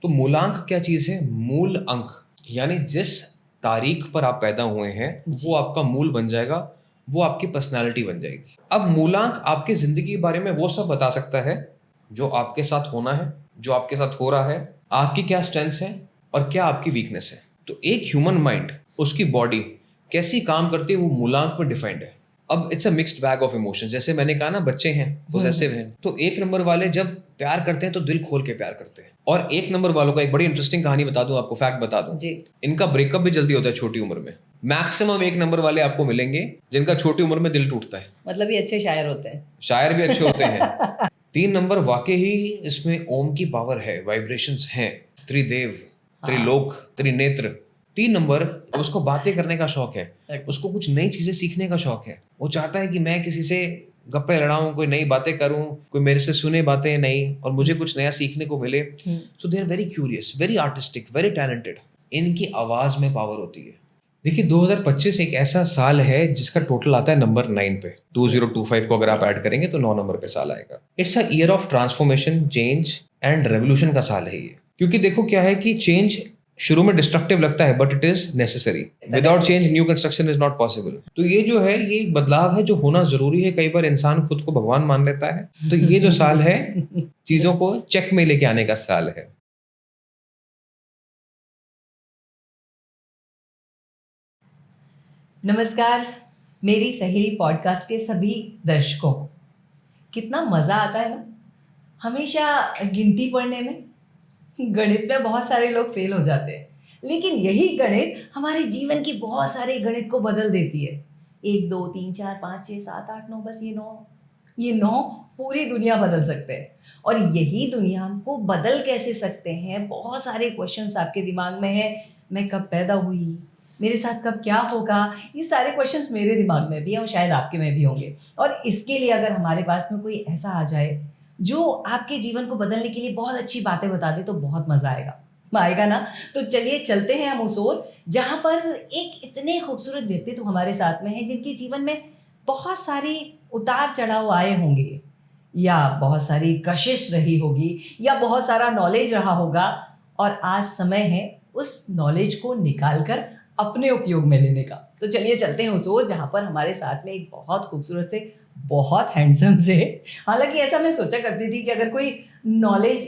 तो मूलांक क्या चीज है? मूल अंक, यानी जिस तारीख पर आप पैदा हुए हैं वो आपका मूल बन जाएगा, वो आपकी पर्सनालिटी बन जाएगी। अब मूलांक आपकी जिंदगी के बारे में वो सब बता सकता है जो आपके साथ होना है, जो आपके साथ हो रहा है, आपकी क्या स्ट्रेंथ्स है और क्या आपकी वीकनेस है। तो एक ह्यूमन माइंड, उसकी बॉडी कैसी काम करती है वो मूलांक में डिफाइंड है। अब it's a mixed bag of emotion. जैसे मैंने कहा ना, बच्चे हैं, पोजेसिव हैं, तो 1 नंबर वाले जब प्यार करते हैं तो दिल खोल के प्यार करते हैं। और 1 नंबर वालों का एक बड़ी इंटरेस्टिंग कहानी बता दूं आपको, फैक्ट बता दूं, इनका ब्रेकअप भी जल्दी होता है छोटी उम्र में। मैक्सिमम 1 नंबर वाले आपको मिलेंगे जिनका छोटी उम्र में दिल टूटता है। मतलब ये अच्छे शायर होते हैं, शायर भी अच्छे होते हैं। 3 नंबर वाकई ही इसमें ओम की पावर है, वाइब्रेशंस हैं, त्रिदेव, त्रिलोक, त्रिनेत्र। 3 नंबर, उसको बातें करने का शौक है, उसको कुछ नई चीजें सीखने का शौक है। वो चाहता है कि मैं किसी से गप्पे लड़ाऊं, कोई नई बातें करूं, कोई मेरे से सुने बातें नई और मुझे कुछ नया सीखने को मिले। So they are very curious, very artistic, very talented. इनकी आवाज में पावर होती है। देखिए 2025 एक ऐसा साल है जिसका टोटल आता है नंबर 9 पे। 2025 को अगर आप ऐड करेंगे तो 9 नंबर पे साल आएगा। It's a year of transformation, change and revolution का साल है ये। क्योंकि देखो क्या है कि चेंज शुरू में डिस्ट्रक्टिव लगता है but it is necessary. Without change new construction is not possible. तो ये जो है, ये एक बदलाव है जो होना जरूरी है। कई बार इंसान खुद को भगवान मान लेता है, तो ये जो साल है चीजों को चेक में लेके आने का साल है। नमस्कार मेरी सहेली पॉडकास्ट के सभी दर्शकों को। कितना मज़ा आता है ना हमेशा गिनती पढ़ने में। गणित में बहुत सारे लोग फेल हो जाते हैं, लेकिन यही गणित हमारे जीवन की बहुत सारे गणित को बदल देती है। 1 2 3 4 5 6 7 8 9, बस ये 9 पूरी दुनिया बदल सकते हैं। और यही दुनिया को बदल कैसे सकते हैं, बहुत सारे क्वेश्चंस आपके दिमाग में है। मैं कब पैदा हुई, मेरे साथ कब क्या होगा, ये सारे क्वेश्चंस मेरे दिमाग में भी हैं और शायद आपके में भी होंगे। और इसके लिए अगर हमारे पास में कोई ऐसा आ जाए जो आपके जीवन को बदलने के लिए बहुत अच्छी बातें बता दे तो बहुत मज़ा आएगा ना। तो चलिए चलते हैं हम उस ओर जहाँ पर एक इतने खूबसूरत व्यक्तित्व हमारे साथ में है जिनके जीवन में बहुत सारे उतार चढ़ाव आए होंगे, या बहुत सारी कशिश रही होगी, या बहुत सारा नॉलेज रहा होगा। और आज समय है उस नॉलेज को निकाल कर अपने उपयोग में लेने का। तो चलिए चलते हैं उस ओर जहाँ पर हमारे साथ में एक बहुत खूबसूरत से, बहुत हैंडसम से, हालांकि ऐसा मैं सोचा करती थी कि अगर कोई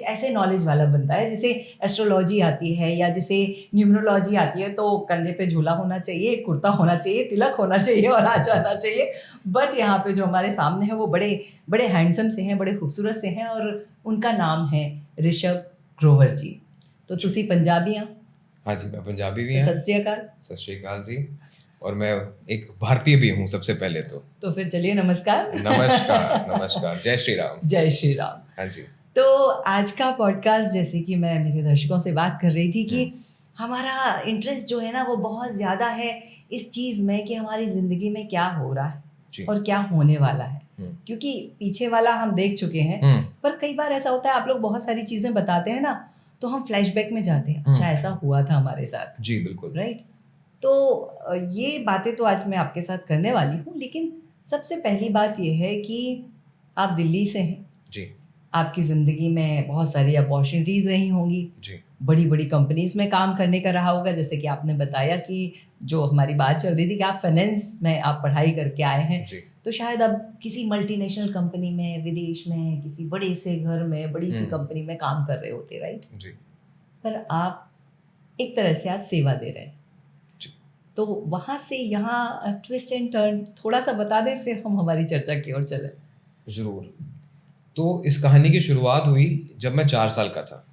ऐसे नॉलेज वाला बनता है जिसे एस्ट्रोलॉजी आती है या जिसे न्यूमरोलॉजी आती है, तो कंधे पे झूला होना चाहिए, कुर्ता होना चाहिए, तिलक होना चाहिए और आ जाना चाहिए। बट यहाँ पे जो हमारे सामने है वो बड़े बड़े हैंडसम से हैं, बड़े खूबसूरत से हैं, और उनका नाम है ऋषभ ग्रोवर जी। तो तुसी पंजाबी हाँ? हाँ जी, मैं पंजाबी भी हूँ। सत श्री अकाल। सत श्री अकाल जी। और मैं एक भारतीय भी हूँ सबसे पहले तो फिर चलिए नमस्कार। नमस्कार नमस्कार, जय श्री राम। जय श्री राम। हाँ जी। तो आज का पॉडकास्ट, जैसे कि मैं मेरे दर्शकों से बात कर रही थी कि हमारा इंटरेस्ट जो है ना वो बहुत ज़्यादा है इस चीज़ में कि हमारी ज़िंदगी में क्या हो रहा है और क्या होने वाला है। क्योंकि पीछे वाला हम देख चुके हैं, पर कई बार ऐसा होता है आप लोग बहुत सारी चीज़ें बताते हैं ना, तो हम फ्लैशबैक में जाते हैं, अच्छा ऐसा हुआ था हमारे साथ। जी बिल्कुल, राइट। तो ये बातें तो आज मैं आपके साथ करने वाली हूँ, लेकिन सबसे पहली बात ये है कि आप दिल्ली से हैं जी। आपकी ज़िंदगी में बहुत सारी अपॉर्चुनिटीज़ रही होंगी जी। बड़ी बड़ी कंपनीज़ में काम करने का रहा होगा, जैसे कि आपने बताया कि जो हमारी बात चल रही थी कि आप फाइनेंस में आप पढ़ाई करके आए हैं जी। तो शायद अब किसी मल्टीनेशनल कंपनी में, विदेश में, किसी बड़े से घर में, बड़ी सी कंपनी में काम कर रहे होते, राइट जी। पर आप एक तरह से आज सेवा दे रहे हैं। तो वहाँ से यहाँ ट्विस्ट एंड टर्न थोड़ा सा बता दें, फिर हम हमारी चर्चा की ओर चलें। जरूर। तो इस कहानी की शुरुआत हुई जब मैं 4 साल का था।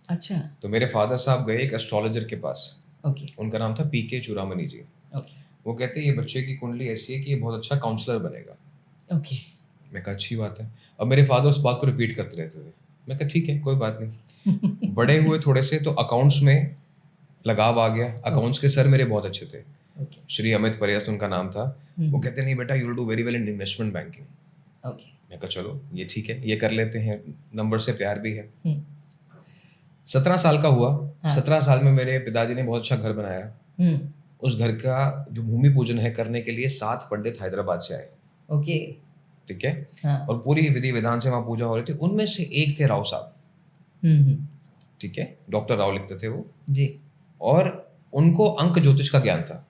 अच्छा। तो मेरे फादर साहब गए एक एस्ट्रोलॉजर के पास। ओके। उनका नाम था पीके चूड़ामणि जी। ओके। वो कहते हैं ये बच्चे की कुंडली ऐसी है कि ये बहुत अच्छा काउंसलर बनेगा। ओके। मैं कहा अच्छी बात है। अब मेरे फादर उस बात को रिपीट करते रहते थे। मैं कहा ठीक है, कोई बात नहीं। बड़े हुए थोड़े से तो अकाउंट्स में लगाव आ गया। अकाउंट्स के सर मेरे बहुत अच्छे थे। श्री अमित परियस उनका नाम था। वो कहते नहीं बेटा, you will do very well in investment banking. मैं कहा चलो ये ठीक है, ये कर लेते हैं, नंबर से प्यार भी है। 17 साल का हुआ। 17 साल में मेरे पिताजी ने बहुत अच्छा घर बनाया। उस घर का जो भूमि पूजन है करने के लिए 7 पंडित हैदराबाद से आए। ओके। ठीक है। और पूरी विधि विधान से वहां पूजा हो रही थी। उनमें से एक थे राव साहब। ठीक है, डॉक्टर राव लिखते थे वो, जी। और उनको अंक ज्योतिष का ज्ञान था।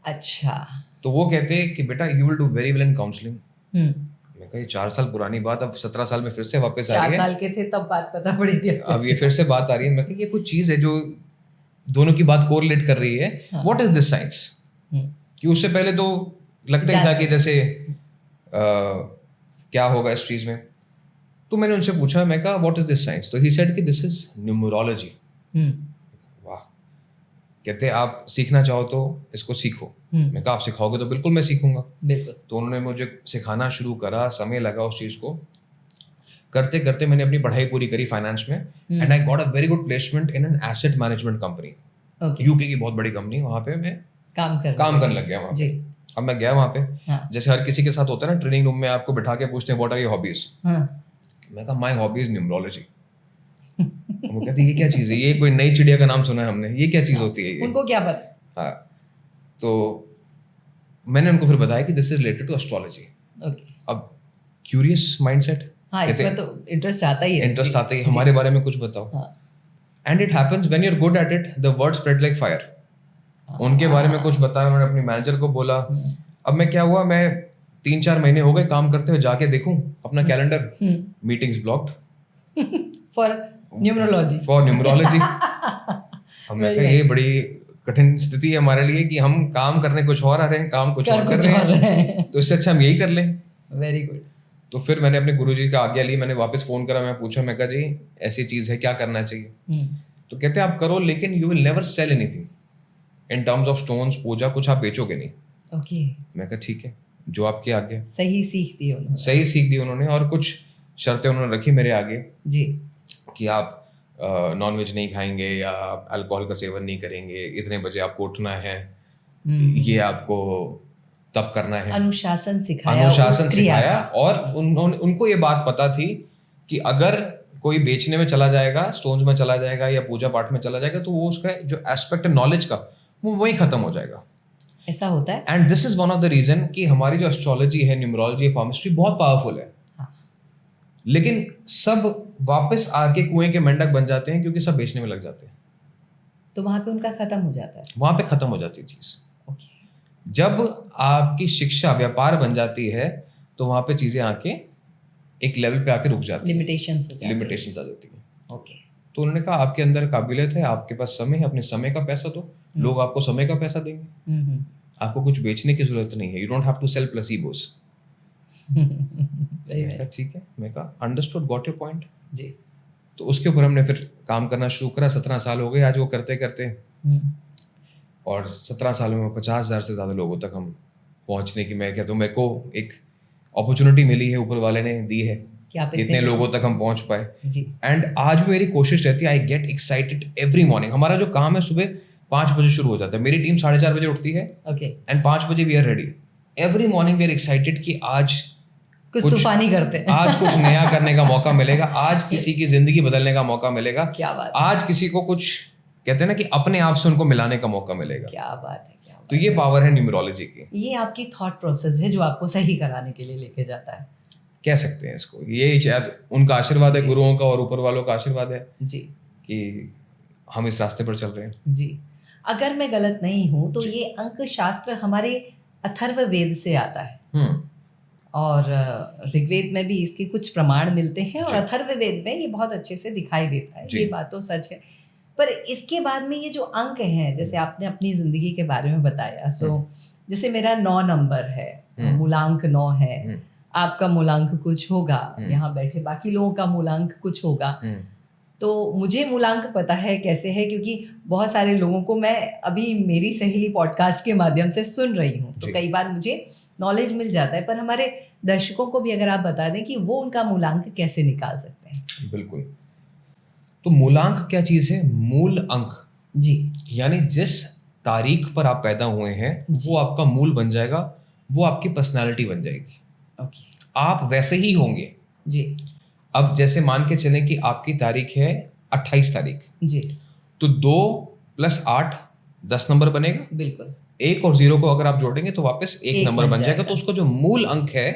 अच्छा। तो वो कहते कि बेटा you will do very well in counselling. Hmm. मैं कहा ये 4 साल पुरानी बात अब 17 साल में फिर से वापस आ 4 रही है। साल के थे तब बात पता पड़ी थी, अब ये फिर से बात आ रही है। मैं कहा ये कुछ चीज है जो दोनों की बात कोरिलेट कर रही है। हाँ। What is this science? कि उससे पहले तो लगता ही था कि जैसे क्या होगा इस चीज में। तो मैंने उनसे पूछा, मैं कहा व्हाट इज दिस साइंस? तो ही सेड कि दिस इज न्यूमरोलॉजी। वाह। कहते आप सीखना चाहो तो इसको सीखो। मैं कहा आप सिखाओगे तो बिल्कुल मैं सीखूंगा। बिल्कुल। तो उन्होंने मुझे सिखाना शुरू करा, समय लगा उस चीज को। करते करते मैंने अपनी पढ़ाई पूरी करी फाइनेंस में, and I got a very good placement in an asset management company. UK की बहुत बड़ी कंपनी, वहां पे मैं काम करने लग गया वहां पे। अब मैं गया वहां पे, हाँ। जैसे हर किसी के साथ होता है ना, ट्रेनिंग रूम में आपको बिठा के पूछते हैं व्हाट आर योर हॉबीज। मैं कहा माय हॉबी इज न्यूमरोलॉजी। वो कहते ये क्या चीज है? ये कोई नई चिड़िया का नाम सुना है हमने, ये क्या चीज होती है ये? उनको क्या पता। हाँ। तो मैंने उनको फिर बताया कि this is related to astrology. अब क्यूरियस माइंडसेट, हाँ, इसमें तो इंटरेस्ट आता ही है। इंटरेस्ट आता ही, हमारे बारे में कुछ बताओ। And it happens when you are good at it the word spread like fire. उनके बारे में कुछ बताया, उन्होंने अपनी मैनेजर को बोला। अब मैं क्या हुआ, मैं 3-4 महीने हो गए काम करते हुए, जाके देखूं अपना calendar, meetings blocked for numerology. अब मैं कहा ये बड़ी कठिन स्थिति है हमारे लिए कि हम काम करने कुछ और आ रहे हैं, काम कुछ और कर रहे हैं, तो इससे अच्छा हम यही कर लें। Very good. तो फिर मैंने अपने गुरुजी का आज्ञा ली, मैंने वापस फोन करा, मैं पूछा, मैं कहा जी ऐसी चीज है, क्या करना चाहिए? तो कहते आप करो, लेकिन you will never sell anything in terms of stones, puja, कुछ आप बेचोगे नहीं। ओके। मैं कहा ठीक है, जो आपकी आज्ञा। सही सीख दी उन्होंने। सही सीख दी उन्होंने, और कुछ शर्तें उन्होंने रखी मेरे आगे जी, कि आप नॉनवेज नहीं खाएंगे या आप अल्कोहल का सेवन नहीं करेंगे, इतने बजे आपको उठना है, ये आपको तब करना है। अनुशासन सिखाया। और उनको ये बात पता थी कि अगर कोई बेचने में चला जाएगा, स्टोन्स में चला जाएगा या पूजा पाठ में चला जाएगा, तो वो उसका जो एस्पेक्ट है नॉलेज का, वो वही खत्म हो जाएगा। ऐसा होता है। And this is one of the reason कि हमारी जो एस्ट्रोलॉजी है, न्यूमरोलॉजी, पामिस्ट्री बहुत पावरफुल है। लेकिन सब वापस आके कुएं के मेंढक बन जाते हैं क्योंकि सब बेचने में लग जाते हैं। तो वहां पे उनका खत्म हो जाता है। वहां पे खत्म हो जाती है चीज। जब आपकी शिक्षा व्यापार बन जाती है तो वहां पे चीजें आके एक लेवल पे आके रुक जाती है, लिमिटेशंस आ जाती है। ओके। तो उन्होंने कहा आपके अंदर काबिलियत है, आपके पास समय है, अपने समय का पैसा दो, लोग आपको समय का पैसा देंगे। आपको कुछ बेचने की जरूरत नहीं है, you don't have to sell placebos. ठीक है, मैं कहा अंडरस्टूड, गॉट योर पॉइंट जी। तो उसके ऊपर हमने फिर काम करना शुरू करा। 17 साल हो गए आज वो करते करते, और 17 सालों में 50,000 से ज्यादा लोगों तक हम पहुंचने की, मैं कहता हूँ मेरे को एक अपॉर्चुनिटी मिली है, ऊपर वाले ने दी है, कितने लोगों तक हम पहुंच पाए। एंड आज भी मेरी कोशिश रहती है, I get excited every morning. हमारा जो काम है सुबह 5 बजे शुरू हो जाता है, मेरी टीम 4:30 बजे उठती है, एंड 5 बजे we are ready. Every morning we are excited कि आज कुछ तूफानी करते हैं, आज कुछ नया करने का मौका मिलेगा, आज किसी की जिंदगी बदलने का मौका मिलेगा। क्या बात। आज किसी को कुछ कहते हैं ना कि अपने आप से उनको मिलाने का मौका मिलेगा। क्या बात है। तो ये पावर है न्यूमरोलॉजी की। ये आपकी थॉट प्रोसेस है जो आपको सही कराने के लिए लेके जाता है, कह सकते हैं इसको। ये शायद उनका आशीर्वाद है, गुरुओं का और ऊपर वालों का आशीर्वाद है जी कि हम इस रास्ते पर चल रहे हैं जी। अगर मैं गलत नहीं हूँ तो ये अंक शास्त्र हमारे अथर्ववेद से आता है, और ऋग्वेद में भी इसके कुछ प्रमाण मिलते हैं, और अथर्ववेद में ये बहुत अच्छे से दिखाई देता है। ये बात तो सच है। पर इसके बाद में ये जो अंक हैं, जैसे आपने अपनी जिंदगी के बारे में बताया, जैसे मेरा 9 नंबर है, मूलांक 9 है, आपका मूलांक कुछ होगा, यहाँ बैठे बाकी लोगों का मूलांक कुछ होगा। तो मुझे मूलांक पता है कैसे है, क्योंकि बहुत सारे लोगों को मैं अभी मेरी सहेली पॉडकास्ट के माध्यम से सुन रही हूँ, तो कई बार मुझे नॉलेज मिल जाता है। पर हमारे दर्शकों को भी अगर आप बता दें कि वो उनका मूलांक कैसे निकाल सकते हैं। बिल्कुल। तो मूलांक क्या चीज है? मूल अंक जी, यानी जिस तारीख पर आप पैदा हुए हैं वो आपका मूल बन जाएगा, वो आपकी पर्सनालिटी बन जाएगी। ओके। आप वैसे ही होंगे जी। अब जैसे मान के चलें कि आपकी तारीख है 28 तारीख जी, तो 2 + 8 10 नंबर बनेगा। बिल्कुल। 1 और 0 को अगर आप जोड़ेंगे तो वापस 1 नंबर बन जाएगा। तो उसका जो मूल अंक है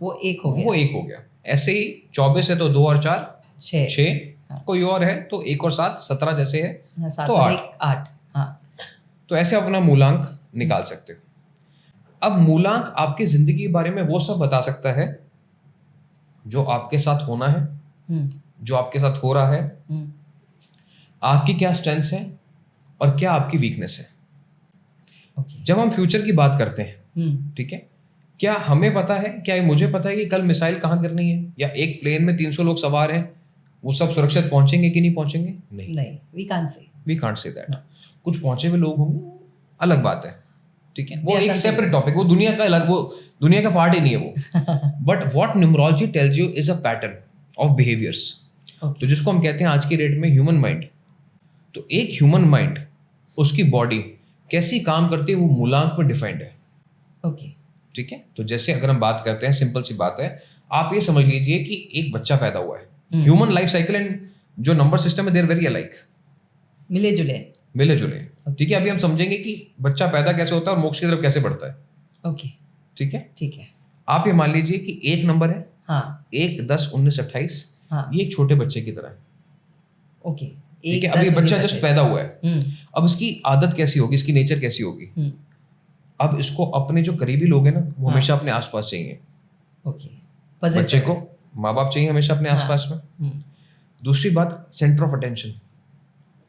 वो 1 हो गया। वो 1 हो गया। ऐसे ही 24 है तो 2 और 4 6, हाँ। कोई और है तो 1 और 7 17 जैसे है हाँ, 7 तो और 8। 1 8। हाँ तो ऐसे अपना मूलांक निकाल सकते हो। अब मूलांक आपकी जिंदगी के बारे में वो सब बता सकता है जो आपके साथ होना है, हम्म, जो आपके साथ हो रहा है, हम्म, आपकी क्या स्ट्रेंथ्स है और क्या आपकी वीकनेस है। ओके। जब हम फ्यूचर की बात करते हैं, ठीक है, क्या हमें पता है, क्या ये मुझे पता है कि कल मिसाइल कहाँ गिरनी है, या एक प्लेन में 300 लोग सवार हैं वो सब सुरक्षित पहुंचेंगे कि नहीं पहुंचेंगे? नहीं, we can't say. We can't say that. कुछ पहुंचे हुए लोग होंगे, अलग बात है, ठीक है, वो They are एक something. सेपरेट टॉपिक, वो दुनिया का अलग, वो दुनिया का पार्ट ही नहीं है वो। But what numerology tells you is a pattern of behaviours. तो जिसको हम कहते हैं आज की डेट में ह्यूमन माइंड। तो एक ह्यूमन माइंड, उसकी बॉडी कैसी काम करती है वो मूलांक में डिफाइंड है। ओके। ठीक है, तो जैसे अगर हम बात करते हैं, सिंपल सी बात है, आप ये समझ लीजिए कि एक बच्चा पैदा हुआ है। ह्यूमन लाइफ साइकिल एंड जो नंबर सिस्टम है, देयर वेरी अलाइक, मिले जुले। ठीक है। अभी हम समझेंगे कि बच्चा पैदा कैसे होता है और मोक्ष की तरफ कैसे बढ़ता है। ओके, ठीक है, ठीक है। आप ये मान लीजिए कि एक नंबर है, हाँ 1 10 19 28, हाँ, ये एक छोटे बच्चे की तरह है। ओके। ठीक है, अब ये बच्चा जस्ट पैदा हुआ है, अब इसकी आदत कैसी होगी, इसकी नेचर कैसी होगी। अब इसको अपने जो करीबी लोग हैं ना, वो हाँ। हमेशा अपने आसपास चाहिए। ओके, बच्चे को माँ बाप चाहिए हमेशा अपने आसपास में। दूसरी बात, सेंटर ऑफ अटेंशन।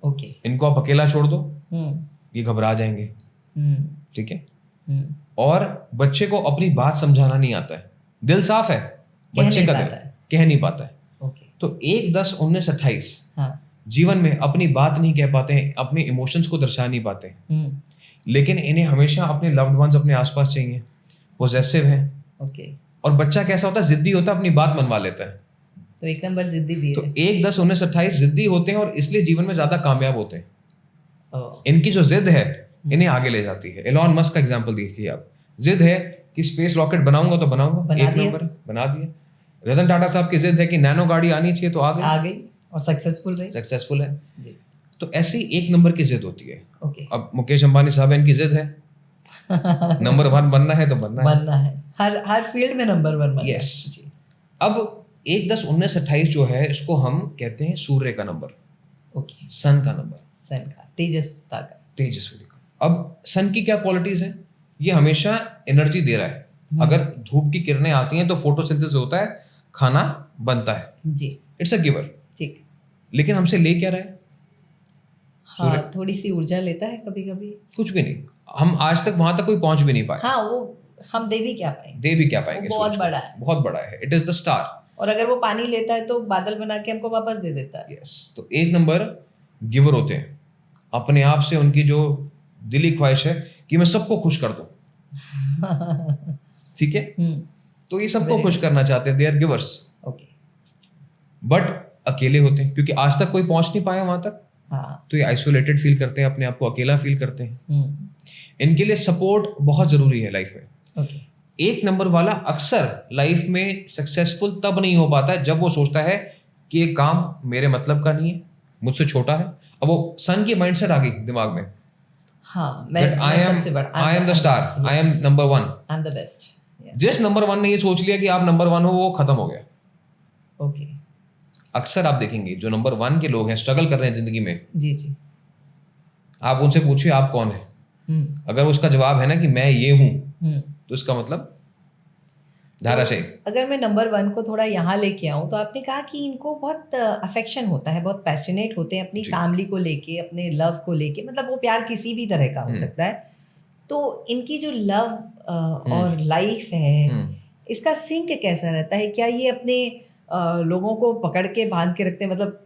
ओके। इनको आप अकेला छोड़ दो, ये घबरा जाएंगे, ठीक है। और बच्चे को अपनी बात समझाना नहीं आता है, दिल साफ है बच्चे का, दिल कह नहीं पाता है। ओके। तो 1 10 19 28 हाँ, जीवन में अपनी बात नहीं कह पाते हैं, अपने इमोशंस को दर्शा नहीं पाते, लेकिन इन्हें हमेशा अपने लव्ड वंस अपने आसपास चाहिए, पोजेसिव है। ओके। और बच्चा कैसा होता है, जिद्दी होता है, अपनी बात मनवा लेता है। तो 1 नंबर जिद्दी भी तो है। 1 10 19 28 जिद्दी होते हैं और इसलिए जीवन में ज्यादा कामयाब होते हैं। ओह, इनकी जो जिद है इन्हें आगे ले जाती है। एलॉन मस्क का एग्जांपल देखिए आप, जिद है कि स्पेस रॉकेट बनाऊंगा तो बनाऊंगा, बना 1 दिया। नंबर बना दिया। रतन टाटा साहब की जिद है कि नैनो गाड़ी आनी चाहिए, तो आ गई और सक्सेसफुल रही। सक्सेसफुल है। जी। तो ऐसी 1 नंबर की जिद होती है। ओके। अब मुकेश अंबानी साहब, इनकी जिद है नंबर 1 बनना है तो बनना है। हर फील्ड में नंबर 1 बनना है। Yes. जी। अब 1 10 19 28 जो है, इसको हम कहते हैं सूर्य का नंबर, ओके। सन का नंबर, सन का, तेजस्विता का। तेजस्वी का। अब सन की क्या क्वालिटीज है, ये हमेशा एनर्जी दे रहा है। अगर धूप की किरणें आती हैं तो फोटोसिंथेसिस होता है, खाना बनता है, जी। It's a giver. ठीक। लेकिन हमसे ले क्या रहा है? हाँ, थोड़ी सी ऊर्जा लेता है कभी कभी। कुछ भी नहीं, हम आज तक वहां तक कोई पहुंच भी नहीं पाए। हाँ, वो हम दे भी क्या पाएंगे, दे भी क्या पाएंगे, बहुत सूरज को। बड़ा है। बहुत बड़ा है, इट इज द स्टार। और अगर वो पानी लेता है तो बादल बना के हमको वापस दे देता है। यस, तो 1 नंबर गिवर होते हैं। अपने आप से उनकी जो दिली ख्वाहिश है कि मैं सबको खुश कर दूं, ठीक है, तो ये सबको खुश करना चाहते हैं, they are givers. Okay. But अकेले होते हैं, क्योंकि आज तक कोई पहुंच नहीं पाया वहां तक। हाँ। तो ये आइसोलेटेड फील करते हैं, अपने आप को अकेला फील करते हैं। इनके लिए सपोर्ट बहुत जरूरी है लाइफ में। ओके। 1 नंबर वाला अक्सर लाइफ में सक्सेसफुल तब नहीं हो पाता है जब वो सोचता है कि ये काम मेरे मतलब का नहीं है, मुझसे छोटा है। अब वो सन की माइंडसेट आ गई दिमाग में। हाँ, मैं सबसे बड़ा, I am the star, I am number 1, I am the best. जिस नंबर 1 ने ये सोच लिया कि आप नंबर 1 हो, वो खत्म हो गया। ओके। अक्सर आप देखेंगे जो नंबर 1 के लोग हैं, स्ट्रगल कर रहे हैं जिंदगी में, जी जी, आप उनसे पूछिए आप कौन है, अगर उसका जवाब है ना कि मैं ये हूं, तो इसका मतलब धाराशय। अगर मैं नंबर 1 को थोड़ा यहाँ लेके आऊँ, तो आपने कहा कि इनको बहुत अफेक्शन होता है, बहुत पैशनेट होते हैं अपनी फैमिली को लेके, अपने लव को लेके, मतलब वो प्यार किसी भी तरह का हो सकता है। तो इनकी जो लव और लाइफ है, इसका सिंक कैसा रहता है? क्या ये अपने लोगों को पकड़ के बांध के रखते हैं? मतलब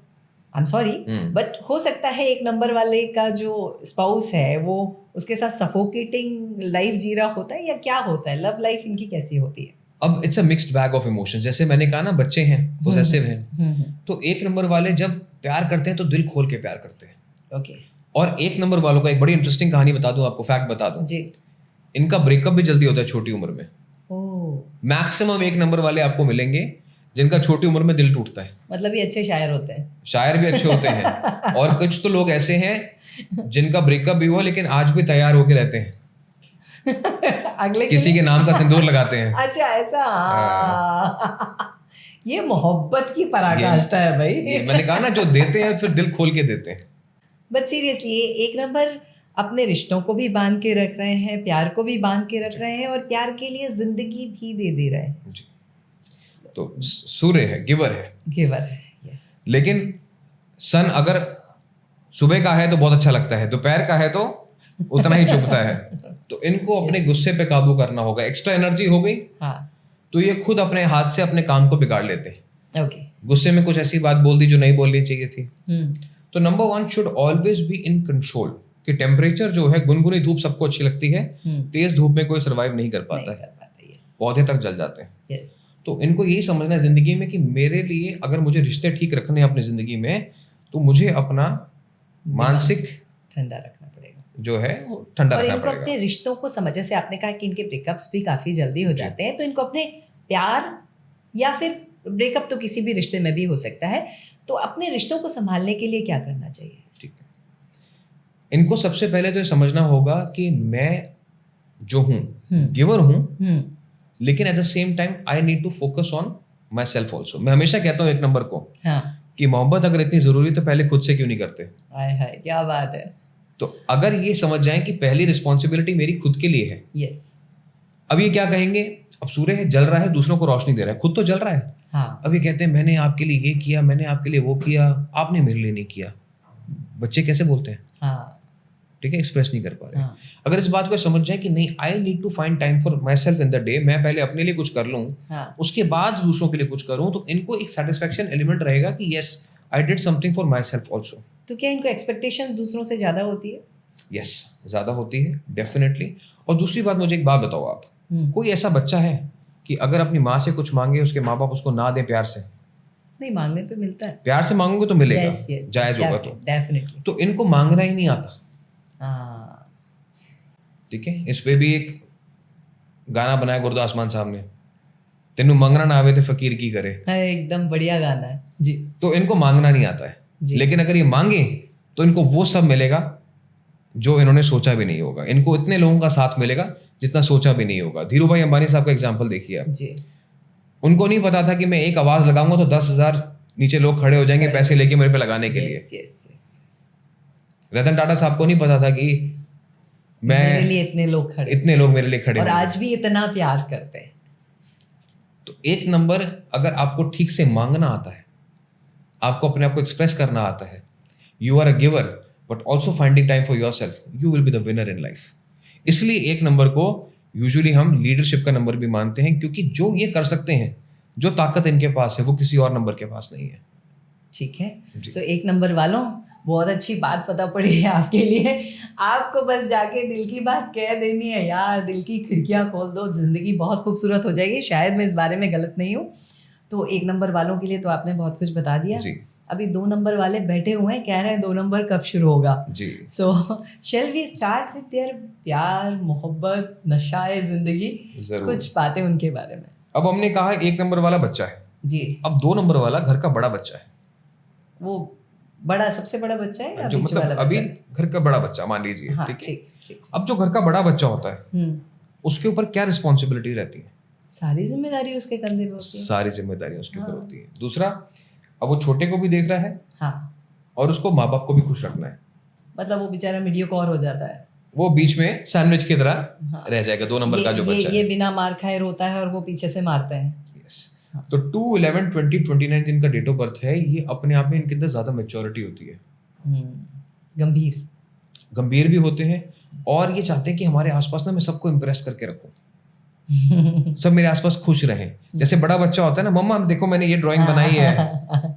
आई एम सॉरी, बट हो सकता है 1 नंबर वाले का जो स्पाउस है वो उसके साथ सफोकेटिंग लाइफ जी रहा होता है, या क्या होता है? लव लाइफ इनकी कैसी होती है? अब it's a mixed bag of emotions. जैसे मैंने कहा ना, बच्चे हैं, पोजेसिव हैं, तो 1 नंबर वाले जब प्यार करते हैं तो दिल खोल के प्यार करते हैं। ओके। और 1 नंबर वालों का एक बड़ी इंटरेस्टिंग कहानी बता दूं आपको, फैक्ट बता दूं जी। इनका ब्रेकअप भी जल्दी होता है छोटी उम्र में। ओह, मैक्सिमम 1 नंबर वाले आपको मिलेंगे जिनका छोटी उम्र में दिल टूटता है। मतलब ये अच्छे शायर होते हैं। शायर भी अच्छे होते हैं। और कुछ तो लोग ऐसे हैं जिनका ब्रेकअप भी हुआ लेकिन आज भी तैयार होके रहते हैं, अगले किसी के नाम का सिंदूर लगाते हैं। अच्छा, ऐसा। ये मोहब्बत की पराकाष्ठा है भाई। ये मैंने कहा ना, जो देते हैं फिर दिल खोल के देते हैं। बट सीरियसली ये एक नंबर अपने रिश्तों को भी बांध के रख रहे हैं, प्यार को भी बांध के रख रहे हैं और प्यार के लिए जिंदगी भी दे रहे हैं। जी। तो सूर्य है, गिवर है, गिवर है, यस। लेकिन सन अगर सुबह का है तो बहुत अच्छा लगता है, दोपहर का है तो उतना ही चुभता है। तो इनको अपने गुस्से पे काबू करना होगा। एक्स्ट्रा एनर्जी हो गई हाँ, तो ये खुद अपने हाथ से अपने काम को बिगाड़ लेते हैं। ओके। गुस्से में कुछ ऐसी बात बोल दी जो नहीं बोलनी चाहिए थी। तो number 1 should always be in control. कि टेम्परेचर जो है, गुनगुनी धूप सबको अच्छी लगती है, तेज धूप में कोई सर्वाइव नहीं कर पाता है, पौधे तक जल जाते हैं। यस। तो इनको यही समझना है जिंदगी में कि मेरे लिए अगर मुझे रिश्ते ठीक रखने हैं अपनी जिंदगी में, तो मुझे अपना मानसिक ठंडा रखना पड़ेगा, जो है वो ठंडा और रखना इनको पड़ेगा। अपने रिश्तों को समझ, जैसे आपने कहा कि इनके ब्रेकअप्स भी काफी जल्दी हो जाते हैं, तो इनको अपने प्यार या फिर ब्रेकअप तो किसी भी रिश्ते में भी हो सकता है, तो अपने रिश्तों को संभालने के लिए क्या करना चाहिए? ठीक है, इनको सबसे पहले तो ये समझना होगा कि मैं जो हूँ गिवर हूँ, लेकिन at the same time I need to focus on myself also. मैं हमेशा कहता हूँ एक नंबर को कि मोहब्बत अगर इतनी जरूरी तो पहले खुद से क्यों नहीं करते। हाय हाय, क्या बात है। तो अगर ये समझ जाएं कि पहली रिस्पॉन्सिबिलिटी मेरी खुद के लिए है। यस। अब ये क्या कहेंगे, अब सूर्य है, जल रहा है, दूसरों को रोशनी दे रहा है, खुद तो जल रहा है। हाँ। अब ये कहते हैं मैंने आपके लिए ये किया, मैंने आपके लिए वो किया, आपने मेरे लिए नहीं किया। बच्चे कैसे बोलते हैं, हाँ, ठीक है, एक्सप्रेस नहीं कर पा रहे। हाँ। अगर इस बात को समझ जाए कि नहीं, I need to find time for myself in the day, मैं पहले अपने लिए कुछ कर लूँ, हाँ। उसके बाद दूसरों के लिए कुछ करूँ, तो इनको एक सेटिस्फेक्शन एलिमेंट रहेगा कि yes I did something for myself also. तो क्या इनको एक्सपेक्टेशंस दूसरों से ज्यादा होती है? यस, ज्यादा होती है डेफिनेटली। और दूसरी बात, मुझे एक बात बताओ आप, कोई ऐसा बच्चा है कि अगर अपनी माँ से कुछ मांगे, उसके माँ बाप उसको ना दें प्यार से? नहीं, मांगने पे मिलता है। प्यार से मांगोगे तो मिलेगा, yes, yes, जायज होगा तो। डेफिनेटली। तो इनको मांगना ही नहीं आता। हाँ, ठीक है, इस पे भी एक गाना बनाया गुरदास मान साहब ने, तेनू मंगना ना आवे ते फकीर की करे। एकदम बढ़िया गाना है जी। तो इनको मांगना नहीं आता है, लेकिन अगर ये मांगे तो इनको वो सब मिलेगा जो इन्होंने सोचा भी नहीं होगा। इनको इतने लोगों का साथ मिलेगा जितना सोचा भी नहीं होगा। धीरू भाई अंबानी साहब का एग्जाम्पल देखिए आप जी। उनको नहीं पता था कि मैं एक आवाज लगाऊंगा तो 10,000 नीचे लोग खड़े हो जाएंगे पैसे लेके मेरे पे लगाने के लिए। रतन टाटा साहब को नहीं पता था कि मेरे लिए इतने लोग मेरे लिए खड़े और आज भी इतना प्यार करते हैं। तो एक नंबर, अगर आपको ठीक से मांगना आता है, आपको अपने आप को एक्सप्रेस करना आता है, you are a giver but also finding time for yourself, you will be the winner in life. इसलिए एक नंबर को यूजुअली हम लीडरशिप का नंबर भी मानते हैं, क्योंकि जो ये कर सकते हैं, जो ताकत इनके पास है, वो किसी और नंबर के पास नहीं है। ठीक है, सो एक नंबर वालों, बहुत अच्छी बात पता पड़ी है आपके लिए। आपको बस जाके दिल की बात कह देनी है यार, दिल की खिड़कियां खोल दो, जिंदगी बहुत खूबसूरत हो जाएगी। शायद मैं इस बारे में गलत नहीं हूँ। तो एक नंबर वालों के लिए तो आपने बहुत कुछ बता दिया जी। अभी 2 नंबर वाले बैठे हुए हैं, कह रहे हैं 2 नंबर कब शुरू होगा जी। So shall we start with their प्यार, मोहब्बत, नशाए जिंदगी, कुछ बातें उनके बारे में। अब हमने कहा 1 नंबर वाला बच्चा है जी। अब 2 नंबर वाला घर का बड़ा बच्चा है। वो बड़ा, सबसे बड़ा बच्चा है या जो बीच वाला मतलब अभी बच्चा? घर का बड़ा बच्चा मान लीजिए, हाँ, ठीक है। ठीक। अब जो घर का बड़ा बच्चा होता है उसके ऊपर क्या रिस्पॉन्सिबिलिटी रहती है? सारी जिम्मेदारी उसके कंधे पे होती है। सारी जिम्मेदारी उसके ऊपर होती है। दूसरा, अब वो छोटे को भी देख रहा है, हाँ, और उसको माँ बाप को भी खुश रखना है। मतलब वो बेचारा मीडियोकॉर हो जाता है, वो बीच में सैंडविच की तरह रह जाएगा, 2 नंबर का जो बच्चा ये बिना मार खाए रोता है और वो पीछे से मारते हैं। तो 2/11/2029 जिनका डेट ऑफ बर्थ है, ये अपने आप में इनके अंदर ज्यादा मेच्योरिटी होती है, गंभीर भी होते हैं, और ये चाहते हैं कि हमारे आसपास ना मैं सबको इम्प्रेस करके रखूं, सब मेरे आसपास खुश रहें। जैसे बड़ा बच्चा होता है ना, मम्मा देखो मैंने ये ड्राइंग बनाई है,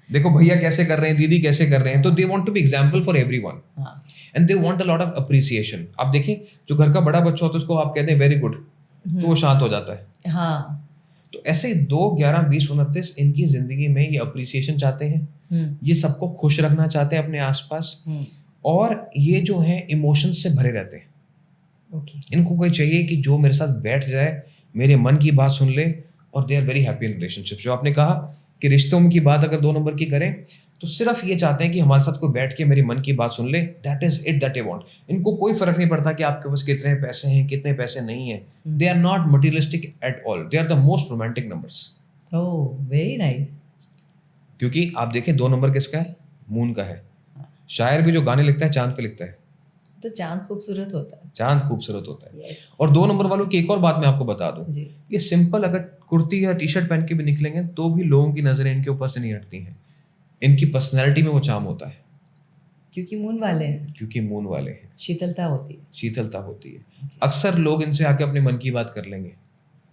देखो भैया कैसे कर रहे हैं, दीदी कैसे कर रहे हैं। तो they want to be example for everyone and they want a lot of appreciation. आप देखें, जो घर का बड़ा बच्चा होता है उसको आप कहते हैं वेरी गुड, तो वो शांत हो जाता है। हाँ। तो ऐसे 2, 11, 20, 29 इनकी जिंदगी में ये अप्रिसिएशन चाहते हैं, ये सबको खुश रखना चाहते हैं अपने आसपास, और ये जो है इमोशंस से भरे रहते हैं। इनको कोई चाहिए कि जो मेरे साथ बैठ जाए, मेरे मन की बात सुन ले, और they are very happy in relationship. जो आपने कहा कि रिश्तों की बात अगर 2 नंबर की करें, तो सिर्फ ये चाहते हैं कि हमारे साथ कोई बैठ के मेरी मन की बात सुन ले, that is it that they want. इनको कोई फर्क नहीं पड़ता कि आपके पास कितने पैसे हैं, कितने पैसे नहीं है। They are not materialistic at all, they are the most romantic numbers. Oh very nice. क्योंकि आप देखें 2 नंबर किसका है, मून का है। शायर भी जो गाने लिखता है चांद पे लिखता है, तो चांद खूबसूरत होता है। चांद खूबसूरत होता है। यस। और 2 नंबर वालों की एक और बात मैं आपको बता दूं, जी। ये सिंपल अगर कुर्ती या टी शर्ट पहन के भी निकलेंगे तो भी लोगों की नजरें इनके ऊपर से नहीं हटती हैं। इनकी पर्सनैलिटी में वो चार्म होता है, क्योंकि मून वाले हैं, क्योंकि मून वाले हैं, शीतलता होती है। शीतलता होती है। अक्सर लोग इनसे आके अपने मन की बात कर लेंगे।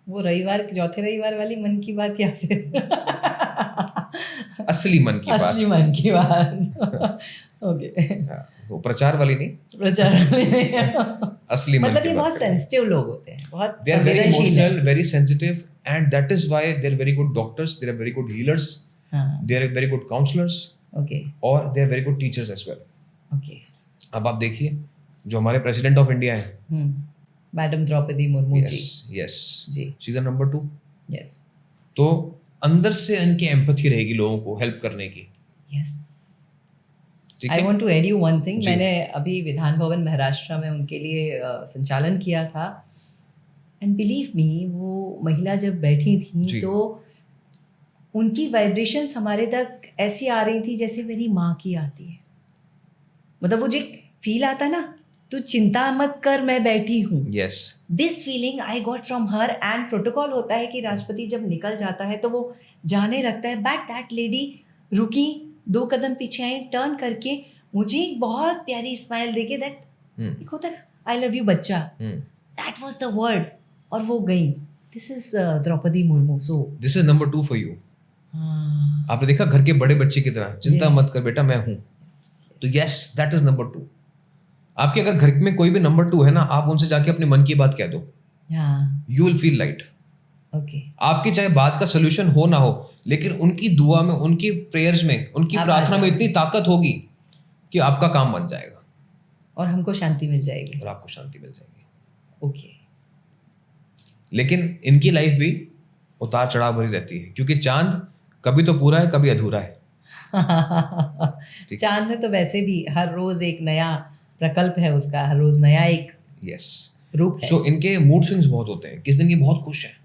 वो रविवार, चौथे रविवार वाली मन की बात, या फिर असली मन की बात। असली मन की बात। ओके। हाँ, तो प्रचार वाली नहीं, प्रचार में असली मन मतलब की ये बात बहुत करेंगे। सेंसिटिव लोग होते हैं, बहुत They are very संवेदनशील है। emotional, very sensitive, and that is why they are very good doctors, they are very good healers, हाँ। they are very good counselors, okay और they are very good teachers as well. Okay. अब आप देखिए जो हमारे president of India हैं, madam Draupadi Murmu ji. Yes, जी। She is number 2। Yes तो अंदर से इनकी एम्पैथी रहेगी लोगों को हेल्प करने की। यस। ठीक आई है, want to add you one thing. जी। मैंने अभी विधान भवन महाराष्ट्र में उनके लिए संचालन किया था, एंड बिलीव मी, वो महिला जब बैठी थी जी। तो उनकी वाइब्रेशंस हमारे तक ऐसी आ रही थी जैसे मेरी माँ की आती है। मतलब वो जो फील आता ना, तू चिंता मत कर मैं बैठी हूँ, yes, this feeling I got from her. And protocol होता है कि राष्ट्रपति जब निकल जाता है तो वो जाने लगता है, बट दैट लेडी रुकी, 2 कदम पीछे आई, टर्न करके मुझे एक बहुत प्यारी स्माइल देके, दैट एक होता है आई लव यू बच्चा, दैट वाज द वर्ड, और वो गई। This is Draupadi Murmu. So this is number 2 for you. आपने देखा घर के बड़े बच्चे की तरह, चिंता Yes. मत कर बेटा मैं हूं। तो यस, दैट इज नंबर 2। आपके अगर घर में कोई भी नंबर 2 है ना, आप उनसे जाके अपने मन की बात कह दो, you will feel light. Okay. आपकी चाहे बात का सोल्यूशन हो ना हो, लेकिन उनकी दुआ में, उनकी प्रेयर्स में, उनकी आप प्रार्थना में आजाद। इतनी ताकत होगी कि आपका काम बन जाएगा और हमको शांति मिल जाएगी। और आपको शांति मिल जाएगी। ओके। लेकिन इनकी लाइफ भी उतार चढ़ाव भरी रहती है, क्योंकि चांद कभी तो पूरा है, कभी अधूरा है। चांद में तो वैसे भी हर रोज एक नया प्रकल्प है उसका, हर रोज नया एक यस, रूप है। सो इनके मूड स्विंग्स बहुत होते हैं। किस दिन ये बहुत खुश हैं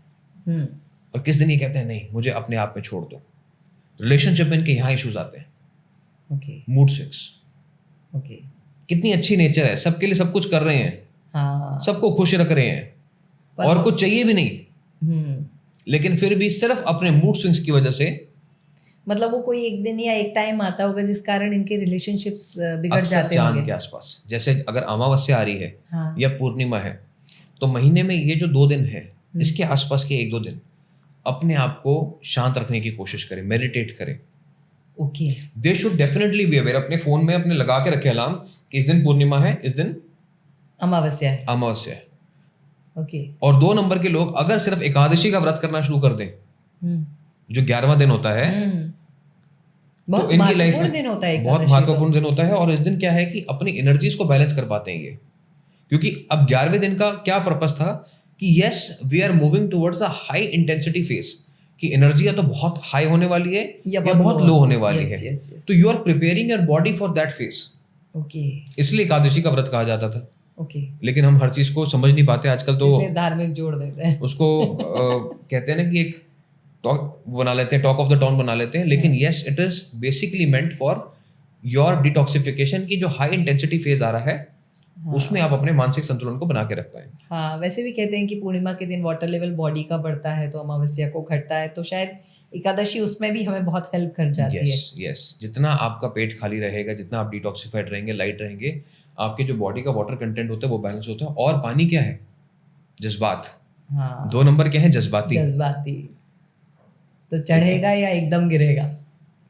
हम्म। और किस दिन ये कहते हैं नहीं मुझे अपने आप में छोड़ दो। रिलेशनशिप में इनके यहाँ इश्यूज आते हैं, ओके मूड स्विंग्स। ओके। कितनी अच्छी नेचर है, सबके लिए सब कुछ कर रहे हैं, हाँ। सबको खुश रख रहे हैं, पर और वो- कुछ चाहिए भी नहीं, हम्म। लेकिन फिर भी सिर्फ अपने मूड स्विंग्स की वजह से मतलब वो कोई एक दिन या एक टाइम आता होगा जिस कारण इनके रिलेशनशिप्स बिगड़ अक्सर जाते चांद होंगे। के आसपास, जैसे अगर अमावस्या आ रही है हाँ। या पूर्णिमा है, तो महीने में ये जो 2 दिन है, इसके आसपास के 1-2 दिन अपने आप को शांत रखने की कोशिश करें, मेडिटेट करें। Okay. They should definitely be aware, अपने फोन में अपने लगा के रखे अलार्म कि इस दिन पूर्णिमा है, इस दिन अमावस्या है। अमावस्या है। ओके। और 2 नंबर के लोग अगर सिर्फ एकादशी का व्रत करना शुरू कर दें, जो 11वां दिन होता है, बहुत तो इनकी लाइफ महत्वपूर्ण में दिन होता है, बहुत एकादशी महत्वपूर्ण दिन होता है। और इस दिन क्या है कि अपनी एनर्जीज को बैलेंस कर पाते हैं ये, क्योंकि अब 11वें दिन का क्या पर्पस था कि yes we are moving towards a high intensity phase, कि एनर्जी या तो बहुत हाई होने वाली है या बहुत लो होने वाली है। तो you are preparing your body for that phase. Okay. इसलिए एकादशी का व्रत कहा जाता था। ओके। लेकिन हम हर चीज को समझ नहीं पाते आजकल, तो इसलिए धार्मिक जोड़ देते हैं। उसको कहते हैं ना कि एक टॉक बना लेते हैं, टॉक ऑफ द टाउन बना लेते हैं। लेकिन yes, it is basically meant for your detoxification की जो हाई इंटेंसिटी फेज आ रहा है, उसमें आप अपने मानसिक संतुलन को बना के रख पाए। हाँ, वैसे भी कहते हैं कि पूर्णिमा के दिन वाटर लेवल बॉडी का बढ़ता है तो अमावस्या को घटता है, तो शायद एकादशी उसमें भी हमें बहुत हेल्प कर जाती है। यस, जितना आपका पेट खाली रहेगा, जितना आप डिटॉक्सिफाइड रहेंगे, लाइट रहेंगे, आपके जो बॉडी का वाटर कंटेंट होता है वो बैलेंस होता है। और पानी क्या है? जज्बात। हाँ। 2 नंबर क्या है? जज्बाती। जज्बाती। तो चढ़ेगा या एकदम गिरेगा।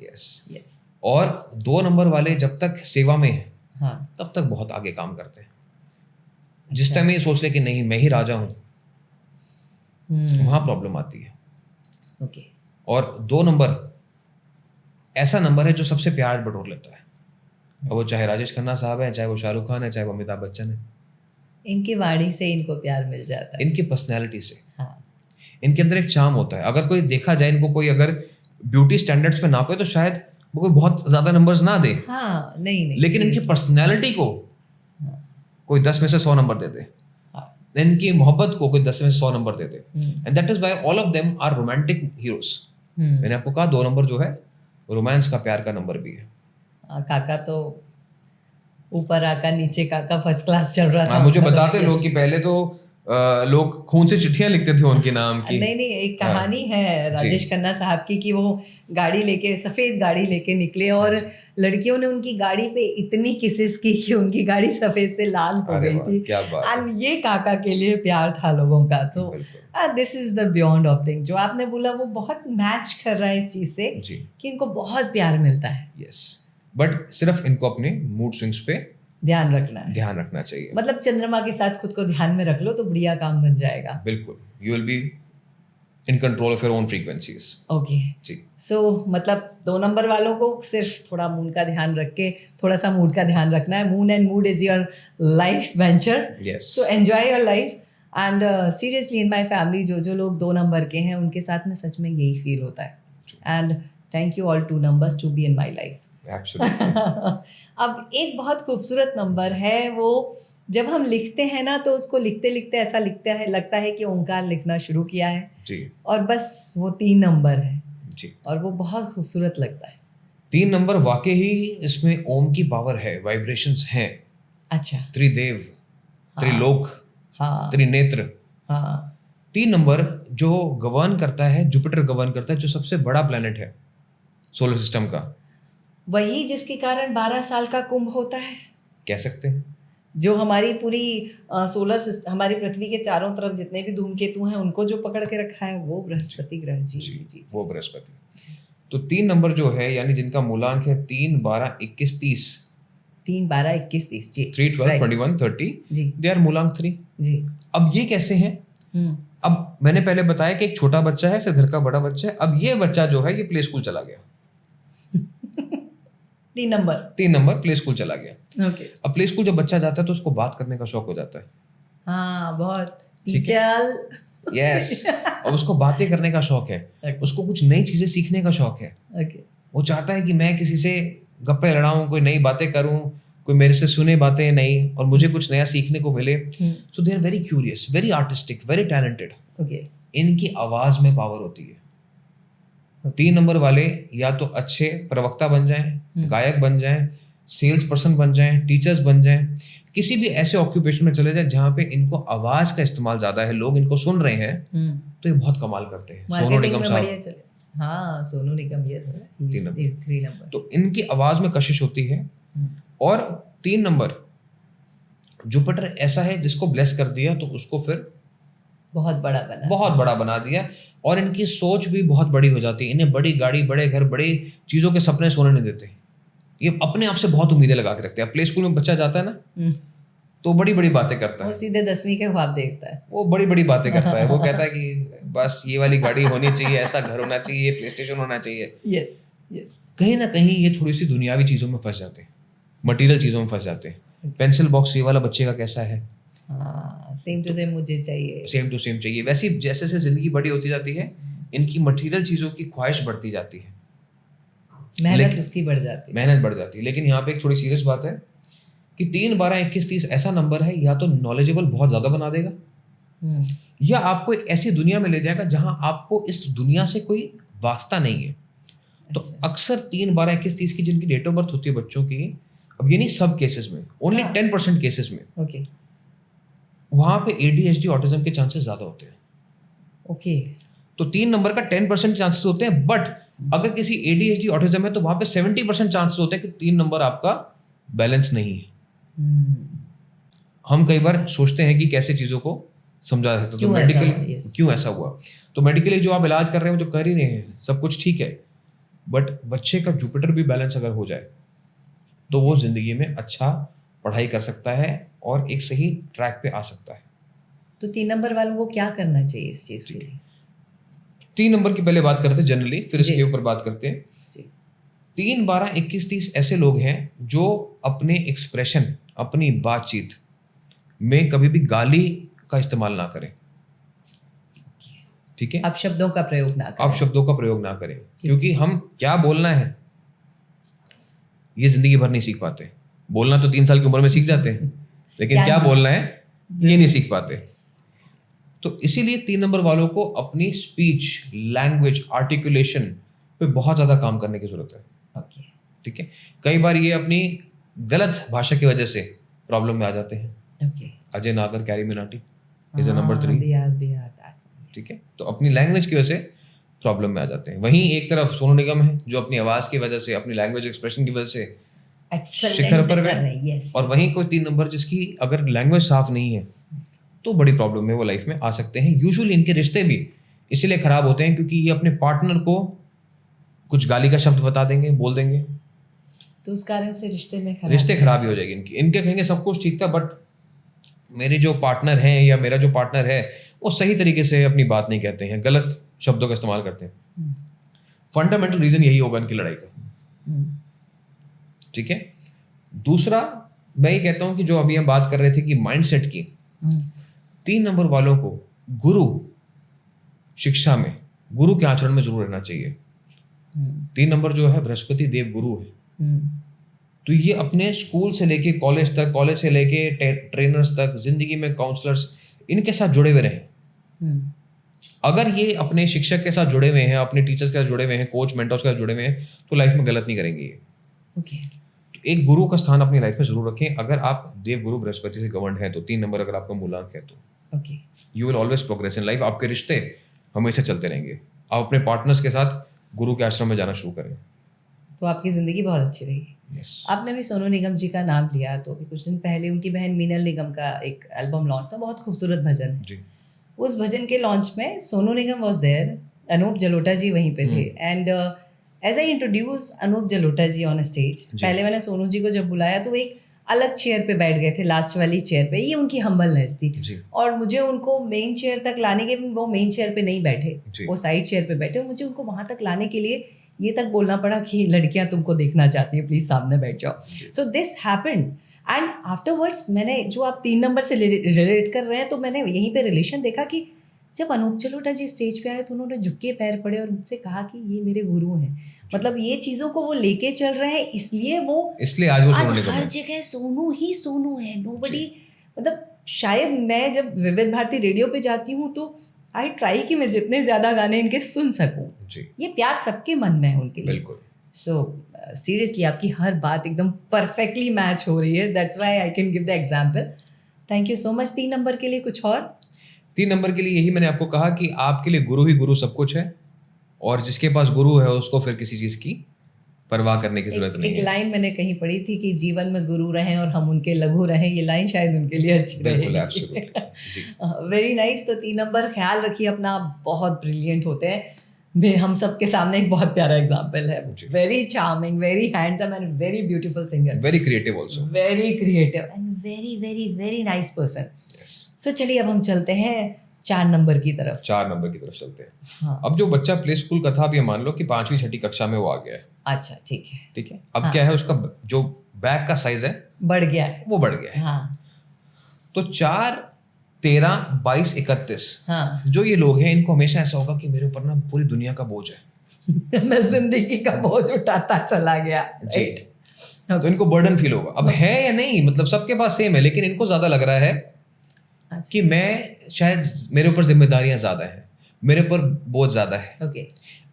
यस। यस। और 2 नंबर वाले जब तक सेवा में है, हाँ। तब तक बहुत आगे काम करते हैं। जिस टाइम ये सोच ले कि नहीं मैं ही राजा हूं, वहां प्रॉब्लम आती है। ओके। और 2 नंबर ऐसा नंबर है जो सबसे प्यार बटोर लेता है। अब वो चाहे राजेश खन्ना साहब है, चाहे वो शाहरुख खान है, चाहे वो अमिताभ बच्चन है। इनकी वाणी से इनको प्यार मिल जाता है। इनकी पर्सनैलिटी से। हाँ। इनके अंदर एक चार्म होता है। अगर कोई देखा जाए, इनको कोई अगर ब्यूटी स्टैंडर्ड्स पे नापे तो शायद वो कोई बहुत ज्यादा नंबर्स ना दे। हाँ, नहीं लेकिन इनकी पर्सनैलिटी को कोई 10 में से 100 नंबर दे दे, इनकी मोहब्बत को कोई 10 में से 100 नंबर दे दे। And that is why all of them are romantic heroes. मैंने आपको कहा 2 नंबर जो है रोमांस का, प्यार का नंबर भी है। काका तो ऊपर आका नीचे काका फर्स्ट क्लास चल रहा था। हाँ, मुझे उनका तो, बताते yes. लोग कि पहले तो लोग खून से चिट्ठियां लिखते थे उनके नाम की। नहीं, एक हाँ, कहानी है राजेश खन्ना साहब की कि वो गाड़ी लेके, सफेद गाड़ी लेके निकले और लड़कियों ने उनकी गाड़ी पे इतनी किसेस की कि उनकी गाड़ी सफेद से लाल हो अरे गई वाह, थी। क्या बात है। एंड ये काका के लिए प्यार था लोगों का। तो बिल्कुल। This is the beyond of thing जो आपने बोला, वो बहुत मैच कर रहा है इस चीज से जी, कि इनको बहुत प्यार मिलता है। यस, बट सिर्फ इनको अपने मूड स्विंग्स पे ध्यान रखना चाहिए। मतलब चंद्रमा के साथ खुद को ध्यान में रख लो तो बढ़िया काम बन जाएगा। बिल्कुल, you will be in control of your own frequencies. Okay जी। सो मतलब 2 नंबर वालों को सिर्फ थोड़ा मून का ध्यान रख के, थोड़ा सा मूड का ध्यान रखना है। Moon and mood is your life venture, so enjoy your life. And seriously in my family जो लोग 2 नंबर के हैं उनके साथ में सच में यही फील होता है। And thank you all 2 numbers to be in my life. अब एक बहुत खूबसूरत नंबर है, वो जब हम लिखते हैं ना तो उसको लिखते लिखते ऐसा लगता है कि ओंकार लिखना शुरू किया है जी। और बस वो 3 नंबर है जी, और वो बहुत खूबसूरत लगता है। 3 नंबर वाकई ही इसमें ओम की पावर है, वाइब्रेशंस हैं। अच्छा। त्रिदेव, त्रिलोक, हाँ, त्रिनेत्र। हाँ, 3 नंबर जो गवर्न करता है, जुपिटर गवर्न करता है, जो सबसे बड़ा प्लेनेट है सोलर सिस्टम का। वही जिसके कारण 12 साल का कुंभ होता है, कह सकते हैं। जो हमारी पूरी सोलर सिस्टम, हमारी पृथ्वी के चारों तरफ जितने भी धूमकेतु हैं उनको जो पकड़ के रखा है वो बृहस्पति ग्रह। जी, वो बृहस्पति। तो 3 नंबर जो है, यानी जिनका मूलांक है 3, 12, 21, 30। 3, 12, 21, 30 जी। 3, 12, 21, 30 जी। दे आर मूलांक 3 जी। अब ये कैसे हैं? अब मैंने पहले बताया कि एक छोटा बच्चा है, फिर घर का बड़ा बच्चा है। अब ये बच्चा जो है ये प्ले स्कूल चला गया। 3 नंबर प्ले स्कूल चला गया। ओके। अब प्ले स्कूल जब बच्चा जाता है तो उसको बात करने का शौक हो जाता है। हाँ, बहुत। ठीक है? टीचर। यस। अब उसको बातें करने का शौक है, उसको कुछ नई चीजें सीखने का शौक है। वो चाहता है कि मैं किसी से गप्पे लड़ाऊं, कोई नई बातें करूं, कोई मेरे से सुने बातें नहीं, और मुझे कुछ नया सीखने को मिले। So they are very curious, very artistic, very talented. इनकी आवाज में पावर होती है। 3 नंबर वाले या तो अच्छे प्रवक्ता बन जाएं, गायक बन जाएं, सेल्स पर्सन बन जाएं, टीचर्स बन जाएं, किसी भी ऐसे ऑक्यूपेशन में चले जाएं जहां पे इनको आवाज का इस्तेमाल ज्यादा है, लोग इनको सुन रहे हैं, तो ये बहुत कमाल करते हैं। सोनू निगम साहब। हाँ, सोनू निगम, यस, 3 नंबर। तो इनकी आवाज में कशिश होती है। और 3 नंबर जुपिटर ऐसा है जिसको ब्लेस कर दिया तो उसको फिर बहुत बड़ा बना दिया। और इनकी सोच भी बहुत बड़ी हो जाती है। इन्हें बड़ी गाड़ी, बड़े घर, बड़ी चीजों के सपने सोने नहीं देते। ये अपने आप से बहुत उम्मीदें लगा के रखते हैं। प्ले स्कूल में बच्चा जाता है ना, तो बड़ी बड़ी बातें करता है। वो सीधे 10वीं के ख्वाब देखता है। वो बड़ी बड़ी बातें करता है। वो कहता है कि बस ये वाली गाड़ी होनी चाहिए, ऐसा घर होना चाहिए, प्ले स्टेशन होना चाहिए। यस। कहीं ना कहीं ये थोड़ी सी दुनियावी चीजों में फंस जाते हैं, मटेरियल चीजों में फंस जाते हैं। पेंसिल बॉक्स ये वाला बच्चे का कैसा है, सेम टू सेम मुझे चाहिए, सेम टू सेम चाहिए। वैसे जैसे जैसे जिंदगी बड़ी होती जाती है, इनकी मटेरियल चीजों की ख्वाहिश बढ़ती जाती है, मेहनत उसकी बढ़ जाती है। लेकिन यहाँ पे एक थोड़ी सीरियस बात है कि 3, 12, 21, 30 ऐसा नंबर है, या तो नॉलेजेबल बहुत ज्यादा बना देगा, या आपको एक ऐसी दुनिया में ले जाएगा जहां आपको इस दुनिया से कोई वास्ता नहीं है। तो अक्सर 3, 12, 21, 30 की जिनकी डेट ऑफ बर्थ होती है बच्चों की, अब ये नहीं सब केसेस में, ओनली 10% केसेस में वहां पे ADHD ऑटिज्म के चांसेस ज्यादा होते हैं। तो 3 नंबर का 10% चांसेस होते हैं, बट अगर किसी ADHD ऑटिज्म है तो वहां पे 70% चांसेस होते हैं कि 3 नंबर आपका बैलेंस नहीं है। हम कई बार सोचते हैं कि कैसे चीजों को समझा सकते, तो मेडिकली क्यों ऐसा हुआ। तो मेडिकली जो आप इलाज कर रहे हैं, जो कर ही रहे हैं, सब कुछ ठीक है, बट बच्चे का जुपिटर भी बैलेंस अगर हो जाए तो वो जिंदगी में अच्छा पढ़ाई कर सकता है और एक सही ट्रैक पे आ सकता है। तो 3 नंबर वालों को क्या करना चाहिए इस चीज के लिए? 3 नंबर की पहले बात करते हैं जनरली, फिर इसके ऊपर बात करते हैं। 3, 12, 21, 30 ऐसे लोग हैं जो अपने एक्सप्रेशन, अपनी बातचीत में कभी भी गाली का इस्तेमाल ना करें। ठीक है, आप शब्दों का प्रयोग ना करें, क्योंकि हम क्या बोलना है ये जिंदगी भर नहीं सीख पाते। बोलना तो 3 साल की उम्र में सीख जाते हैं, लेकिन क्या बोलना है ये नहीं सीख पाते। तो इसीलिए 3 नंबर वालों को अपनी स्पीच, लैंग्वेज, आर्टिकुलेशन पे बहुत ज़्यादा काम करने की ज़रूरत है। ओके। ठीक है, कई बार ये अपनी गलत भाषा की वजह से प्रॉब्लम में आ जाते हैं। ओके। अजय नागर, carry Minati is number 3। they are that. ठीक है, तो अपनी लैंग्वेज की वजह से प्रॉब्लम में आ जाते हैं। वहीं एक तरफ सोनू निगम है जो अपनी आवाज़ की वजह से, अपनी लैंग्वेज एक्सप्रेशन की वजह से Excellent शिखर पर कर है। रहे हैं, yes, और yes, वहीं yes. कोई 3 नंबर जिसकी अगर लैंग्वेज साफ नहीं है तो बड़ी प्रॉब्लम में वो लाइफ में आ सकते हैं। यूजुअली इनके रिश्ते भी इसीलिए खराब होते हैं क्योंकि ये अपने पार्टनर को कुछ गाली का शब्द बता देंगे, बोल देंगे, तो उस कारण से रिश्ते खराब ही हो जाएगी इनकी। इनके कहेंगे सब कुछ ठीक था बट मेरे जो पार्टनर हैं या मेरा जो पार्टनर है वो सही तरीके से अपनी बात नहीं कहते हैं, गलत शब्दों का इस्तेमाल करते हैं। फंडामेंटल रीजन यही होगा इनकी लड़ाई का। ठीक है, दूसरा मैं ये कहता हूं कि जो अभी हम बात कर रहे थे कि माइंडसेट की, 3 नंबर वालों को गुरु शिक्षा में, गुरु के आचरण में जरूर रहना चाहिए। 3 नंबर जो है बृहस्पति देव गुरु है, तो ये अपने स्कूल से लेके कॉलेज तक, कॉलेज से लेके ट्रेनर्स तक, जिंदगी में काउंसलर्स, इनके साथ जुड़े हुए रहें। अगर ये अपने शिक्षक के साथ जुड़े हुए हैं, अपने टीचर्स के साथ जुड़े हुए हैं, कोच मेंटर्स के साथ जुड़े हुए हैं, तो लाइफ में गलत नहीं करेंगे ये। ओके। तो एक गुरु का स्थान अपनी लाइफ में जरूर रखें। अगर आप देव गुरु बृहस्पति से गवर्न है तो 3 नंबर अगर आपका मूलांक है तो okay, you will always progress in life. आपके रिश्ते हमेशा चलते रहेंगे। आप अपने पार्टनर्स के साथ गुरु के आश्रम में जाना शुरू करें, तो आपकी जिंदगी बहुत अच्छी रही। yes. आपने भी सोनू निगम जी का नाम लिया, तो अभी कुछ दिन पहले उनकी बहन मीनल निगम का एक एल्बम लॉन्च था, बहुत खूबसूरत भजन है। जी। उस भजन के लॉन्च में सोनू निगम वॉज देयर, अनूप जलोटा जी वहीं पे थे, and as I introduce Anup Jalota ji on stage, पहले मैंने सोनू जी को जब बुलाया तो एक अलग चेयर पे बैठ गए थे, लास्ट वाली चेयर पे। ये उनकी हम्बलनेस थी जी। और मुझे उनको मेन चेयर तक लाने के, वो मेन चेयर पे नहीं बैठे, जी। वो साइड चेयर पे बैठे, और मुझे उनको वहां तक लाने के लिए ये तक बोलना पड़ा कि लड़कियां तुमको देखना चाहती है, प्लीज सामने बैठ जाओ। So this happened, and afterwards मैंने, जो आप 3 नंबर से रिलेट कर रहे हैं, तो मैंने यहीं पे रिलेशन देखा कि जब अनूप जलोटा जी स्टेज पे आए तो उन्होंने झुक के पैर पड़े और मुझसे कहा कि ये मेरे गुरु हैं। मतलब ये चीज़ों को वो लेके चल रहे हैं, इसलिए आज वो सोनू निगम हर है। जगह सोनू ही सोनू है। नोबडी, मतलब शायद मैं जब विविध भारती रेडियो पे जाती हूँ तो आई ट्राई कि मैं जितने ज़्यादा गाने इनके सुन सकूँ। ये प्यार सबके मन में है उनके लिए। बिल्कुल। सो सीरियसली आपकी हर बात एकदम परफेक्टली मैच हो रही है, that's why I can give the example. Thank you so much. 3 number के लिए कुछ और? 3 नंबर के लिए यही मैंने आपको कहा कि आपके लिए गुरु ही गुरु सब कुछ है, और जिसके पास गुरु है उसको फिर किसी चीज की परवाह करने की जरूरत नहीं है। एक लाइन मैंने कहीं पढ़ी थी कि जीवन में गुरु रहें और हम उनके लघु रहें। ये लाइन शायद उनके लिए अच्छी रहेगी। बिल्कुल, एब्सोल्युटली जी। Very nice. तो 3 नंबर, ख्याल रखिए अपना, आप बहुत ब्रिलियंट होते हैं। हम सबके सामने एक बहुत प्यारा एग्जाम्पल है। Very charming, very handsome and very beautiful singer, very creative also, very creative and very very very nice person. So चलिए अब हम चलते हैं 4 नंबर की तरफ। 4 नंबर की तरफ चलते हैं। हाँ। अब जो बच्चा प्ले स्कूल का था, अब ये मान लो कि 5वीं 6ठी कक्षा में वो आ गया है। अच्छा, ठीक है। ठीक है, अब हाँ। क्या है, उसका जो बैग का साइज है बढ़ गया है, वो बढ़ गया है। हाँ। तो 4, 13, 22, 31 हाँ। जो ये लोग हैं, इनको हमेशा ऐसा होगा कि मेरे ऊपर ना पूरी दुनिया का बोझ है। मैं जिंदगी का बोझ उठाता चला गया। जी। तो इनको बर्डन फील होगा। अब है या नहीं, मतलब सबके पास सेम है, लेकिन इनको ज्यादा लग रहा है कि मैं, शायद मेरे ऊपर जिम्मेदारियां ज्यादा है, मेरे ऊपर बोझ ज्यादा है। Okay.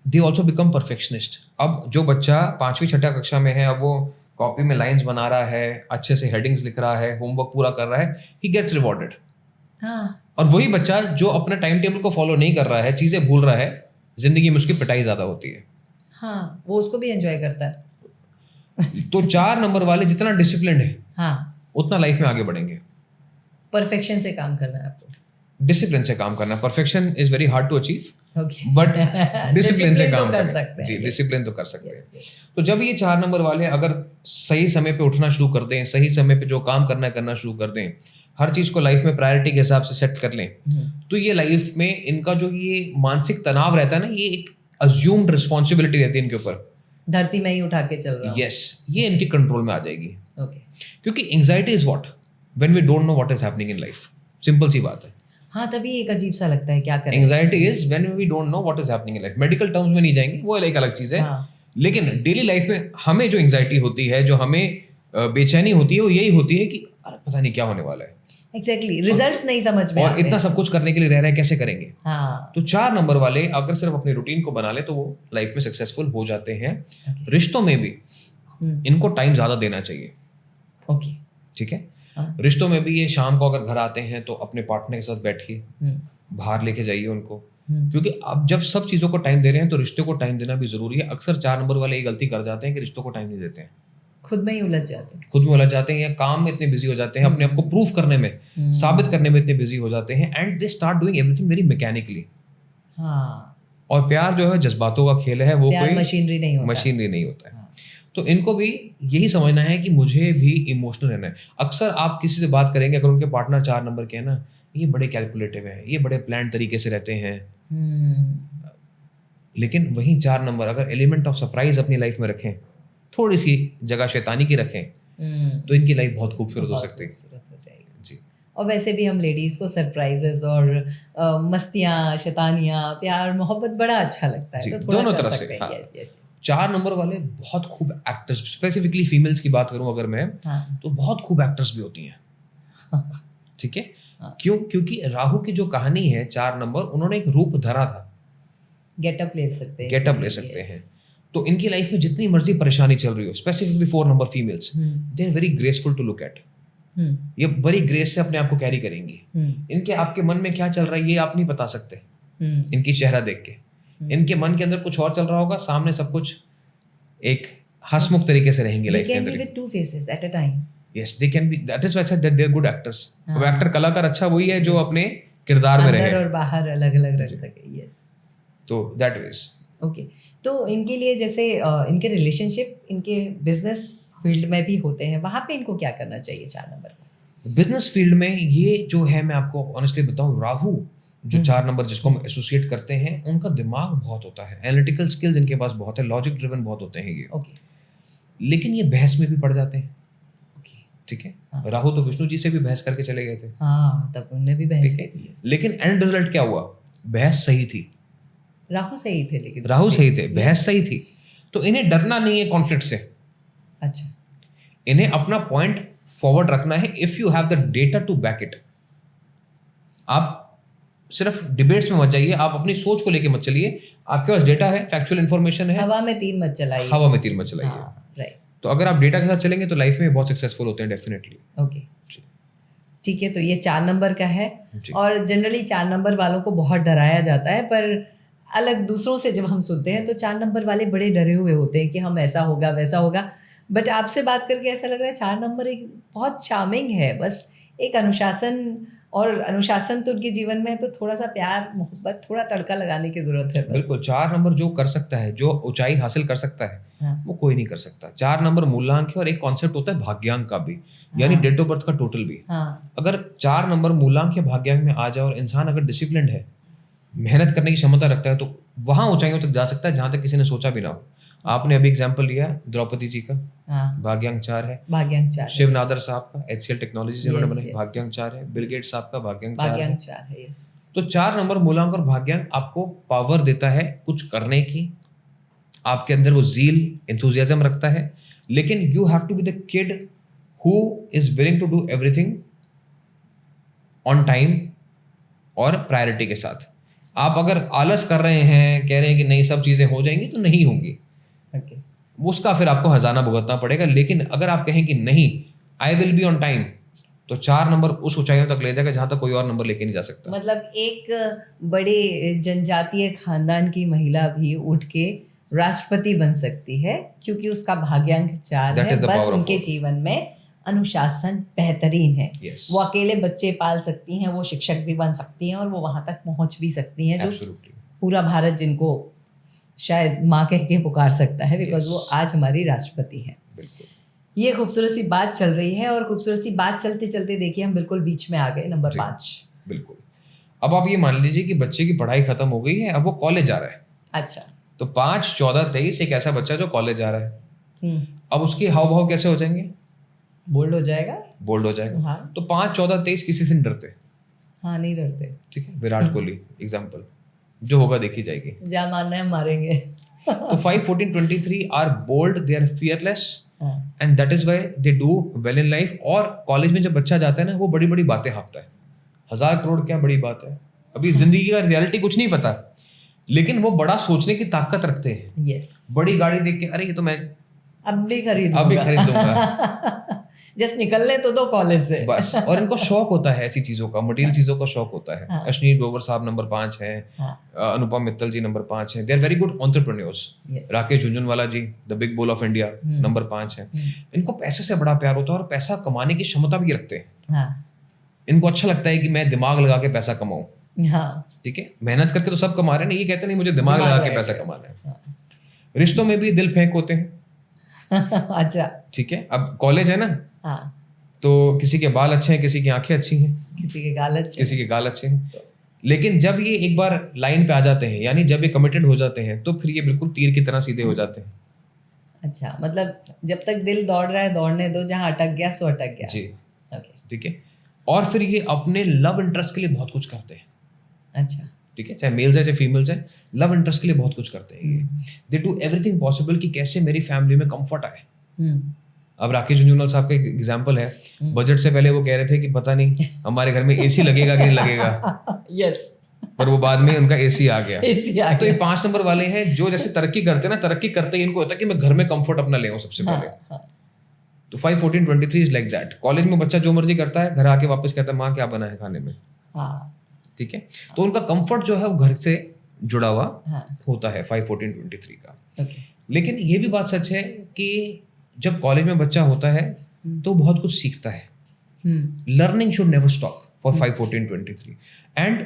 They also become perfectionist. अब जो बच्चा 5वीं 6ठी कक्षा में है, अब वो कॉपी में लाइंस बना रहा है, अच्छे से हेडिंग्स लिख रहा है, होमवर्क पूरा कर रहा है, ही गेट्स रिवॉर्डेड। हाँ। और वही बच्चा जो अपना टाइम टेबल को फॉलो नहीं कर रहा है, चीजें भूल रहा है, जिंदगी में उसकी पिटाई ज्यादा होती है। हाँ, वो उसको भी एंजॉय करता है। तो 4 नंबर वाले जितना डिसिप्लिन है, हाँ, उतना लाइफ में आगे बढ़ेंगे। परफेक्शन से काम करना है आपको, डिसिप्लिन से काम करना। Perfection is very hard to achieve, okay, but discipline से काम कर करें। सकते हैं। जी, डिसिप्लिन तो कर सकते हैं। Yes, yes. तो जब ये 4 नंबर वाले अगर सही समय पे उठना शुरू कर दें, सही समय पे जो काम करना शुरू कर दें, हर चीज को लाइफ में प्रायोरिटी के हिसाब से सेट कर लें, तो ये लाइफ में इनका जो ये मानसिक तनाव रहता है ना, ये एक अज्यूम्ड रिस्पॉन्सिबिलिटी रहती है इनके ऊपर, धरती में ही उठा के चल रहा हूँ। यस, ये इनके कंट्रोल में आ जाएगी। ओके। क्योंकि anxiety is what, when we don't know what is happening in life. Simple सी बात है। हाँ, तभी एक अजीब सा लगता है, क्या करें। Anxiety is when we don't know what is happening in life. Medical terms में नहीं जाएंगे, वो एक अलग चीज है। हाँ। लेकिन डेली लाइफ में हमें जो एंजाइटी होती है, जो हमें बेचैनी होती है, वो यही होती है कि अरे पता नहीं क्या होने वाला है, एग्जैक्टली, रिजल्ट्स नहीं समझ में और आते इतना हैं। सब कुछ करने के लिए रह रहे हैं, कैसे करेंगे? हाँ, तो 4 नंबर वाले अगर सिर्फ अपने रूटीन को बना ले तो वो लाइफ में सक्सेसफुल हो जाते हैं। Okay. रिश्तों में भी इनको टाइम ज्यादा देना चाहिए, ओके, ठीक है? हाँ। रिश्तों में भी ये शाम को अगर घर आते हैं तो अपने पार्टनर के साथ बैठिए, हम्म, बाहर लेके जाइए उनको, हम्म, क्योंकि अब जब सब चीज़ों को टाइम दे रहे हैं तो रिश्ते को टाइम देना भी जरूरी है। अक्सर 4 नंबर वाले ये गलती कर जाते हैं कि रिश्तों को टाइम नहीं देते हैं, खुद में ही उलझ जाते हैं। खुद में उलझ जाते हैं या काम में इतने बिजी हो जाते हैं, अपने आप को प्रूव करने में, साबित करने में इतने बिजी हो जाते हैं, and they start doing everything very mechanically. हाँ, और प्यार जो है जज्बातों का खेल है, वो प्यार कोई मशीनरी नहीं होता। मशीनरी नहीं होता है। हाँ। तो इनको भी यही समझना है कि मुझे भी इमोशनल रहना है। अक्सर आप किसी से बात करेंगे, अगर उनके पार्टनर 4 नंबर के हैं ना, ये बड़े कैलकुलेटिव हैं, ये बड़े प्लान तरीके से रहते हैं, लेकिन वहीं 4 नंबर अगर एलिमेंट ऑफ सरप्राइज अपनी लाइफ में रखें, थोड़ी सी जगह शैतानी की रखें, तो इनकी लाइफ बहुत खूबसूरत हो सकती है। खूबसूरत हो जाएगी जी, और वैसे भी हम लेडीज को सरप्राइजेस और मस्तियाँ, शैतानियाँ, प्यार, मोहब्बत बड़ा अच्छा लगता है, जी, तो थोड़ा दोनों कर तरफ से, सकते हैं। हाँ। यस, यस, 4 नंबर वाले बहुत खूब एक्टर्स, स्पेसिफिकली फीमेल्स की बात करूं अगर मैं, हाँ, तो बहुत खूब एक्टर्स भी होती हैं, ठीक है? हाँ। क्यों? क्योंकि राहु की जो कहानी है 4 नंबर, उन्होंने एक रूप धरा था, गेटअप ले सकते हैं, गेटअप ले सकते हैं। तो इनकी लाइफ में जितनी मर्जी परेशानी चल रही हो, specifically 4 number females, they are very graceful to look at. ये बड़ी ग्रेस से अपने आप को कैरी करेंगी। इनके आपके मन में क्या चल रहा है ये आप नहीं बता सकते इनकी चेहरा देख के। इनके मन के अंदर कुछ और चल रहा होगा, सामने सब कुछ एक हंसमुख तरीके से रहेंगे लाइफ के अंदर। With two faces at a time. Yes, they can be, that is why I said that they are good actors. अब हाँ। एक्टर कलाकार अच्छा वही है जो अपने किरदार में अंदर रहे, और बाहर अलग-अलग रख सके। यस, तो दैट इज ओके। तो इनके लिए जैसे इनके रिलेशनशिप, इनके बिजनेस फील्ड में भी होते हैं, वहाँ पे इनको क्या करना चाहिए 4 नंबर को? बिजनेस फील्ड में ये जो है, मैं आपको ऑनेस्टली बताऊं, राहु जो 4 नंबर जिसको हम एसोसिएट करते हैं, उनका दिमाग बहुत होता है, एनालिटिकल स्किल्स इनके पास बहुत है, लॉजिक ड्रिवन बहुत होते हैं ये। ओके, लेकिन ये बहस में भी पड़ जाते हैं, ओके, ठीक है? हाँ। राहु तो विष्णु जी से भी बहस करके चले गए थे, हाँ, तब उनने भी बहस ठीक की है? थी। लेकिन एंड रिजल्ट क्या हुआ? बहस सही थी, राहु सही थे, लेकिन राहु सही थे, बहस सही थी। तो इन्हें डरना नहीं है कॉन्फ्लिक्ट से, अच्छा, इन्हें अपना पॉइंट फॉरवर्ड रखना है। If you have the data to back it, आप सिर्फ डिबेट्स में मत जाइए, आप अपनी सोच को लेके मत चलिए, आपके पास डेटा है, फैक्चुअल इंफॉर्मेशन है, हवा में तीर मत चलाइए। हवा में तीर मत चलाइए। हाँ, राइट, तो अगर आप डेटा के साथ चलेंगे तो लाइफ में बहुत सक्सेसफुल होते हैं डेफिनेटली। ओके, ठीक है। तो ये 4 नंबर का है, जी। और जनरली 4 नंबर वालों को बहुत डराया जाता है, पर अलग दूसरों से जब हम सुनते हैं तो 4 नंबर वाले बड़े डरे हुए होते हैं कि हम ऐसा होगा वैसा होगा। बट आपसे बात करके ऐसा लग रहा है 4 नंबर एक बहुत चार्मिंग है, बस एक अनुशासन, और अनुशासन तो उनके जीवन में है, तो थोड़ा सा प्यार, मोहब्बत, थोड़ा तड़का लगाने की जरूरत है बस। बिल्कुल, 4 नंबर जो कर सकता है, जो ऊंचाई हासिल कर सकता है, हाँ, वो कोई नहीं कर सकता। 4 नंबर मूलांक है, और एक कॉन्सेप्ट होता है भाग्यांक का भी, यानी हाँ। डेट ऑफ बर्थ का टोटल भी। हाँ, अगर 4 नंबर मूलांक या भाग्यांक में आ जाए और इंसान अगर डिसिप्लिन्ड है, मेहनत करने की क्षमता रखता है, तो वहां ऊंचाइयों तक जा सकता है जहां तक किसी ने सोचा भी ना हो। आपने अभी एग्जाम्पल लिया द्रौपदी जी का, हाँ, भाग्यांक 4 है। भाग्यांक 4 शिव नादर साहब का HCL टेक्नोलॉजी जिन्होंने Yes, बनाई, yes, भाग्यांक yes. 4 है। बिल गेट्स साहब का भाग्यांक 4 है। भाग्यांक 4 है, यस। तो 4 नंबर मूलांक और भाग्यांक आपको पावर देता है कुछ करने की, आपके अंदर वो ज़ील, एंथुसियाज्म रखता है, लेकिन you have to be the kid who is willing to do everything on time और प्रायोरिटी के साथ। आप अगर आलस कर रहे हैं, कह रहे हैं कि नहीं सब चीज़ें हो जाएंगी, तो नहीं होंगी, ओके, उसका फिर आपको हजाना भुगतना पड़ेगा। लेकिन अगर आप कहें कि नहीं, I will be on time, तो 4 नंबर उस ऊंचाइयों तक ले जाएगा जहां तक कोई और नंबर लेके नहीं जा सकता। मतलब एक बड़े जनजातीय खानदान की महिला भी उठ के राष्ट्रपति बन सकती है, क्योंकि उसका भाग्यांक 4 That है। is the बस power of उनके four. जीवन में अनुशासन बेहतरीन है। Yes. वो अकेले बच्चे पाल सकती हैं, वो शिक्षक भी बन सकती हैं, और वो वहां तक पहुंच भी सकती हैं, जो Absolutely. पूरा भारत जिनको शायद माँ कह के पुकार सकता है, बिकॉज Yes. वो आज हमारी राष्ट्रपति हैं। बिल्कुल। ये खूबसूरत सी बात चल रही है, और खूबसूरत सी बात चलते चलते देखिए हम बिल्कुल बीच में आ गए, नंबर जी। 5। बिल्कुल। अब आप ये मान लीजिए कि बच्चे की पढ़ाई खत्म हो गई है, अब वो कॉलेज जा रहा है। अच्छा, तो 5, 14, 23 एक ऐसा बच्चा जो कॉलेज जा रहा है, हम्म, अब उसके हाव भाव कैसे हो जाएंगे? बोल्ड हो जाएगा। बोल्ड हो जाएगा। हाँ, तो 5, 14, 23 किसी से नहीं डरते, हाँ, नहीं डरते। ठीक है? विराट कोहली एग्जाम्पल, जो होगा देखी जाएगी। जहाँ मारना है मारेंगे। तो 5, 14, 23 are bold, they are fearless, हाँ, and that is why they do well in life. और कॉलेज में जब बच्चा जाता है ना, वो बड़ी बड़ी बातें हाँकता है. 1000 करोड़ क्या बड़ी बात है. अभी जिंदगी का रियलिटी कुछ नहीं पता, लेकिन वो बड़ा सोचने की ताकत रखते हैं. यस, बड़ी गाड़ी देख के अरे ये तो मैं अब भी खरीद अब भी खरीद लूंगा. जस्ट निकलने तो कॉलेज से बस. और इनको शौक होता है ऐसी चीजों का, मटेरियल चीजों का शौक होता है. हाँ. अश्नीर ग्रोवर साहब नंबर 5 है, हाँ, अनुपम मित्तल जी नंबर 5 है. They are very good entrepreneurs. yes. Rakesh Jhunjhunwala ji, the big bull of India, number 5 है. इनको पैसे से बड़ा प्यार होता है और पैसा कमाने की क्षमता भी रखते हैं. हाँ, इनको अच्छा लगता है कि मैं दिमाग लगा के पैसा कमाऊं. हाँ, ठीक है, मेहनत करके तो सब कमा रहे हैं, ये कहते नहीं मुझे दिमाग लगा के पैसा कमाना है. हाँ. रिश्तों में भी दिल फेंक होते हैं. अच्छा, ठीक है, अब कॉलेज है ना, हाँ, तो किसी के बाल अच्छे हैं, किसी की आंखें अच्छी हैं, किसी के गाल अच्छे, किसी के गाल अच्छे हैं. लेकिन जब ये एक बार लाइन पे आ जाते हैं, यानी जब ये कमिटेड हो जाते हैं, तो फिर ये बिल्कुल तीर की तरह सीधे हो जाते हैं. अच्छा, मतलब जब तक दिल दौड़ रहा है दौड़ने दो, जहाँ अटक गया सो अटक गया. जी. ओके, ठीक है. और फिर ये अपने लव इंटरेस्ट के लिए बहुत कुछ करते हैं. अच्छा, ठीक है, चाहे मेल्स है चाहे फीमेल्स है, लव इंटरेस्ट के लिए बहुत कुछ करते हैं. ये दे डू एवरीथिंग पॉसिबल कि कैसे मेरी फैमिली में कंफर्ट आए. अब राकेश झुंझुनवाला साहब का एक एग्जांपल है. बजट से पहले वो कह रहे थे कि पता नहीं हमारे घर में एसी लगेगा कि नहीं लगेगा, यस, पर वो बाद में उनका एसी आ गया. एसी आ तो ये गया. 5 नंबर वाले हैं जो जैसे तरक्की करते हैं ना, तरक्की करते ही इनको होता है कि मैं घर में कंफर्ट अपना ले आऊं सबसे पहले. हाँ, तो 5, 14, 23 इज लाइक दैट. कॉलेज में बच्चा जो मर्जी करता है, घर आके वापस कहता है माँ क्या बना है खाने में. हाँ, ठीक है, तो उनका कंफर्ट जो है वो घर से जुड़ा हुआ हाँ, होता है 5, 14, 23 का. ओके, लेकिन ये भी बात सच है कि जब कॉलेज में बच्चा होता है तो बहुत कुछ सीखता है. Learning should never stop for 5, 14, 23. And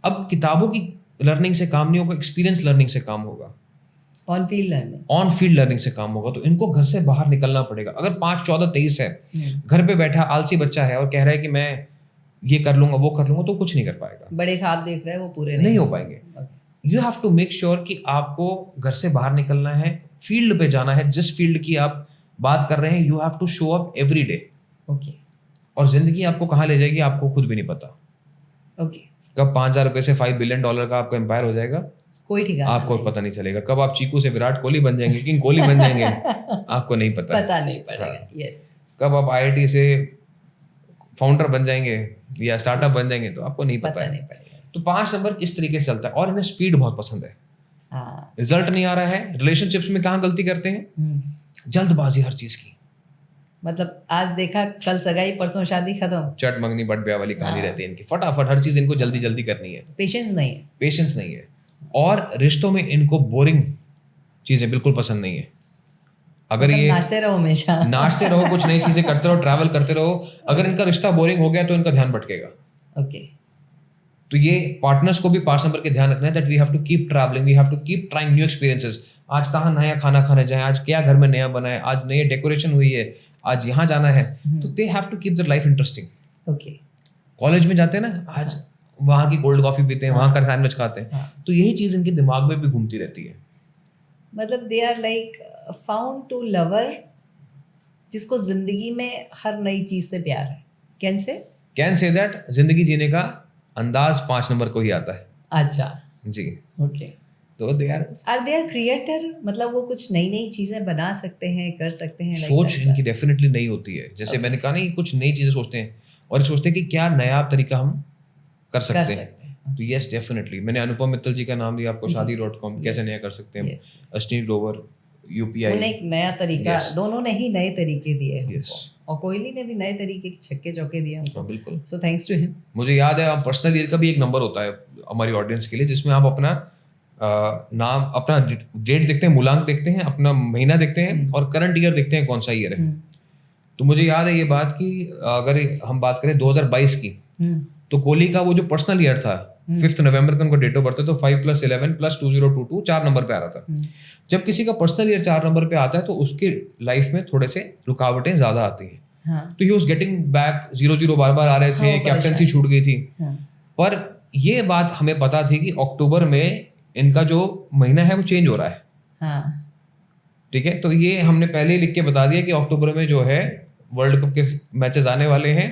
अब किताबों की लर्निंग से काम नहीं होगा, एक्सपीरियंस लर्निंग से काम होगा, on field learning. On field learning से काम होगा. तो इनको घर से बाहर निकलना पड़ेगा. अगर 5, 14, 23 है, घर पे बैठा आलसी बच्चा है और कह रहा है कि मैं ये कर लूंगा वो कर लूंगा, तो कुछ नहीं कर पाएगा. बड़े ख्वाब देख रहे हैं वो पूरे नहीं हो पाएंगे. Okay. You have to make sure कि आपको घर से बाहर निकलना है, फील्ड पे जाना है. जिस फील्ड की आप बात कर रहे हैं, you have to show up every day. Okay, और जिंदगी आपको कहाँ ले जाएगी आपको खुद भी नहीं पता. ओके, कब 5,000 रुपए से $5 बिलियन का आपका एम्पायर हो जाएगा, कोई ठिकाना आपको नहीं. पता नहीं चलेगा. कब आप चीकू से विराट कोहली बन जाएंगे, किंग कोहली बन जाएंगे, आपको नहीं पता. पता नहीं पड़ेगा. हाँ. यस, कब आप IIT से फाउंडर बन जाएंगे या स्टार्टअप बन जाएंगे, तो आपको नहीं पता पता है. नहीं पड़ेगा. तो 5 नंबर इस तरीके से चलता है. और इन्हें स्पीड बहुत पसंद है. हाँ, रिजल्ट नहीं आ रहा है. रिलेशनशिप्स में कहाँ गलती करते हैं, जल्दबाजी हर चीज की. मतलब आज देखा कल सगाई परसों शादी खत्म. चट मंगनी बट ब्याह वाली कहानी हाँ. रहती है इनकी. फटाफट हर चीज इनको जल्दी जल्दी करनी है. पेशेंस नहीं है. पेशेंस नहीं है. और रिश्तों में इनको बोरिंग चीजें बिल्कुल पसंद नहीं है. अगर मतलब ये नाचते रहो हमेशा. नाचते रहो, कुछ नई चीजें करते रहो, ट्रैवल करते रहो, अगर इनका रिश्ता बोरिंग हो गया तो इनका ध्यान भटकेगा. ओके, तो ये पार्टनर्स को भी 5 नंबर के ध्यान रखना है that we have to keep travelling, we have to keep trying new experiences. आज कहाँ नया खाना खाने जाए, आज क्या घर में नया बना है, आज नई डेकोरेशन हुई है, आज यहाँ जाना है. तो they have to keep their life interesting. Okay, college में जाते हैं ना, आज वहाँ की कोल्ड कॉफी पीते हैं, वहाँ का सैंडविच खाते हैं. हाँ. तो यही चीज इनके दिमाग में भी घूमती रहती है. मतलब they are like found to lover, जिसको जिंदगी में हर नई चीज से प्यार है. कैन से दैट जिंदगी जीने का अंदाज 5 नंबर को ही आता है. अच्छा, जी. ओके. तो दे आर क्रिएटर, मतलब वो कुछ नई नई चीजें बना सकते हैं, कर सकते हैं. like सोच that. इनकी डेफिनेटली नई होती है. जैसे मैंने कहा ना, ये कुछ नई चीजें सोचते हैं और सोचते हैं कि क्या नया तरीका हम कर सकते हैं. तो यस डेफिनेटली. मैंने अनुपम मित्तल जी का नाम लिया आपको, शादी.com कैसे नया कर सकते हैं. Yes, yes. Ashneer Grover, UPI. उन्हें एक नया तरीका, Yes. दोनों ने ही नए तरीके दिए हमको. Yes. और कोहली ने भी नए तरीके के छक्के चौके दिए हमको. हाँ, बिल्कुल. So thanks to him. मुझे याद है पर्सनल ईयर का भी एक नंबर होता है हमारी ऑडियंस के लिए, जिसमें आप अपना नाम, अपना डेट देखते हैं, मूलांक देखते हैं, अपना महीना देखते हैं और करंट ईयर देखते हैं कौन सा ईयर है. तो मुझे याद है ये बात कि अगर हम बात करें 2022 की, तो कोहली का वो जो पर्सनल ईयर था 5 नवंबर को उनको डेट ऑफ बर्थ है, तो 5 + 11 + 2022 4 नंबर पे आ रहा था. जब किसी का पर्सनल ईयर 4 नंबर पे आता है तो उसकी लाइफ में थोड़े से रुकावटें ज्यादा आती हैं. तो ही वाज गेटिंग बैक 0-0 बार-बार आ रहे थे. हाँ, कैप्टनसी छूट गई थी. पर ये बात हमें पता थी कि अक्टूबर में इनका जो महीना है वो चेंज हो रहा है. हाँ. ठीक है, तो ये हमने पहले ही लिख के बता दिया कि अक्टूबर में जो है वर्ल्ड कप के मैचेस आने वाले हैं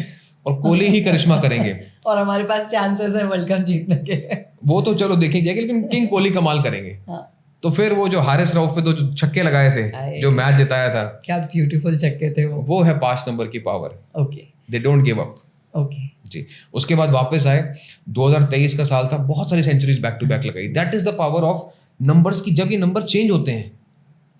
और कोहली ही करिश्मा करेंगे. और हमारे पास चांसेस है वर्ल्ड कप जीतने के. वो तो चलो देखी जाएगी, लेकिन किंग कोहली कमाल करेंगे. हाँ. तो फिर वो जो हारिस रऊफ पे जो छक्के लगाए थे, जो मैच जिताया था, क्या ब्यूटीफुल छक्के थे वो है 5 नंबर की power. Okay they don't give up. Okay जी, उसके बाद वापस आए, 2023 का साल था, बहुत सारी सेंचुरीज बैक टू बैक लगाई। That is the power of numbers की। जब ये नंबर चेंज होते हैं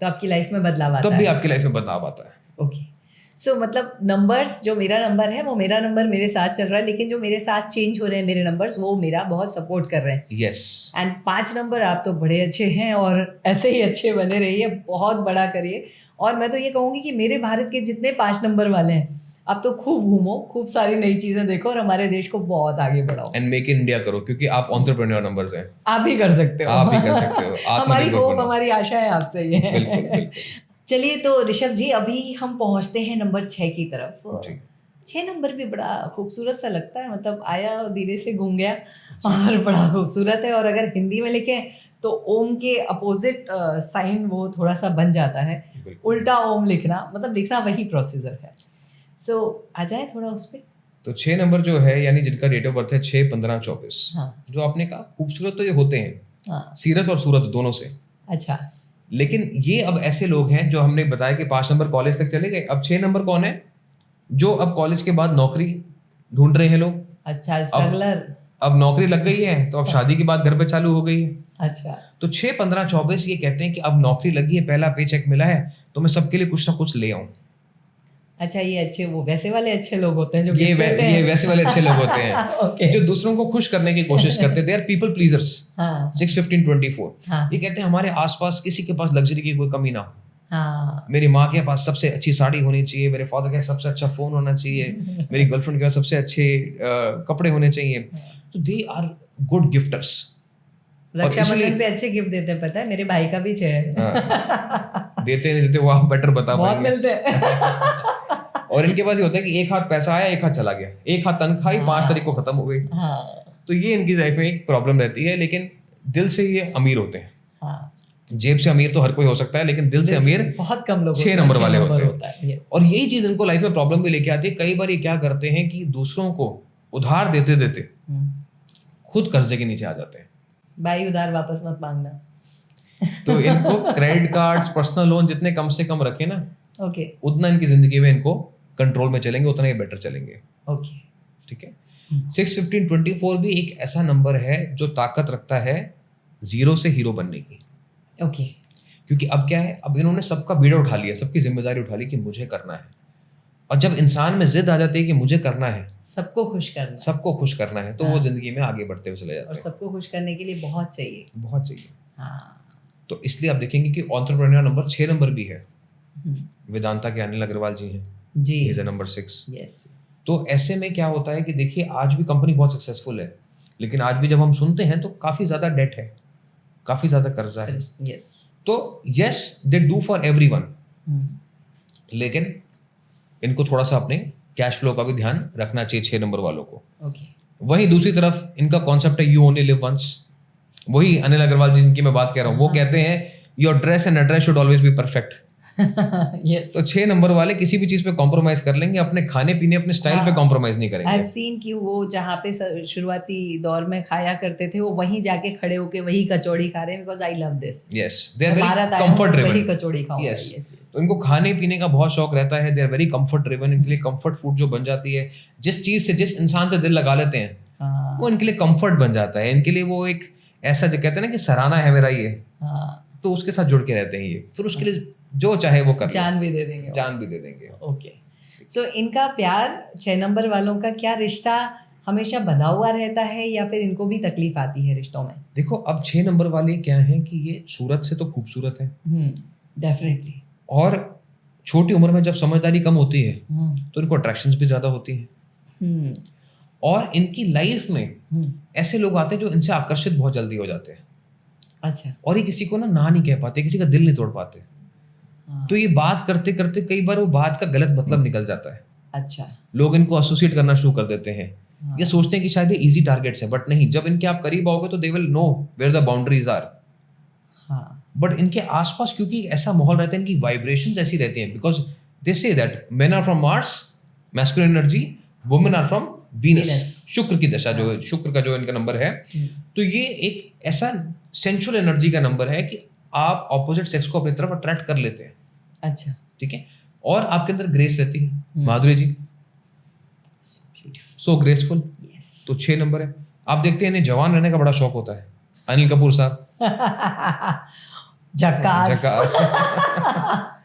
तो आपकी लाइफ में बदलाव आता तब भी है। आपकी लाइफ में बदलाव आता है। ओके सो मतलब नंबर्स, जो मेरा नंबर है वो मेरा नंबर मेरे साथ चल रहा है, लेकिन जो मेरे साथ चेंज हो रहे हैं मेरे नंबर्स, वो मेरा बहुत सपोर्ट कर रहे हैं। यस, एंड 5 नंबर आप तो बड़े अच्छे हैं और ऐसे ही अच्छे बने रहिए, बहुत बड़ा करिए। और मैं तो ये कहूँगी कि मेरे भारत के जितने 5 नंबर वाले हैं, आप तो खूब घूमो, खूब सारी नई चीज़ें देखो और हमारे देश को बहुत आगे बढ़ाओ। एंड मेक इन इंडिया करो, क्योंकि आप एंटरप्रेन्योर नंबर्स हैं। आप भी कर सकते हो, आप भी कर सकते हो। हमारी आत्मनिर्भर होप, बनो। हमारी आशा है आपसे ये है। बिल्कुल बिल्कुल। चलिए तो ऋषभ जी, अभी हम पहुंचते हैं नंबर 6 की तरफ। जी। 6 नंबर भी बड़ा खूबसूरत सा लगता है, मतलब आया और धीरे से घूम गया और बड़ा खूबसूरत है। और अगर हिंदी में लिखें तो ओम के अपोजिट साइन वो थोड़ा सा बन जाता है, बिल्कुल। उल्टा ओम लिखना, मतलब लिखना वही प्रोसीजर है। सो आ जाए थोड़ा उस पर। तो 6 नंबर जो है, यानी जिनका डेट ऑफ बर्थ है 6, 15, 24, हाँ जो आपने कहा खूबसूरत तो ये होते हैं, हाँ सीरत और सूरत दोनों से। अच्छा लेकिन ये अब ऐसे लोग हैं जो हमने बताया कि 5 नंबर कॉलेज तक चले गए। अब 6 नंबर कौन है? जो अब कॉलेज के बाद नौकरी ढूंढ रहे हैं लोग। अच्छा स्ट्रगलर। अब नौकरी लग गई है तो अब शादी की बात घर पे चालू हो गई है। अच्छा तो 6, 15, 24 ये कहते हैं कि अब नौकरी लगी है, पहला पे चेक मिला है, तो मैं सबके लिए कुछ ना कुछ ले आऊं। अच्छा, ये अच्छे, वो वैसे वाले अच्छे लोग होते हैं जो ये gift देते हैं। ये वैसे वाले अच्छे लोग होते हैं ओके जो दूसरों को खुश करने की कोशिश करते हैं। They are people pleasers. हाँ 6, 15, 24 हाँ ये कहते हैं हमारे आसपास किसी के पास लग्जरी की कोई कमी ना हो। हाँ मेरी माँ के पास सबसे अच्छी साड़ी होनी चाहिए, मेरे फादर के पास सबसे अच्छा फोन होना चाहिए, मेरी गर्लफ्रेंड के पास सबसे अच्छे कपड़े होने चाहिए। तो they are good gifters. Rakshabandhan पे अच्छे गिफ्ट देते हैं, पता है मेरे भाई का भी 6 है। देते नहीं देते वो आप बेटर बता बहुत पाएंगे। मिलते हैं। और इनके पास ये होता है कि एक हाथ पैसा आया, एक हाथ चला गया, एक हाथ तनख्वाह ही 5 तारीख को खत्म हो गई। हाँ तो ये इनकी लाइफ में एक प्रॉब्लम रहती है। लेकिन दिल से ये अमीर होते हैं। हाँ जेब से अमीर तो हर कोई हो सकता है, लेकिन दिल से अमीर बहुत कम लोग 6 नंबर वाले होते हैं। होता है। yes. और यही चीज इनको लाइफ में प्रॉब्लम भी लेके आती है। कई बार ये क्या करते हैं कि दूसरों को उधार देते देते हम्म। खुद कर्जे के नीचे आ जाते हैं। भाई उधार वापस मत मांगना। तो इनको क्रेडिट कार्ड्स, पर्सनल लोन जितने कम से कम रखे ना, ओके उतना इनकी जिंदगी में इनको कंट्रोल में चलेंगे, उतना ये बेटर चलेंगे। ओके ठीक है। 6, 15, 24 भी एक ऐसा नंबर है जो ताकत रखता है जीरो से हीरो बनने की। ओके क्योंकि अब क्या है, अब इन्होंने सबका बीड़ा उठा लिया, सबकी जिम्मेदारी उठा ली कि मुझे करना है। और जब इंसान में जिद आ जाती है कि मुझे करना है, सबको खुश करना, सबको खुश करना है, तो वो हाँ। जिंदगी में आगे बढ़ते हुए चले और जाते हैं। सबको खुश करने के लिए बहुत चाहिए। बहुत चाहिए। हाँ तो इसलिए आप देखेंगे कि एंटरप्रेन्योर नंबर 6 नंबर भी है। हम्म, वेदांता के अनिल अग्रवाल जी हैं, जी इज नंबर 6। यस तो ऐसे में क्या होता है कि देखिए आज भी कंपनी बहुत सक्सेसफुल है, लेकिन आज भी जब हम सुनते हैं तो काफी ज्यादा डेट है, काफी ज्यादा कर्जा है। यस तो yes they do for everyone, लेकिन इनको थोड़ा सा अपने कैश फ्लो का भी ध्यान रखना चाहिए 6 नंबर वालों को। ओके वहीं दूसरी तरफ इनका कॉन्सेप्ट है यू ओनली लिव वंस। वही अनिल अग्रवाल जिनकी मैं बात कर रहा हूँ, वो कहते हैं your dress and address should always be perfect. Yes तो 6 नंबर वाले किसी भी चीज पे कॉम्प्रोमाइज कर लेंगे, अपने खाने पीने, अपने स्टाइल पे कॉम्प्रोमाइज नहीं आई हैव करेंगे। सीन कि वो जहाँ पे शुरुआती दौर में खाया करते थे, वो वहीं जाके खड़े होके वही कचौड़ी खा रहे हैं, because I love this. Yes, they are Bharat very आया हूँ, कंफर्ट वही ड्रिवन। कचौड़ी खाऊंगा। Yes. यस तो इनको खाने पीने का बहुत शौक रहता है। They are very comfort driven. इनके लिए कंफर्ट फूड जो बन जाती है, जिस चीज से, जिस इंसान से दिल लगा लेते हैं, हाँ वो इनके लिए कंफर्ट बन जाता है। इनके लिए वो एक ऐसा जो कहते हैं ना कि सराहना है मेरा ये, हाँ, तो उसके साथ जुड़ के रहते हैं ये। फिर उसके लिए जो चाहे वो कर जान भी दे देंगे वो। जान भी दे देंगे। ओके सो इनका प्यार 6 नंबर वालों का क्या रिश्ता हमेशा बंधा हुआ रहता है या फिर इनको भी तकलीफ आती है रिश्तों में? देखो अब 6 नंबर वाले क्या है कि ये सूरत से तो खूबसूरत है, डेफिनेटली। और छोटी उम्र में जब समझदारी कम होती है तो इनको अट्रैक्शंस भी ज्यादा होती हैं। और इनकी लाइफ में ऐसे लोग आते हैं जो इनसे आकर्षित बहुत जल्दी हो जाते हैं, अच्छा और ये किसी को ना नहीं कह पाते, किसी का दिल नहीं तोड़ पाते। हाँ, तो ये बात करते करते कई बार वो बात का गलत मतलब निकल जाता है। अच्छा लोग इनको एसोसिएट करना शुरू कर देते हैं। हाँ, ये सोचते हैं कि शायद ये इजी टारगेट्स है, बट नहीं। जब इनके आप करीब आओगे तो they will know where the boundaries are. हाँ, बट इनके आसपास क्योंकि ऐसा माहौल रहता है, इनकी वाइब्रेशंस ऐसी रहती हैं, because they say that men are from Mars masculine energy, women are from Venus, Venus. शुक्र की दशा जो है, शुक्र का जो इनका नंबर है। तो ये एक ऐसा सेंसुअल एनर्जी का नंबर है कि आप ऑपोजिट सेक्स को अपनी तरफ अट्रैक्ट कर लेते हैं, अच्छा, ठीक है। और आपके अंदर ग्रेस रहती है, माधुरी जी सो ग्रेसफुल। यस। तो 6 नंबर है। आप देखते हैं इन्हें जवान रहने का बड़ा शौक होता है। अनिल कपूर साहब झकास। झकास।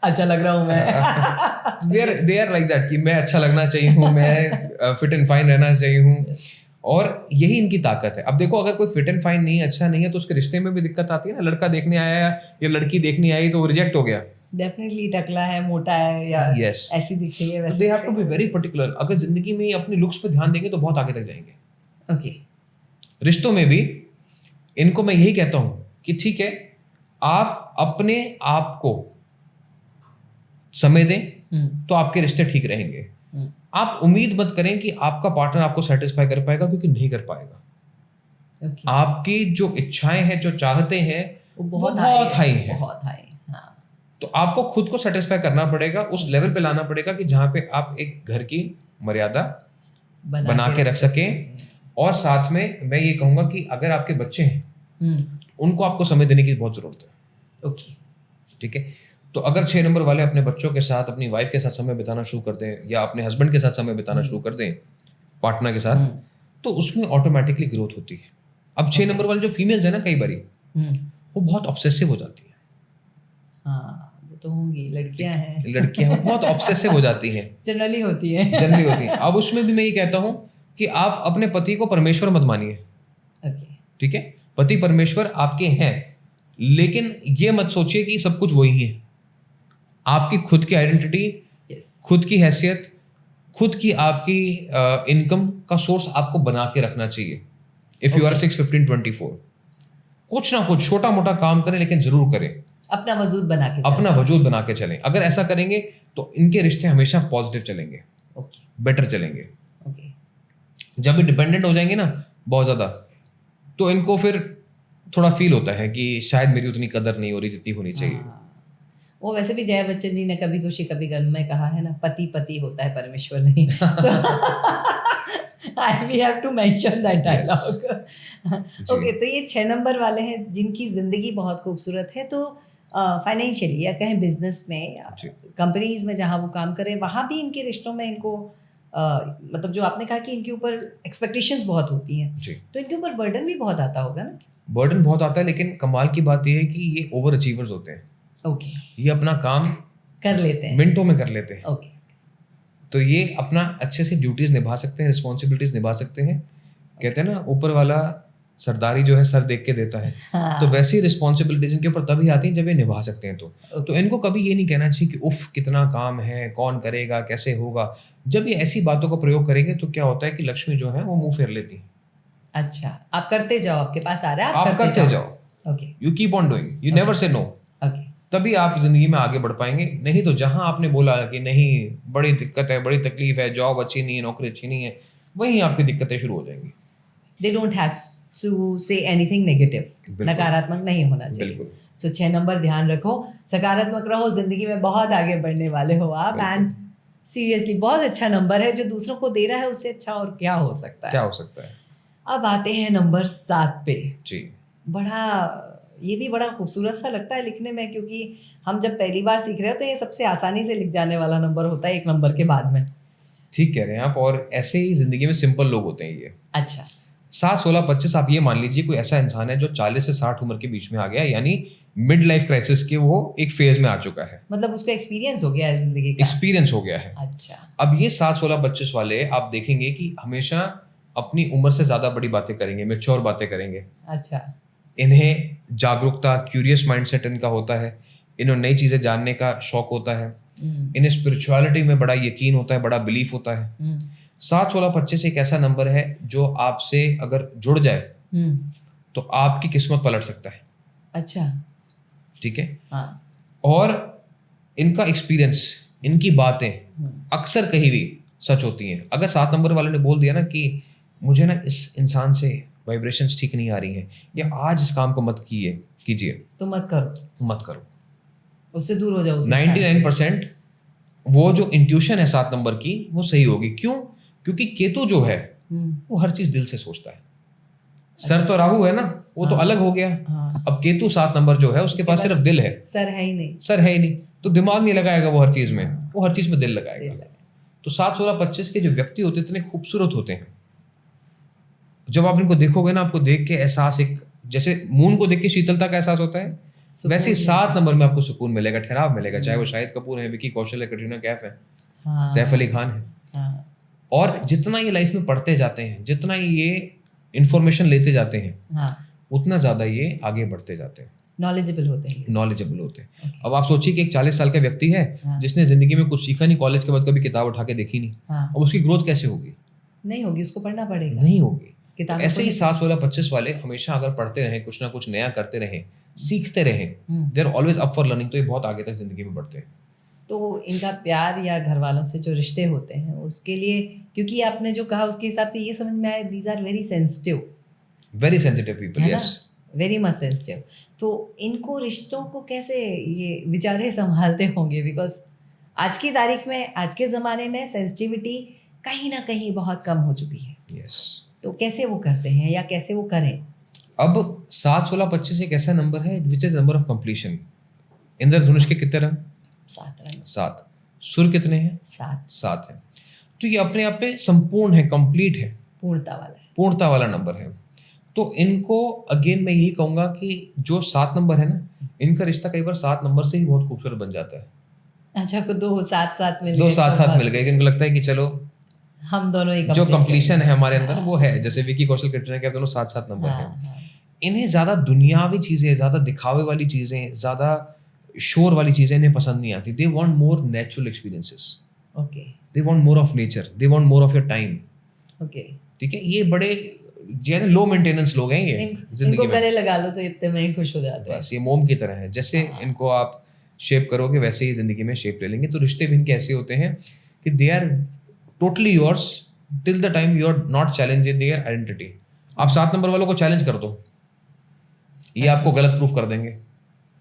अच्छा लग रहा हूँ मैं। दे आर लाइक दैट कि मैं अच्छा लगना चाहिए हूँ, मैं फिट एंड फाइन रहना चाहिए हूँ, और यही इनकी ताकत है। अब देखो, अगर कोई फिट एंड फाइन नहीं, अच्छा नहीं है, तो उसके रिश्ते में भी दिक्कत आती है ना। लड़का देखने आया या लड़की देखने आई तो वो रिजेक्ट हो गया। डेफिनेटली टकला है, मोटा है, या Yes. ऐसी दिख रही है, वैसे they have to be very particular. अगर जिंदगी में अपनी लुक्स पे ध्यान देंगे तो बहुत आगे तक जाएंगे। ओके। रिश्तों में भी इनको मैं यही कहता हूं कि ठीक है, आप अपने आप को समय दें तो आपके रिश्ते ठीक रहेंगे। आप उम्मीद मत करें कि आपका पार्टनर आपको सेटिस्फाई कर पाएगा, क्योंकि नहीं कर पाएगा। ओके। आपकी जो इच्छाएं हैं, जो चाहते हैं, वो बहुत हाई है। बहुत हाई। हाँ। तो आपको खुद को सेटिस्फाई करना पड़ेगा, उस लेवल पे लाना पड़ेगा कि जहां पे आप एक घर की मर्यादा बना के रख सकें। और साथ में मैं ये कहूंगा कि अगर आपके बच्चे हैं, उनको आपको समय देने की बहुत जरूरत है। ओके। ठीक है। तो अगर 6 नंबर वाले अपने बच्चों के साथ, अपनी वाइफ के साथ समय बिताना शुरू कर दें, या अपने हस्बैंड के साथ समय बिताना शुरू कर दें, पार्टनर के साथ, तो उसमें ऑटोमेटिकली ग्रोथ होती है। अब 6 नंबर वाले जो फीमेल्स है ना, कई बारी वो बहुत ऑब्सेसिव हो जाती है। हाँ, वो तो होंगी, लड़कियां हैं। लड़कियां बहुत ऑब्सेसिव हो जाती हैं, जनरली होती है। जनरली होती हैं। अब उसमें भी मैं ये कहता हूं कि आप अपने पति को परमेश्वर मत मानिए। ओके। ठीक है, पति परमेश्वर आपके हैं, लेकिन ये मत सोचिए कि सब कुछ वही है। आपकी खुद की आइडेंटिटी, खुद की हैसियत, खुद की आपकी इनकम का सोर्स आपको बना के रखना चाहिए। इफ यू आर 6, 15, 24, कुछ ना कुछ छोटा मोटा काम करें, लेकिन जरूर करें। अपना वजूद बना के अपना वजूद बना के चलें। अगर ऐसा करेंगे तो इनके रिश्ते हमेशा पॉजिटिव चलेंगे, ओके, बेटर चलेंगे। ओके। जब ये डिपेंडेंट हो जाएंगे ना बहुत ज्यादा, तो इनको फिर थोड़ा फील होता है कि शायद मेरी उतनी कदर नहीं हो रही जितनी होनी चाहिए। हाँ। वो वैसे भी जया बच्चन जी ने कभी खुशी कभी गम में कहा है ना, पति पति होता है, परमेश्वर नहीं। We have to mention that dialogue. Okay, तो ये 6 नंबर वाले हैं जिनकी जिंदगी बहुत खूबसूरत है। तो फाइनेंशियली या कहें बिजनेस में या कंपनीज में जहाँ वो काम करें, वहाँ भी इनके रिश्तों में इनको मतलब जो आपने कहा कि इनके ऊपर एक्सपेक्टेशंस बहुत होती हैं, तो इनके ऊपर बर्डन भी बहुत आता होगा ना? बर्डन बहुत आता है, लेकिन कमाल की बात यह है कि ये ओवर अचीवर्स होते हैं। ओके। ये अपना काम कर लेते हैं, मिनटों में कर लेते हैं। ओके। तो ये अपना अच्छे से ड्यूटीज निभा सकते हैं, रिस्पॉन्सिबिलिटीज निभा सकते हैं। कहते हैं ना, ऊपर वाला सरदारी जो है सर देख के देता है। हाँ। तो वैसी रिस्पॉन्सिबिलिटीज इनके ऊपर तभी आती हैं जब ये निभा सकते हैं। तो इनको कभी ये नहीं कहना चाहिए कि उफ कितना काम है, कौन करेगा, कैसे होगा। जब ये ऐसी बातों का प्रयोग करेंगे तो क्या होता है कि लक्ष्मी जो है वो मुंह फेर लेती है। अच्छा, आप करते जाओ, आपके पास आ रहा है, आप करते जाओ। Okay. You keep on doing, you never say no. Okay. तभी आप जिंदगी में आगे बढ़ पाएंगे। नहीं तो जहां आपने बोला कि नहीं, बड़ी दिक्कत है, बड़ी तकलीफ है, जॉब अच्छी नहीं है, नौकरी अच्छी नहीं है, वहीं आपकी दिक्कतें शुरू हो जाएंगी। They don't have to say anything negative, नकारात्मक नहीं होना चाहिए। बिल्कुल। सो 6 नंबर ध्यान रखो, सकारात्मक रहो, जिंदगी में बहुत आगे बढ़ने वाले हो आप। एंड सीरियसली बहुत अच्छा नंबर है, जो दूसरों को दे रहा है उससे अच्छा और क्या हो सकता है। क्या हो सकता है। अब आते हैं नंबर 7 पे जी। ये भी बड़ा खूबसूरत सा लगता है लिखने में, क्योंकि हम जब पहली बार सीख रहे हो तो ये सबसे आसानी से लिख जाने वाला नंबर होता है 1 नंबर के बाद में। ठीक कह रहे हैं आप, और ऐसे ही जिंदगी में सिंपल लोग होते हैं ये। अच्छा। 7, 16, 25 आप ये मान लीजिए कोई ऐसा इंसान है जो 40 से 60 उम्र के बीच में आ गया, यानी मिड लाइफ क्राइसिस के वो एक फेज में आ चुका है। मतलब उसको एक्सपीरियंस हो गया है जिंदगी का। एक्सपीरियंस हो गया है। अच्छा। अब ये 7, 16, 25 वाले आप देखेंगे कि हमेशा अपनी उम्र से ज्यादा बड़ी बातें करेंगे, मैच्योर बातें करेंगे। अच्छा। इन्हें जागरूकता, क्यूरियस माइंडसेट इनका होता है। इन्हें नई चीजें जानने का शौक होता है। इन्हें स्पिरिचुअलिटी में बड़ा यकीन होता है, बड़ा बिलीफ होता है। 7, 16, 25 एक ऐसा नंबर है जो आपसे अगर जुड़ जाए तो आपकी किस्मत पलट सकता है। अच्छा। ठीक है। हाँ। और इनका एक्सपीरियंस, इनकी बातें अक्सर कहीं भी सच होती हैं। अगर 7 नंबर वाले ने बोल दिया ना कि मुझे ना इस इंसान से वाइब्रेशंस ठीक नहीं आ रही हैं, या आज इस काम को मत कीजिए, तो मत करो, उससे दूर हो जाओ। 99% वो जो इंट्यूशन है 7 नंबर की वो सही होगी। क्यों? क्योंकि केतु जो है वो हर चीज दिल से सोचता है। सर तो राहु है ना, वो तो हाँ। अलग हो गया। हाँ, अब केतु 7 नंबर जो है उसके पास सिर्फ दिल है, सर है ही नहीं। सर है ही नहीं, तो दिमाग नहीं लगाएगा वो हर चीज में, हाँ। वो हर चीज में दिल दिल लगाएगा। लगा। तो 7, 16, 25 के जो व्यक्ति होते हैं इतने खूबसूरत होते हैं, जब आप इनको देखोगे ना, आपको देख के एहसास, एक जैसे मून को देख के शीतलता का एहसास होता है, सुकून वैसे ही मिलता 7 है। नंबर में आपको सुकून मिलेगा, ठहराव मिलेगा, चाहे वो हम्म। शाहिद कपूर है, विकी कौशल है, कटरीना कैफ है, हाँ, सैफ अली खान है। हाँ, और जितना ये लाइफ में पढ़ते जाते हैं, जितना ये इंफॉर्मेशन लेते जाते हैं, हाँ, उतना ज़्यादा ये आगे बढ़ते जाते हैं, नॉलेजेबल होते हैं। नॉलेजेबल होते हैं। Okay. अब आप सोचिए कि एक 40 साल का व्यक्ति है हाँ। जिसने ज़िंदगी में कुछ सीखा नहीं, कॉलेज के बाद कभी किताब उठा के देखी नहीं, हाँ, अब उसकी ग्रोथ कैसे होगी? नहीं होगी, उसको पढ़ना पड़ेगा। नहीं होगी। तो किताबें ऐसे ही पढ़नी 7, 16, 25 वाले हमेशा अगर पढ़ते रहें, कुछ ना कुछ नया करते रहें, सीखते रहें, hmm. They are always up for learning, तो ये बहुत आगे तक ज़िंदगी में बढ़ते हैं। तो इनका प्यार या घर वालों से जो रिश्ते होते हैं उसके लिए, क्योंकि आपने जो कहा उसके हिसाब से ये समझ में आया, these are very sensitive, very sensitive people, है ना, यस। Very much sensitive. तो इनको रिश्तों को कैसे ये बेचारे संभालते होंगे? बिकॉज आज की तारीख में, आज के ज़माने में सेंसिटिविटी कहीं ना कहीं बहुत कम हो चुकी है। यस। तो कैसे वो करते हैं या कैसे वो करें? अब 7, 16, 25 एक ऐसा नंबर है which is number of completion. इंद्रधनुष के कितने रंग? 7 रंग। 7। सुर कितने हैं? 7। 7 है। तो ये अपने आप में संपूर्ण है, कंप्लीट है, पूर्णता वाला है। पूर्णता वाला नंबर है। तो इनको अगेन मैं यही कहूंगा कि जो 7 नंबर है ना, इनका रिश्ता कई बार 7 नंबर से ही बहुत खूबसूरत बन जाता है। अच्छा, को 2 साथ मिल दो गए, साथ तो साथ बात- मिल गए, इनको लगता है कि चलो हम दोनों ही जो complete कंप्लीशन करेंगे। है हमारे अंदर हाँ, वो है। जैसे विकी कौशल, कटरीना कैफ, दोनों 7 नंबर हाँ, हैं। हाँ, इन्हें ज्यादा दुनियावी चीजें, ज्यादा दिखावे वाली चीजें, ज्यादा शोर वाली चीजें इन्हें पसंद नहीं आती। They want more natural experiences, okay, they want more of nature, they want more of your time. Okay. ठीक है, ये बड़े लो मेंटेनेंस लोग हैं ये इनको जिंदगी में। गले लगा लो तो इतने में ही खुश हो जाते हैं। बस ये मोम की तरह है, जैसे हाँ। इनको आप शेप करोगे वैसे ही जिंदगी में शेप ले लेंगे। तो रिश्ते भी इनके ऐसे होते हैं कि they are totally yours till the time you are not challenging their identity. आप 7 नंबर वालों को चैलेंज कर दो, ये अच्छा। आपको गलत प्रूफ कर देंगे।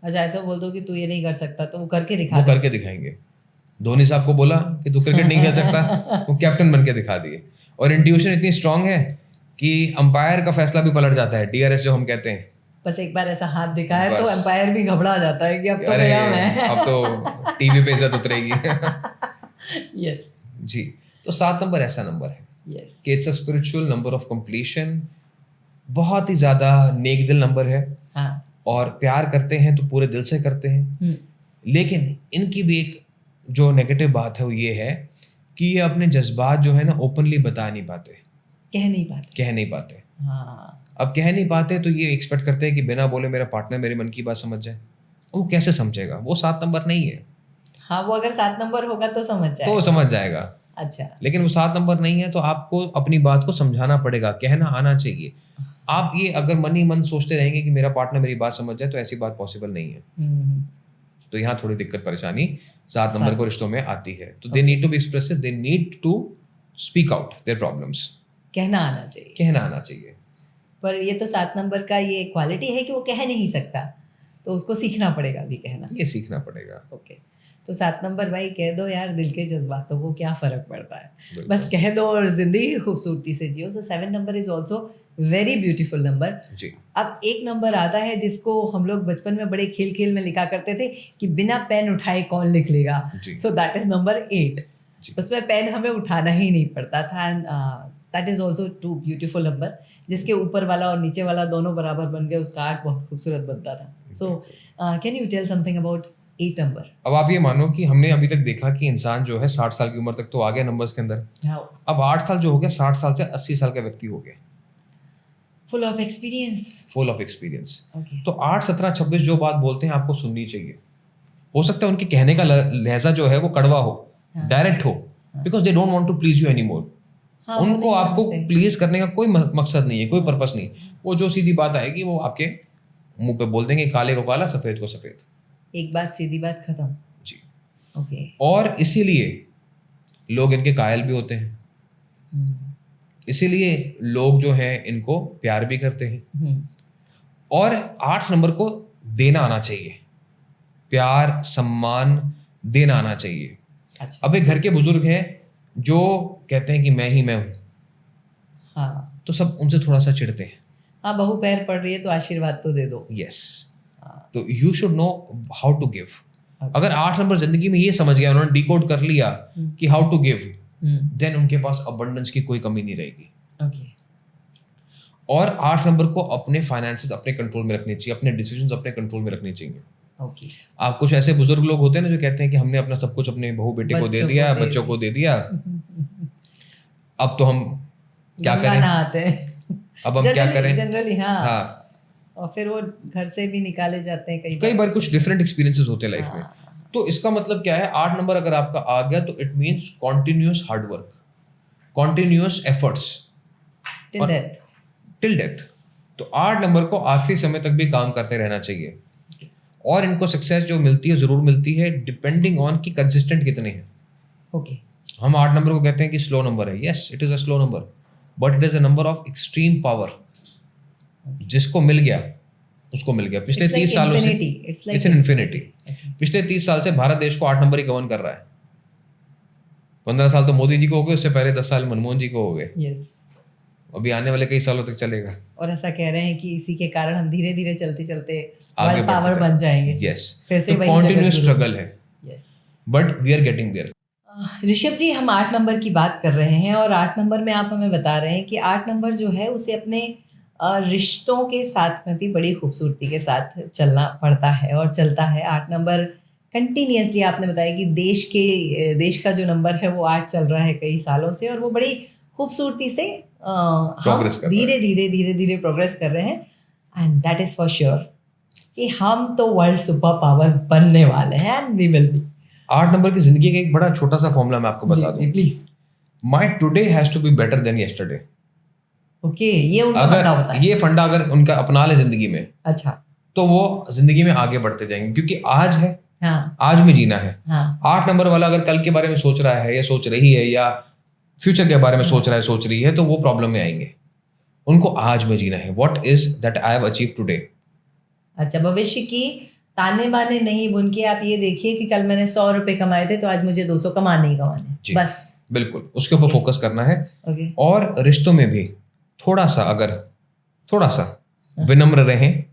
अच्छा, ऐसा बोल दो कि तू ये नहीं कर सकता, तो वो करके दिखा वो दे। करके दिखाएंगे। धोनी साहब को बोला कि तू क्रिकेट नहीं खेल सकता, वो कैप्टन बन के दिखा दिए। और इंट्यूशन इतनी स्ट्रांग है कि अंपायर का फैसला भी पलट जाता है, डीआरएस जो हम कहते हैं। बस एक बार ऐसा हाथ दिखाए तो बस। एम्पायर भी घबरा जाता है कि अब तो अरे गया मैं। अब तो टीवी पे इज्जत उतरेगी। यस, जी। तो 7 नंबर ऐसा नंबर है यस। कि it's a spiritual number of completion. बहुत ही ज्यादा नेक दिल नंबर है, हाँ। और प्यार करते हैं तो पूरे दिल से करते हैं। लेकिन इनकी भी एक जो नेगेटिव बात है वो ये है कि ये अपने जज्बात जो है ना ओपनली बता नहीं पाते, कह नहीं पाते। हाँ। अब कह नहीं पाते तो ये एक्सपेक्ट करते हैं कि बिना बोले मेरा पार्टनर मेरे मन की बात समझ जाए। वो कैसे समझेगा? वो 7 नंबर नहीं है। हाँ, वो अगर 7 नंबर होगा तो समझ जाएगा। तो समझ जाएगा। अच्छा। लेकिन वो 7 नंबर नहीं है, तो आपको अपनी बात को समझाना पड़ेगा, कहना आना चाहिए। आप ये अगर मन ही मन सोचते रहेंगे कि मेरा पार्टनर मेरी बात समझ जाए, तो ऐसी बात पॉसिबल नहीं है। तो यहाँ थोड़ी दिक्कत परेशानी 7 नंबर को रिश्तों में आती है। तो they need to be expressive, they need to speak out their problems. कहना आना चाहिए। कहना आना चाहिए। पर ये तो 7 नंबर का ये क्वालिटी है कि वो कह नहीं सकता, तो उसको सीखना पड़ेगा भी कहना। ये सीखना पड़ेगा। ओके। तो 7 नंबर भाई कह दो यार, दिल के जज्बातों को क्या फर्क पड़ता है, बिल्कुल। बस कह दो और जिंदगी खूबसूरती से जियो। So 7 number is also very beautiful number. जी। अब एक नंबर आता है जिसको हम लोग बचपन में बड़े खेल खेल में लिखा करते थे कि बिना पेन उठाए कौन लिख लेगा। जी। So that is number 8। जी। उसमें पेन हमें उठाना ही नहीं पड़ता था। And that is also too beautiful number, जिसके ऊपर वाला और नीचे वाला दोनों बराबर बन गए, उसका आर्ट बहुत खूबसूरत बनता था। So can you tell something about 8 number? अब आप ये मानो कि हमने अभी तक देखा कि इंसान जो है 60 साल की उम्र तक तो आ गया नंबर्स के अंदर। अब 8 साल जो हो गया, 60 साल से 80 साल का व्यक्ति हो गया, full of experience. Full of experience. Okay. तो 8, 17, 26 जो बात बोलते हैं आपको सुननी चाहिए। हो सकता है उनके कहने का लहजा जो है वो कड़वा हो, डायरेक्ट हो, because they don't want to please you any more. उनको आपको प्लीज करने का कोई मकसद नहीं है, कोई पर्पस नहीं। वो जो सीधी बात आएगी वो आपके मुंह पे बोल देंगे, काले को काला, सफेद को सफेद। एक बात सीधी बात खत्म। जी। ओके। और इसीलिए लोग इनके कायल भी होते हैं, इसीलिए लोग जो हैं इनको प्यार भी करते हैं। और 8 नंबर को देना आना चाहिए, प्यार सम्मान देना आना चाहिए। अच्छा। अब एक घर के बुजुर्ग हैं जो कहते हैं कि मैं ही मैं हूं, हाँ। तो सब उनसे थोड़ा सा चिढ़ते हैं। हाँ, बहू पैर पड़ रही है तो आशीर्वाद तो दे दो। यस, तो you should know how to give. अगर 8 नंबर जिंदगी में ये समझ गया, उन्होंने डिकोड कर लिया कि हाउ टू गिव, देन उनके पास अबंडेंस की कोई कमी नहीं रहेगी। ओके। और 8 नंबर को अपने फाइनेंसेस अपने कंट्रोल में रखने चाहिए, अपने डिसीजंस अपने कंट्रोल में रखने चाहिए। ओके। आप कुछ ऐसे बुजुर्ग लोग होते हैं ना जो कहते हैं कि हमने अपना सब कुछ अपने बहू बेटे को दे दिया, बच्चों को दे दिया, अब तो हम क्या करें, आते हैं अब हम क्या करें जनरली। हाँ, हाँ, और फिर वो घर से भी निकाले जाते हैं कई बार कुछ डिफरेंट एक्सपीरियंसेस होते हैं लाइफ में। हाँ। तो इसका मतलब क्या है, 8 नंबर अगर आपका आ गया तो it means continuous hard work, continuous efforts till death. तो 8 नंबर को आखिरी समय तक भी काम करते रहना चाहिए, और इनको सक्सेस जो मिलती है जरूर मिलती है, डिपेंडिंग ऑन कि कंसिस्टेंट कितने हैं। ओके। हम 8 नंबर को कहते हैं कि स्लो नंबर है, yes it is a slow number, but it is a number of extreme power. जिसको मिल गया उसको मिल गया। पिछले 30 सालों से इट्स एन इन्फिनिटी। पिछले 30 साल से भारत देश को 8 नंबर ही गवर्न कर रहा है। 15 साल तो मोदी जी को हो गए, उससे पहले 10 साल मनमोहन जी को हो गए। यस। अभी आने वाले कई सालों तक चलेगा। और ऐसा कह रहे हैं कि इसी के कारण हम धीरे धीरे चलते चलते आगे पावर बन जाएंगे। यस, फिर से वही कॉन्टिन्यूअस स्ट्रगल है। Yes, but we are getting there. Rishabh ji, हम 8 नंबर की बात कर रहे हैं और 8 नंबर में आप हमें बता रहे हैं कि 8 नंबर जो है उसे अपने रिश्तों के साथ में भी बड़ी खूबसूरती के साथ चलना पड़ता है और चलता है। 8 नंबर कंटिन्यूसली, आपने बताया कि देश का जो नंबर है वो 8 चल रहा है कई सालों से, और वो बड़ी खूबसूरती से हम धीरे धीरे प्रोग्रेस कर रहे हैं। And that is for sure कि हम तो वर्ल्ड सुपर पावर बनने वाले हैं, and we will be. 8 number की जिंदगी का एक बड़ा छोटा सा फॉर्मूला मैं आपको बता दूं। Please. My today has to be better than yesterday. Okay, ये उनका फंडा होता है। ये फंडा अगर उनका अपना ले जिंदगी में, अच्छा, तो वो जिंदगी में आगे बढ़ते जाएंगे, क्योंकि आज है, हाँ, आज में जीना है। हाँ। 8 नंबर वाला अगर कल के बारे में सोच रहा है या सोच रही है या फ्यूचर के बारे में सोच रहा है, सोच रही है, तो वो प्रॉब्लम में आएंगे। उनको आज में जीना है। What is that I have achieve today. अच्छा, भविष्य की ताने बाने नहीं बुन के आप ये देखिए कि कल मैंने 100 रुपए कमाए थे तो आज मुझे 200 कमाने ही कमाने, बस। बिल्कुल, उसके ऊपर फोकस करना है। ओके। और रिश्तों में भी थोड़ा सा विनम्र रहें,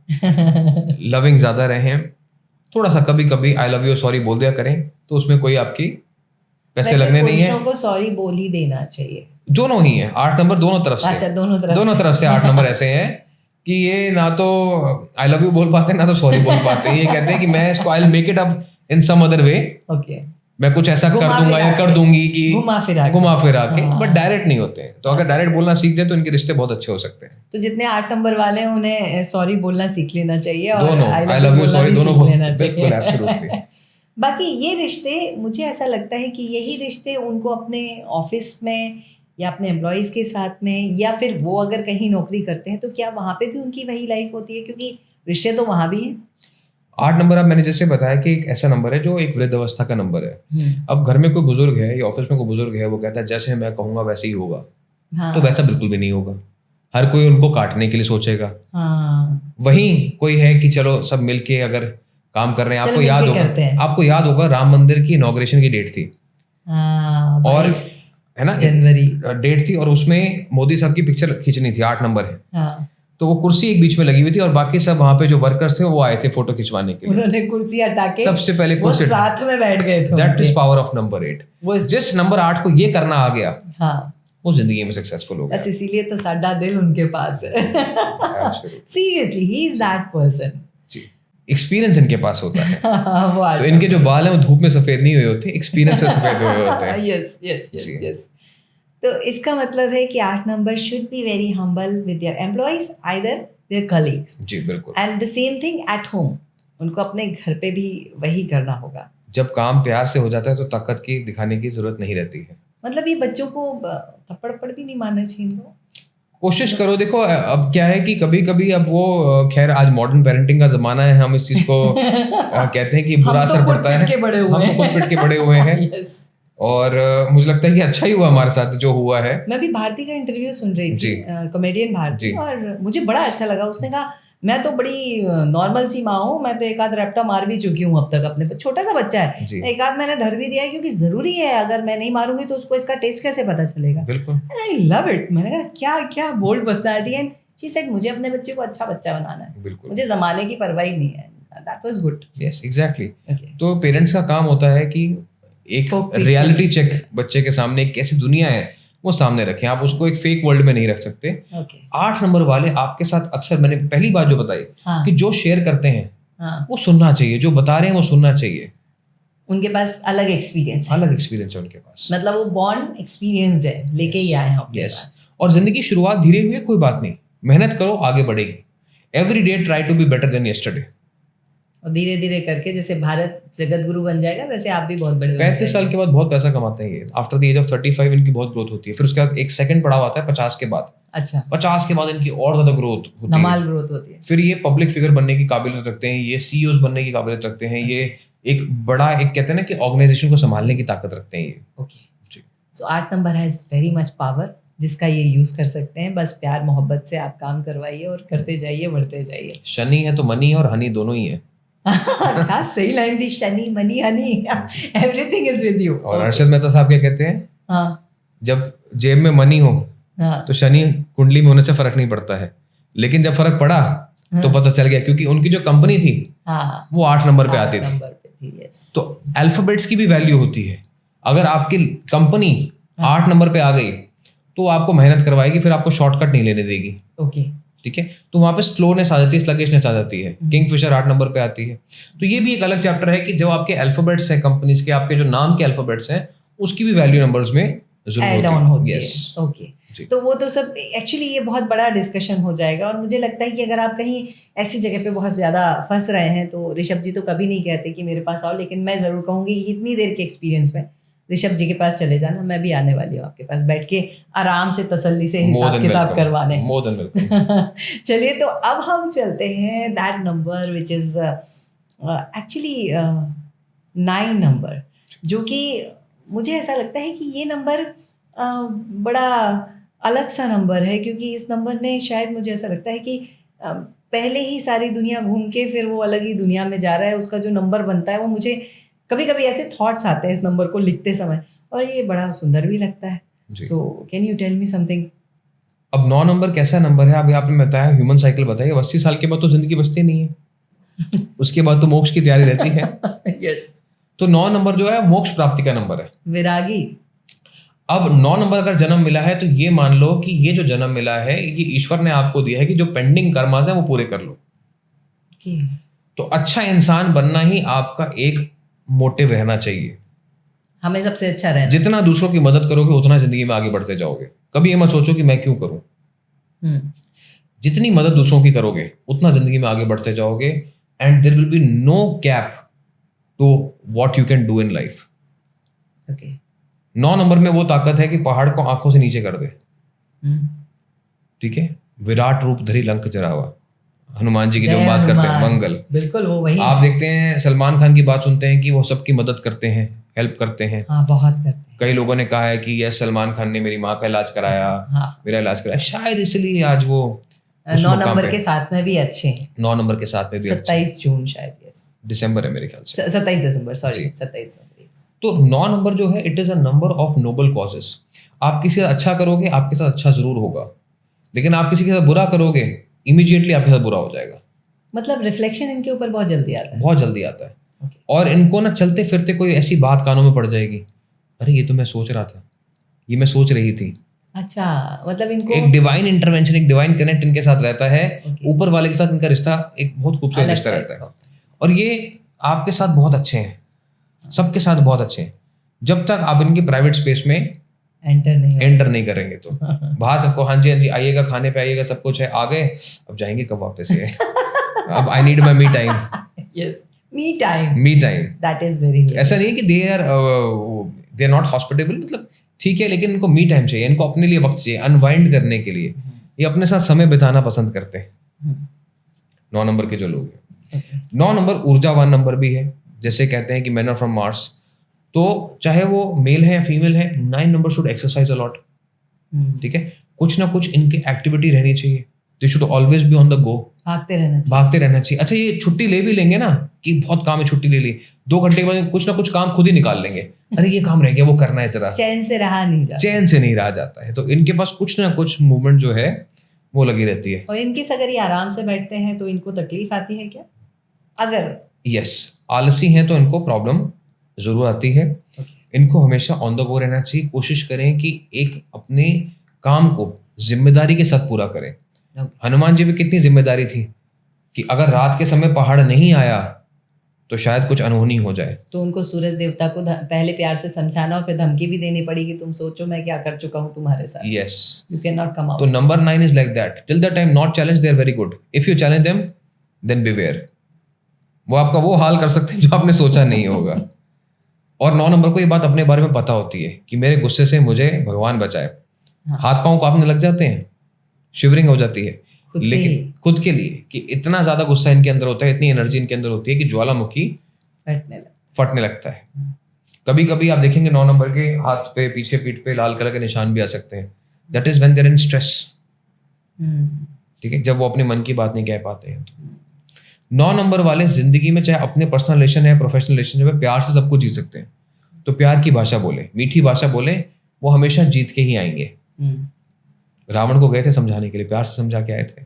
लविंग ज्यादा रहें, थोड़ा सा कभी कभी आई लव यू सॉरी बोल दिया करें, तो उसमें कोई आपकी पैसे लगने नहीं है। पुरुषों को सॉरी बोल ही देना चाहिए। दोनों ही है 8 नंबर, दोनों तरफ से। अच्छा, दोनों तरफ से 8 नंबर ऐसे हैं कि ये ना तो आई लव यू बोल पाते हैं, ना तो सॉरी बोल पाते हैं। ये कहते हैं कि मैं इसको I will make it up in some other way. Okay, मैं कुछ ऐसा कर दूंगा या कर दूंगी कि घुमा फिरा के, बट डायरेक्ट नहीं होते हैं। तो अगर डायरेक्ट बोलना सीख जाए तो इनके रिश्ते बहुत अच्छे हो सकते हैं। तो जितने 8 नंबर वाले हैं उन्हें सॉरी बोलना सीख लेना चाहिए, और दोनों आई लव यू सॉरी दोनों बिल्कुल एब्सोल्युटली। बाकी ये रिश्ते, मुझे ऐसा लगता है कि यही रिश्ते उनको अपने ऑफिस में या अपने एम्प्लॉयज़ के साथ में, या फिर वो अगर कहीं नौकरी करते हैं तो क्या वहाँ पे भी उनकी वही लाइफ होती है, क्योंकि रिश्ते तो वहाँ भी हैं। 8 नंबर, अब मैंने जैसे बताया कि एक ऐसा नंबर है जो एक वृद्ध अवस्था का नंबर है। अब घर में कोई बुजुर्ग है या ऑफिस में कोई बुजुर्ग है, वो कहता है जैसे मैं कहूँगा वैसे ही होगा। हाँ। तो वैसा बिल्कुल भी नहीं होगा। हर कोई उनको काटने के लिए सोचेगा। हाँ। वहीं कोई है कि चलो सब मिलके अगर काम कर रहे हैं। आपको याद होगा राम मंदिर की इनॉग्रेशन की डेट थी, और है ना, जनवरी डेट थी, और उसमें मोदी साहब की पिक्चर खींचनी थी, 8 नंबर है। हाँ। तो वो कुर्सी एक बीच में लगी हुई थी और बाकी सब वहां पे जो वर्कर्स थे वो आए थे फोटो खिंचवाने के लिए। उन्होंने कुर्सी हटा के सबसे पहले कुर्सी साथ में बैठ गए थे। That is power of number 8। जिस नंबर 8 को ये करना आ गया, हाँ, वो जिंदगी में सक्सेसफुल हो गया। बस इसीलिए तो साडा दिल उनके पास है। Seriously, he is that person. जी, एक्सपीरियंस इनके पास होता है। वो तो इनके जो बाल हैं वो धूप में सफेद नहीं हुए होते, एक्सपीरियंस से सफेद हुए होते हैं। Yes yes yes yes. तो इसका मतलब है कि 8 number should be very humble with their employees, either their colleagues. जी बिल्कुल। And the same thing at home, उनको अपने घर पे भी वही करना होगा। जब काम प्यार से हो जाता है तो ताकत की दिखाने की जरूरत नहीं रहती है। मतलब ये बच्चों को थप्पड़ भी नहीं मारना चाहिए इनको। कोशिश करो। देखो अब क्या है कि कभी कभी अब वो खैर आज मॉडर्न पेरेंटिंग का जमाना है, हम इस चीज को कहते हैं कि बुरा असर पड़ता है। हम तो खुद पिट के बड़े हुए हैं। और मुझे लगता है कि अच्छा ही हुआ हमारे साथ जो हुआ है। मैं भी भारती का इंटरव्यू सुन रही थी, कॉमेडियन भारती, और मुझे बड़ा अच्छा लगा। उसने कहा मैं तो बड़ी नॉर्मल सी माँ हूँ, मैं तो एक आध रैप्टा मार भी चुकी हूँ अब तक अपने, छोटा सा बच्चा है, एक आध मैंने धर भी दिया है, क्योंकि जरूरी है, अगर मैं नहीं मारूंगी तो उसको इसका टेस्ट कैसे पता चलेगा। बिल्कुल। I love it. मैंने कहा क्या क्या bold personality. And she said मुझे अपने बच्चे को अच्छा बच्चा बनाना है, बिल्कुल, मुझे जमाने की परवाह ही नहीं है. That was good. Yes exactly. Okay. तो पेरेंट्स का काम होता है कि एक Folk pictures. रियलिटी चेक बच्चे के सामने एक कैसी दुनिया है वो सामने रखें. आप उसको एक फेक वर्ल्ड में नहीं रख सकते. ओके. 8 नंबर वाले आपके साथ अक्सर, मैंने पहली बात जो बताई हाँ. कि जो शेयर करते हैं हाँ. वो सुनना चाहिए, जो बता रहे हैं वो सुनना चाहिए. उनके पास अलग एक्सपीरियंस है, अलग एक्सपीरियंस है उनके पास. मतलब वो बॉर्न एक्सपीरियंस्ड है, लेके ही आए हैं आपके यस. साथ. और जिंदगी की शुरुआत धीरे हुई है, कोई बात नहीं, मेहनत करो, आगे बढ़ेगी. Every day try to be better than yesterday. और धीरे धीरे करके जैसे भारत जगत गुरु बन जाएगा, वैसे आप भी बहुत बड़े बन 35 साल जाएंगे. के बाद बहुत पैसा कमाते हैं ये. आफ्टर द एज ऑफ 35 इनकी बहुत ग्रोथ होती है. फिर उसके बाद एक सेकंड पड़ाव आता है 50 के बाद. अच्छा. 50 के बाद इनकी और ज्यादा ग्रोथ होती है. नमाल ग्रोथ होती है. फिर ये पब्लिक फिगर बनने की काबिलियत रखते हैं, ये सीईओज बनने की काबिलियत रखते हैं, ये एक बड़ा, एक कहते हैं ना कि ऑर्गेनाइजेशन को संभालने की ताकत रखते हैं ये. ओके. जी. So 8 number has very much power, जिसका ये यूज कर सकते हैं. बस प्यार मोहब्बत से आप काम करवाइए और करते जाइए, बढ़ते जाइए. शनि है तो मनी और हनी दोनों ही है. क्या सही लाइन थी, Shani money Honey, everything is with you. और अर्शद मेहता साहब क्या कहते हैं, हाँ. जब जेब में मनी हो हाँ. तो शनि कुंडली में होने से फर्क नहीं पड़ता है. लेकिन जब फर्क पड़ा तो पता चल गया, क्योंकि उनकी जो कंपनी थी हाँ. वो 8 नंबर पे आती थी. नंबर पे थी. यस. तो अल्फाबेट्स की भी वैल्यू होती है. अगर आपकी कंपनी 8 नंबर पे आ गई तो आपको मेहनत करवाएगी, फिर आपको शॉर्टकट नहीं लेने देगी. ओके. ठीक है. तो वहां पे स्लोनेस आ जाती है, स्लगिशनेस आ जाती है. किंगफिशर 8 नंबर पे आती है. तो ये भी एक अलग चैप्टर है कि जो आपके अल्फाबेट्स हैं कंपनीज के, आपके जो नाम के अल्फाबेट्स हैं, उसकी भी वैल्यू नंबर्स में जरूर एड ऑन होती है. यस. ओके. तो वो तो सब एक्चुअली ये बहुत बड़ा डिस्कशन हो जाएगा. और मुझे लगता है कि अगर आप कहीं ऐसी जगह पे बहुत ज़्यादा फंस रहे हैं, तो ऋषभ जी तो कभी नहीं कहते कि मेरे पास आओ, लेकिन मैं ज़रूर कहूँगी इतनी देर के एक्सपीरियंस में ऋषभ जी के पास चले जाना. मैं भी आने वाली हूँ आपके पास, बैठ के आराम से तसल्ली से हिसाब किताब करवाने. More than welcome. चलिए, तो अब हम चलते हैं that number which is actually 9 number, जो कि मुझे ऐसा लगता है कि ये नंबर बड़ा अलग सा नंबर है, क्योंकि इस नंबर ने शायद, मुझे ऐसा लगता है कि पहले ही सारी दुनिया घूम के फिर वो अलग ही दुनिया में जा रहा है. उसका जो नंबर बनता है वो मुझे कभी कभी ऐसे थॉट्स आते हैं इस नंबर को लिखते समय, और ये बड़ा सुंदर भी लगता है. So can you tell me something. अब 9 नंबर कैसा नंबर है? अभी आपने बताया ह्यूमन साइकिल बताइए. 80 साल के बाद तो जिंदगी बचती नहीं है. उसके बाद तो मोक्ष की तैयारी रहती है. यस. तो 9 नंबर जो है मोक्ष प्राप्ति का नंबर है. विरागी. अब 9 नंबर अगर जन्म मिला है तो ये मान लो कि ये जो जन्म मिला है ये ईश्वर ने आपको दिया है कि जो पेंडिंग कर्मास है वो पूरे कर लो. तो अच्छा इंसान बनना ही आपका एक मोटिव रहना चाहिए. हमें सबसे अच्छा रहना. जितना दूसरों की मदद करोगे उतना जिंदगी में आगे बढ़ते जाओगे. कभी ये मत सोचो कि मैं क्यों करूं. जितनी मदद दूसरों की करोगे उतना जिंदगी में आगे बढ़ते जाओगे. And there will be no cap to what you can do in life. Okay. 9 number में वो ताकत है कि पहाड़ को आंखों से नीचे कर दे. ठीक है. विराट रूप धरी लंक जरावा, हनुमान जी की जब बात करते हैं, मंगल. बिल्कुल वो वही. आप देखते हैं सलमान खान की बात सुनते हैं कि वो सबकी मदद करते हैं, हेल्प करते हैं. हाँ, बहुत करते हैं. कई लोगों ने कहा है कि यस, सलमान खान ने मेरी माँ का इलाज कराया. हाँ. मेरा इलाज कराया, शायद इसलिए आज वो 9 नंबर के साथ में भी अच्छे हैं. 9 नंबर के साथ में भी 27 जून शायद. यस. दिसंबर है मेरे ख्याल से. 27 दिसंबर, सॉरी 27 दिसंबर. तो 9 नंबर जो है it is a number of noble causes. आप किसी का अच्छा करोगे आपके साथ अच्छा जरूर होगा, लेकिन आप किसी के साथ बुरा करोगे इमीडिएटली आपके साथ बुरा हो जाएगा. मतलब रिफ्लेक्शन इनके ऊपर बहुत जल्दी आता है. बहुत जल्दी आता है. और इनको ना चलते फिरते कोई ऐसी बात कानों में पड़ जाएगी, अरे ये तो मैं सोच रहा था, ये मैं सोच रही थी. अच्छा, मतलब इनको एक डिवाइन इंटरवेंशन, एक डिवाइन कनेक्ट इनके साथ रहता है. ऊपर वाले के साथ इनका रिश्ता एक बहुत खूबसूरत रिश्ता रहता है. और ये आपके साथ बहुत अच्छे हैं, सबके साथ बहुत अच्छे हैं, जब तक आप इनकी प्राइवेट स्पेस में एंटर नहीं करेंगे. तो बाहर सबको हाँ जी आइएगा, खाने पे आइएगा, सब कुछ है, आ गए, अब जाएंगे कब वापस से. अब I need my me time. Yes, me time. That is very. ऐसा नहीं है कि दे आर नॉट हॉस्पिटेबल, मतलब ठीक है, लेकिन इनको मी टाइम चाहिए, इनको अपने लिए वक्त चाहिए अनवाइंड करने के लिए. ये अपने साथ समय बिताना पसंद करते हैं 9 नंबर के जो लोग हैं. 9 नंबर ऊर्जावान नंबर भी है. जैसे कहते हैं कि मैन आर फ्रॉम मार्स, तो चाहे वो मेल है या फीमेल है, 9 नंबर शुड एक्सरसाइज अलॉट. ठीक है. कुछ ना कुछ इनकी एक्टिविटी रहनी चाहिए. They should always be on the go. भागते रहना चाहिए. अच्छा, ये छुट्टी ले भी लेंगे ना कि बहुत काम है, छुट्टी ले ली, 2 घंटे के बाद कुछ ना कुछ काम खुद ही निकाल लेंगे. अरे ये काम रह गया, वो करना है जरा. चैन से नहीं रहा जाता है. तो इनके पास कुछ ना कुछ मूवमेंट जो है वो लगी रहती है। और इनकेस अगर ये आराम से बैठते हैं तो इनको तकलीफ आती है क्या? अगर यस, आलसी हैं तो इनको प्रॉब्लम जरूर आती है। इनको हमेशा ऑन द गो रहना चाहिए। कोशिश करें कि एक अपने काम को जिम्मेदारी के साथ पूरा करें। हनुमान जी भी कितनी जिम्मेदारी थी कि अगर रात के समय पहाड़ नहीं आया तो शायद कुछ अनहोनी हो जाए। तो उनको सूरज देवता को पहले प्यार से समझाना और फिर धमकी भी देनी पड़ी कि तुम सोचो मैं क्या कर चुका हूँ तुम्हारे साथ। Yes, you can not come out. तो number 9 is like that. Till the time not challenge they are very good. If you challenge them then beware. वो आपका वो हाल कर सकते हैं जो आपने सोचा नहीं होगा। और 9 नंबर को ये बात अपने बारे में पता होती है कि मेरे गुस्से से मुझे भगवान बचाए। हाँ। हाथ पांव कांपने लग जाते हैं, शिवरिंग हो जाती है, खुद के लेकिन लिए। खुद के लिए कि इतना ज्यादा गुस्सा इनके अंदर होता है, इतनी एनर्जी इनके अंदर होती है कि ज्वालामुखी फटने लगता है। कभी कभी आप देखेंगे 9 नंबर के हाथ पे, पीछे पीठ पे लाल कलर के निशान भी आ सकते हैं। That is when they are in stress. ठीक है, जब वो अपने मन की बात नहीं कह पाते हैं। 9 नंबर वाले जिंदगी में चाहे अपने पर्सनल रिलेशन है, प्रोफेशनल रिलेशन है, प्यार से सबको जी सकते हैं। तो प्यार की भाषा बोले, मीठी भाषा बोले, वो हमेशा जीत के ही आएंगे। रावण को गए थे समझाने के लिए, प्यार से समझा के आए थे।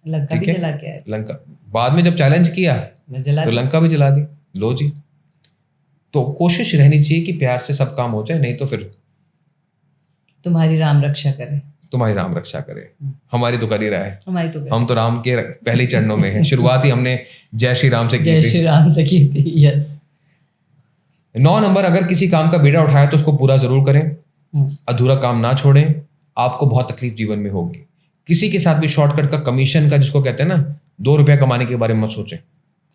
लंका भी जला के आए। लंका बाद में जब चैलेंज किया तो लंका भी जला दी। लो जी, तो कोशिश रहनी चाहिए कि प्यार से सब काम हो जाए, नहीं तो फिर तुम्हारी राम रक्षा करे। तुम्हारी राम रक्षा करे, हमारी तो कर ही रहा है। हमारी तो हम तो राम के पहले चरणों में हैं। शुरुआत ही हमने जय श्री राम से की थी। जय श्री राम से की थी। यस। 9 नंबर अगर किसी काम का बीड़ा उठाया तो उसको पूरा जरूर करें, अधूरा काम ना छोड़ें। आपको बहुत तकलीफ जीवन में होगी। किसी के साथ भी शॉर्टकट का, कमीशन का, जिसको कहते हैं ना, 2 रुपया कमाने के बारे में मत सोचें।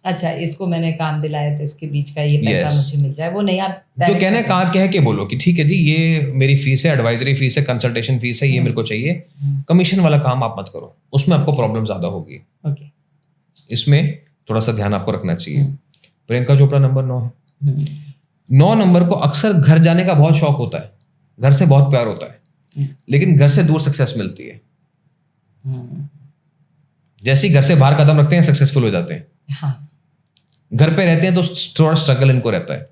अच्छा, इसको मैंने काम दिलाया तो इसके बीच का ये पैसा मुझे मिल जाए, वो नहीं। आप जो कहने कह के बोलो कि ठीक है जी, ये मेरी फीस है, एडवाइजरी फीस है, कंसल्टेशन फीस है, ये मेरे को चाहिए। कमीशन वाला काम आप मत करो, उसमें आपको प्रॉब्लम ज्यादा होगी। ओके, इसमें थोड़ा सा ध्यान आपको रखना चाहिए। प्रियंका चोपड़ा नंबर 9 है। 9 नंबर को अक्सर घर जाने का बहुत शौक होता है, घर से बहुत प्यार होता है, लेकिन घर से दूर सक्सेस मिलती है। जैसे ही घर से बाहर कदम रखते हैं सक्सेसफुल हो जाते हैं। हाँ। घर पे रहते हैं तो थोड़ा स्ट्रगल इनको रहता है।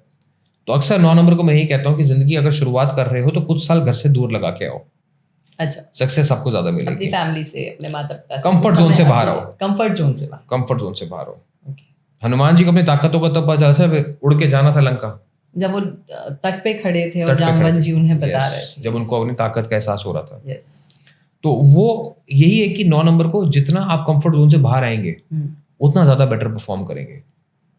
तो अक्सर 9 नंबर को मैं यही कहता हूँ कि जिंदगी अगर शुरुआत कर रहे हो तो कुछ साल घर से दूर लगा के आओ। अच्छा, सक्सेस आपको ज्यादा मिलेगी। अपनी फैमिली से, अपने माता पिता से, कंफर्ट जोन से बाहर आओ। कंफर्ट जोन से बाहर, कंफर्ट जोन से बाहर आओ। हनुमान जी को अपनी ताकतों का तब पता चला था, उड़ के जाना था लंका, जब वो तट पे खड़े थे और जामवंत जी उन्हें बता रहे थे, जब उनको अपनी ताकत का एहसास हो रहा था। यस। तो वो यही है कि 9 नंबर को जितना आप कंफर्ट जोन से बाहर आएंगे उतना ज्यादा बेटर परफॉर्म करेंगे।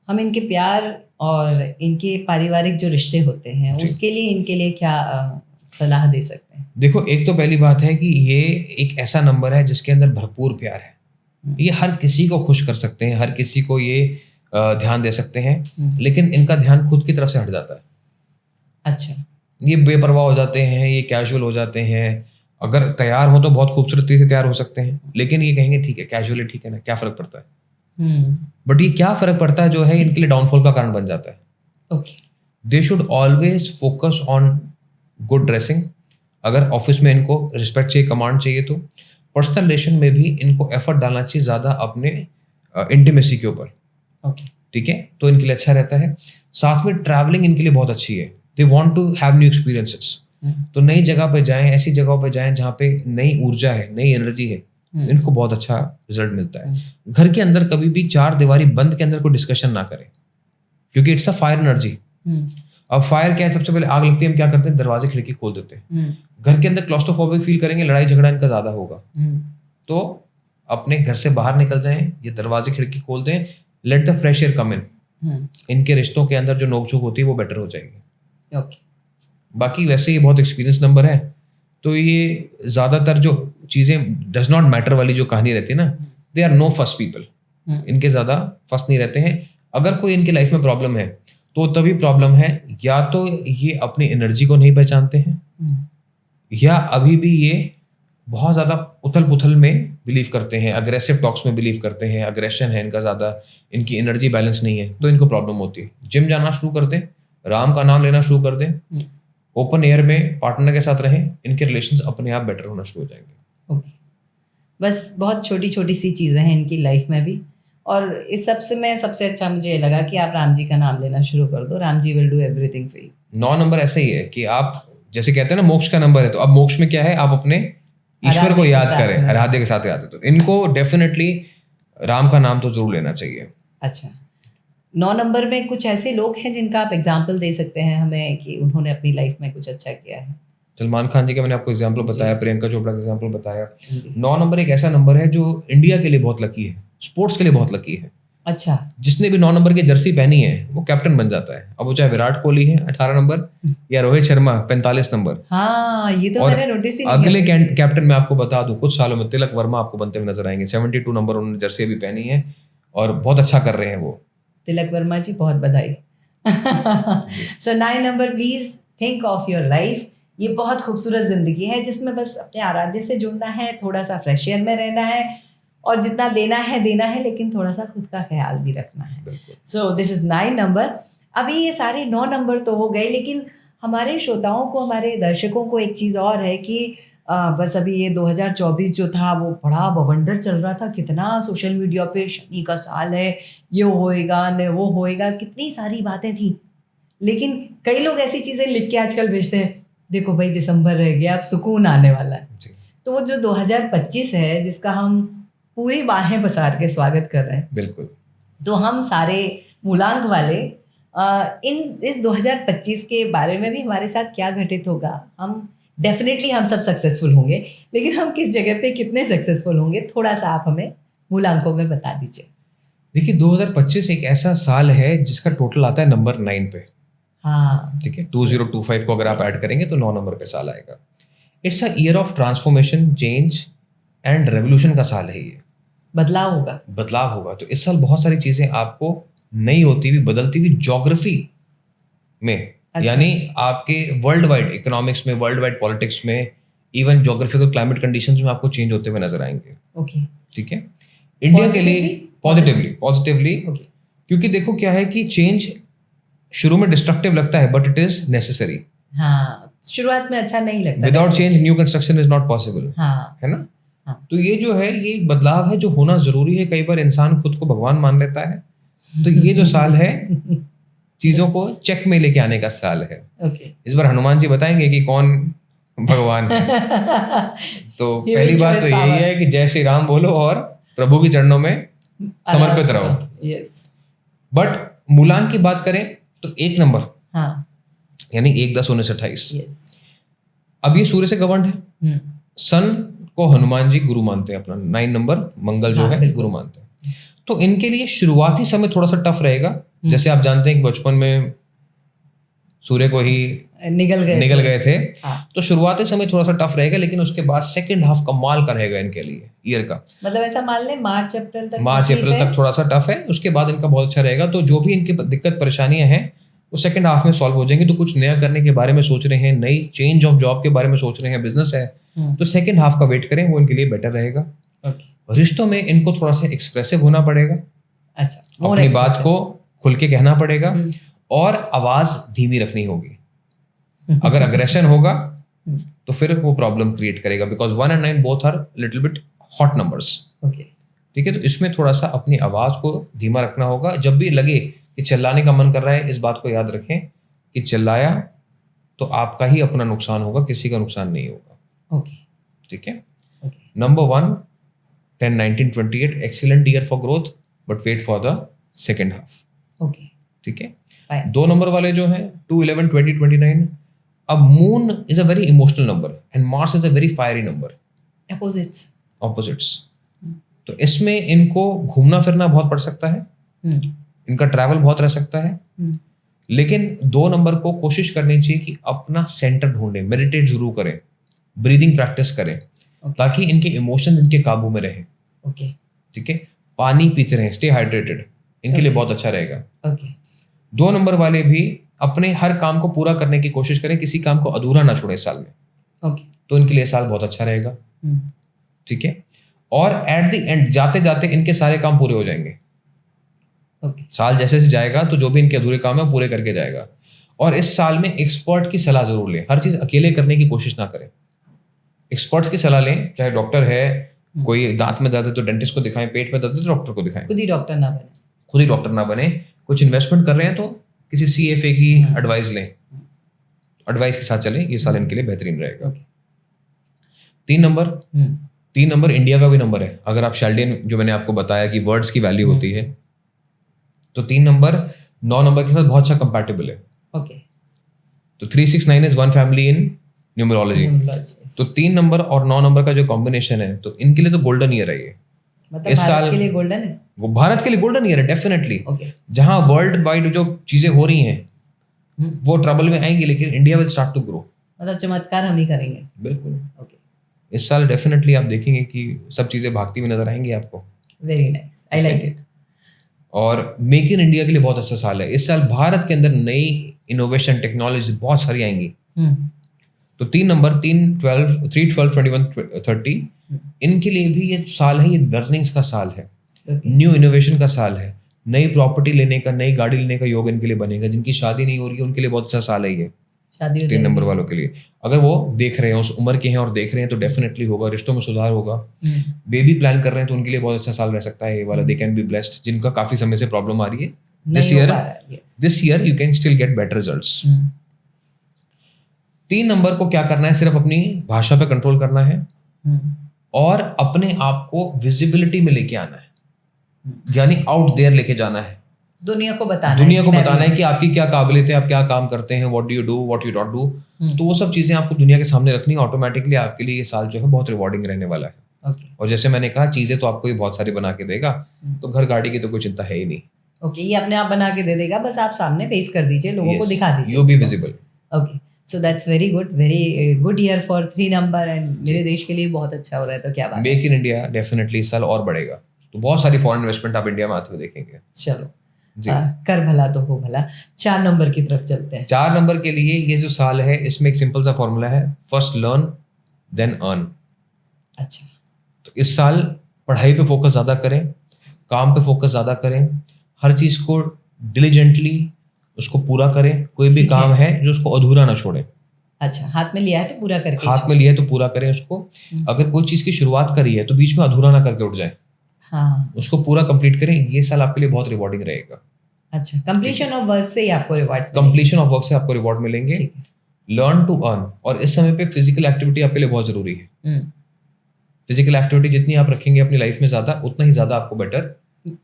हम इनके प्यार और इनके पारिवारिक जो रिश्ते होते हैं उसके लिए इनके लिए क्या सलाह दे सकते हैं? देखो, एक तो पहली बात है कि ये एक ऐसा नंबर है जिसके अंदर भरपूर प्यार है। ये हर किसी को खुश कर सकते हैं, हर किसी को ये ध्यान दे सकते हैं, लेकिन इनका ध्यान खुद की तरफ से हट जाता है। अच्छा, ये बेपरवाह हो जाते हैं, ये कैजुअल हो जाते हैं। अगर तैयार हो तो बहुत खूबसूरती से तैयार हो सकते हैं, लेकिन ये कहेंगे ठीक है, कैजुअली ठीक है ना, क्या फर्क पड़ता है। बट ये क्या फर्क पड़ता है जो है इनके लिए डाउनफॉल का कारण बन जाता है। Okay, they should always focus on good dressing. अगर ऑफिस में इनको रिस्पेक्ट चाहिए, कमांड चाहिए, तो पर्सनल रिलेशन में भी इनको एफर्ट डालना चाहिए ज़्यादा अपने इंटीमेसी के ऊपर। ओके, ठीक है, तो इनके लिए अच्छा रहता है। साथ में ट्रैवलिंग इनके लिए बहुत अच्छी है। They want to have new experiences. तो नई जगह पे जाएं, ऐसी जगहों पे जाएं जहाँ पे नई ऊर्जा है, नई एनर्जी है, इनको बहुत अच्छा रिजल्ट मिलता है। घर के अंदर कभी भी 4 दीवारी बंद के अंदर कोई डिस्कशन ना करें, क्योंकि इट्स अ फायर एनर्जी। अब फायर क्या है, सबसे पहले आग लगती है, हम क्या करते हैं, दरवाजे खिड़की खोल देते हैं। घर के अंदर क्लॉस्ट्रोफोबिक फील करेंगे, लड़ाई झगड़ा इनका ज्यादा होगा। तो अपने घर से बाहर निकल जाएं, ये दरवाजे खिड़की खोल दें, लेट द फ्रेश एयर कम इन। इनके रिश्तों के अंदर जो नोकझोंक होती है वो बेटर हो जाएगी। ओके, बाकी वैसे ये बहुत एक्सपीरियंस नंबर है, तो ये ज्यादातर जो चीजें डज नॉट मैटर वाली जो कहानी रहती है ना, they are no first people. इनके ज्यादा फर्स्ट नहीं रहते हैं। अगर कोई इनकी लाइफ में प्रॉब्लम है तो तभी प्रॉब्लम है या तो ये अपनी एनर्जी को नहीं पहचानते हैं, या अभी भी ये बहुत ज्यादा उथल पुथल में बिलीव करते हैं, अग्रेसिव टॉक्स में बिलीव करते हैं, अग्रेशन है इनका ज्यादा, इनकी एनर्जी बैलेंस नहीं है, तो इनको प्रॉब्लम होती है। जिम जाना शुरू कर दें, राम का नाम लेना शुरू कर दें, ओपन एयर में पार्टनर के साथ रहें, इनके रिलेशंस अपने आप बेटर होना शुरू हो जाएंगे। ओके, बस बहुत छोटी छोटी सी चीज़ें हैं इनकी लाइफ में भी। और इस सबसे में सबसे अच्छा मुझे ये लगा कि आप राम जी का नाम लेना शुरू कर दो। Ram ji will do everything for you. 9 number ऐसा ही है कि आप जैसे कहते हैं ना मोक्ष का नंबर है, तो अब मोक्ष में क्या है, आप अपने ईश्वर को आराध्य के याद साथ करें, में। आराध्य के साथ याद है, तो इनको डेफिनेटली राम का नाम तो जरूर लेना चाहिए। अच्छा, 9 नंबर में कुछ ऐसे लोग हैं जिनका आप एग्जाम्पल दे सकते हैं हमें कि उन्होंने अपनी लाइफ में कुछ अच्छा किया है? सलमान खान जी का मैंने आपको एग्जाम्पल जी। बताया, प्रियंका चोपड़ा का एग्जाम्पल बताया। जी। 9 नंबर एक ऐसा नंबर है जो इंडिया के लिए बहुत लकी है, स्पोर्ट्स के लिए बहुत लकी है। अच्छा। जिसने भी 9 नंबर की जर्सी पहनी है वो कैप्टन बन जाता है, अब वो चाहे विराट कोहली है 18 नंबर या रोहित शर्मा 45 नंबर। हाँ, ये तो और मैंने नोटिस ही नहीं अगले किया। कैप्टन मैं आपको बता दूं, कुछ सालों में तिलक वर्मा आपको बनते हुए नजर आएंगे। 72 नंबर उन्होंने जर्सी अभी पहनी है और बहुत अच्छा कर रहे हैं वो। तिलक वर्मा जी, बहुत बधाई। सो 9 number, please think of your life. ये बहुत खूबसूरत जिंदगी है जिसमें बस अपने आराध्य से जुड़ना है, थोड़ा सा फ्रेश एयर में रहना है और जितना देना है, लेकिन थोड़ा सा खुद का ख्याल भी रखना है। बिल्कुल। सो दिस इज 9 नंबर। अभी ये सारे 9 नंबर तो हो गए, लेकिन हमारे श्रोताओं को, हमारे दर्शकों को एक चीज़ और है कि बस अभी ये 2024 जो था वो बड़ा बवंडर चल रहा था, कितना सोशल मीडिया पे शनि का साल है, ये होएगा न वो होएगा, कितनी सारी बातें थी। लेकिन कई लोग ऐसी चीज़ें लिख के आजकल भेजते हैं, देखो भाई दिसंबर रह गया, अब सुकून आने वाला है। जी, तो वो जो 2025 है जिसका हम पूरी बाहें पसार के स्वागत कर रहे हैं, बिल्कुल। तो हम सारे मूलांक वाले इस 2025 के बारे में भी हमारे साथ क्या घटित होगा, हम डेफिनेटली हम सब सक्सेसफुल होंगे, लेकिन हम किस जगह पे कितने सक्सेसफुल होंगे, थोड़ा सा आप हमें मूलांकों में बता दीजिए। देखिए 2025 एक ऐसा साल है जिसका टोटल आता है नंबर 9 पे। हाँ, ठीक है, 2025 को अगर आप ऐड करेंगे तो 9 नंबर पे साल आएगा। It's a year of transformation, change and revolution का साल है ये। बदलाव होगा। बदलाव होगा, तो इस साल बहुत सारी चीजें आपको नई होती हुई, बदलती हुई ज्योग्राफी में, अच्छा। यानी आपके वर्ल्ड वाइड इकोनॉमिक्स में, वर्ल्ड वाइड पॉलिटिक्स में, इवन ज्योग्राफिकल क्लाइमेट कंडीशंस में आपको चेंज होते हुए नजर आएंगे। ओके। ठीक है, इंडिया के लिए पॉजिटिवली, ओके। क्योंकि देखो क्या है कि चेंज शुरू में डिस्ट्रक्टिव लगता है बट इट इज नेसेसरी। हाँ, शुरुआत में अच्छा नहीं लगता। Without change new construction is not possible. हाँ, है ना? हाँ। तो ये जो है, ये एक बदलाव है जो होना जरूरी है। कई बार इंसान खुद को भगवान मान लेता है, तो ये जो साल है चीजों को चेक में लेके आने का साल है। ओके। इस बार हनुमान जी बताएंगे कि कौन भगवान है। तो He will पहली बात choose तो यही power. है कि जय श्री राम बोलो और प्रभु के चरणों में समर्पित रहो। यस। बट मूलांक की बात करें तो 1 नंबर, हाँ, यानी 1, 10, 19, 28, यस। अब ये सूर्य से गवर्न है। सन को हनुमान जी गुरु मानते हैं अपना, 9 नंबर मंगल जो हाँ, है बिल्कुल। गुरु मानते हैं। तो इनके लिए शुरुआती समय थोड़ा सा टफ रहेगा। जैसे आप जानते हैं कि बचपन में सूर्य को ही निकल गए थे। हाँ। तो शुरुआती समय थोड़ा सा टफ रहेगा, लेकिन उसके बाद सेकंड हाफ कमाल का रहेगा इनके लिए ईयर का। मतलब ऐसा मान लें मार्च अप्रैल तक थोड़ा सा टफ है, उसके बाद इनका बहुत अच्छा रहेगा। तो जो भी इनकी दिक्कत परेशानियां हैं वो सेकंड हाफ में सॉल्व हो जाएंगी। तो कुछ नया करने के बारे में सोच रहे हैं, नई चेंज ऑफ जॉब के बारे में सोच रहे हैं, बिजनेस है, तो सेकंड हाफ का वेट करें, वो इनके लिए बेटर रहेगा। रिश्तों में इनको थोड़ा सा एक्सप्रेसिव होना पड़ेगा। अच्छा, अपनी बात को खुल के कहना पड़ेगा और आवाज धीमी रखनी होगी। अगर अग्रेशन होगा तो फिर वो प्रॉब्लम क्रिएट करेगा, बिकॉज 1 और 9 both are little bit hot numbers. ठीक है, तो इसमें थोड़ा सा अपनी आवाज को धीमा रखना होगा। जब भी लगे कि चिल्लाने का मन कर रहा है, इस बात को याद रखें कि चिल्लाया तो आपका ही अपना नुकसान होगा, किसी का नुकसान नहीं होगा। ठीक है। Number 1, 10, 19, 28 excellent year for growth, but wait for the second half. ठीक है। 2 नंबर वाले जो हैं 2, 11, 20, 29, अब moon is a very emotional number and Mars is a very fiery number, opposites. तो इसमें इनको घूमना फिरना बहुत पड़ सकता है, इनका ट्रैवल बहुत रह सकता है। लेकिन 2 नंबर को कोशिश करनी चाहिए कि अपना सेंटर ढूंढें, मेडिटेट जरूर करें, ब्रीदिंग प्रैक्टिस करें, ताकि इनके इमोशंस इनके काबू में रहे। ठीक है, पानी पीते रहें, स्टे हाइड्रेटेड, इनके लिए बहुत अच्छा रहेगा। 2 नंबर वाले भी अपने हर काम को पूरा करने की कोशिश करें, किसी काम को अधूरा ना छोड़े इस साल में। तो इनके लिए साल बहुत अच्छा रहेगा। ठीक है, और एट द एंड जाते जाते इनके सारे काम पूरे हो जाएंगे। साल जैसे से जाएगा तो जो भी इनके अधूरे काम है पूरे करके जाएगा। और इस साल में एक्सपर्ट की सलाह जरूर लें, हर चीज अकेले करने की कोशिश ना करें, एक्सपर्ट्स की सलाह लें। चाहे डॉक्टर है, कोई दांत में दर्द है तो डेंटिस्ट को दिखाएं, पेट में दर्द है तो डॉक्टर को दिखाएं, खुद ही डॉक्टर ना बने। कुछ इन्वेस्टमेंट कर रहे हैं तो किसी CFA की एडवाइस लें, एडवाइस के साथ चलें, ये साल इनके लिए बेहतरीन रहेगा। 3 नंबर, हम्म, 3 नंबर इंडिया का भी नंबर है। अगर आप शेल्डियन जो मैंने आपको बताया कि वर्ड्स की वैल्यू होती है, तो 3 नंबर 9 नंबर के साथ बहुत अच्छा कंपैटिबल है। ओके, तो 369 is one family in numerology. तो 3 नंबर और 9 नंबर का जो कॉम्बिनेशन है, तो इनके लिए तो गोल्डन ईयर है ये। मतलब इस भारत साल के लिए गोल्डन है। वो भारत के लिए गोल्डन ईयर है डेफिनेटली। ओके, जहां वर्ल्ड वाइड जो चीजें हो रही हैं वो ट्रबल में आएंगी, लेकिन India will start to grow. मतलब चमत्कार हम ही करेंगे। बिल्कुल। ओके, इस साल डेफिनेटली आप देखेंगे कि सब चीजें भागती हुई नजर आएंगी आपको। Very nice, I like it. और मेक इन इंडिया के लिए बहुत अच्छा साल है। इस साल भारत के अंदर नई इनोवेशन टेक्नोलॉजी बहुत सारी आएंगी। तो 3 नंबर 3 12 3 12 21 30 इनके लिए भी ये साल है, ये लर्निंग्स का साल है, न्यू इनोवेशन का साल है। नई प्रॉपर्टी लेने का, नई गाड़ी लेने का योग इनके लिए बनेगा। जिनकी शादी नहीं हो रही है उनके लिए बहुत अच्छा साल है ये। शादी हो 3 नंबर जाएगी। वालों के लिए अगर वो देख रहे हैं, उस उम्र के हैं और देख रहे हैं, तो डेफिनेटली होगा, रिश्तों में सुधार होगा। बेबी प्लान कर रहे हैं तो उनके लिए बहुत अच्छा साल रह सकता है ये वाला। दे कैन बी ब्लेस्ड। जिनका काफी समय से प्रॉब्लम आ रही है, this year you can still get better results. 3 number को क्या करना है, सिर्फ अपनी भाषा पे कंट्रोल करना है और अपने आप को विजिबिलिटी में लेके आना है, यानी आउट देयर लेके जाना है। दुनिया को बताना है कि आपकी क्या काबिलियत है, आप क्या काम करते हैं, what do you do, what you not do. तो वो सब चीजें आपको दुनिया के सामने रखनी है। ऑटोमेटिकली आपके लिए ये साल जो है बहुत रिवॉर्डिंग रहने वाला है। और जैसे मैंने कहा, चीजें तो आपको ये बहुत सारी बना के देगा, तो घर गाड़ी की तो कोई चिंता है ही नहीं। ओके, ये अपने आप बना के दे देगा, बस आप सामने फेस कर दीजिए, लोगों को दिखा दीजिए, you be visible. Okay, so that's very good year for 3 number and मेरे देश के लिए बहुत अच्छा हो रहा है। तो क्या बात है, मेक इन इंडिया डेफिनेटली इस साल और बढ़ेगा। तो बहुत सारी फॉरेन इन्वेस्टमेंट आप इंडिया में आते हुए देखेंगे। चलो कर भला तो हो भला। 4 नंबर की तरफ चलते हैं। 4 नंबर के लिए ये जो साल है, इसमें एक सिंपल सा फॉर्मूला है, फर्स्ट लर्न देन अर्न। अच्छा, तो इस साल पढ़ाई पे फोकस ज्यादा करें, काम पे फोकस ज्यादा करें, हर चीज को डिलीजेंटली उसको पूरा करें। कोई भी काम है जो उसको अधूरा ना छोड़े। अच्छा, हाथ में लिया है तो पूरा करके, हाथ में लिया है तो पूरा करें उसको। अगर कोई चीज की शुरुआत करी है तो बीच में अधूरा ना करके उठ जाए। हाँ, उसको पूरा कंप्लीट करें। ये साल आपके लिए बहुत रिवॉर्डिंग रहेगा। अच्छा, कंप्लीशन ऑफ वर्क से ही आपको रिवॉर्ड्स कंप्लीशन ऑफ वर्क से आपको रिवॉर्ड मिलेंगे। Learn to earn. और इस समय पे फिजिकल एक्टिविटी आपके लिए बहुत जरूरी है। फिजिकल एक्टिविटी जितनी आप रखेंगे अपनी लाइफ में ज्यादा, उतना ही ज्यादा आपको बेटर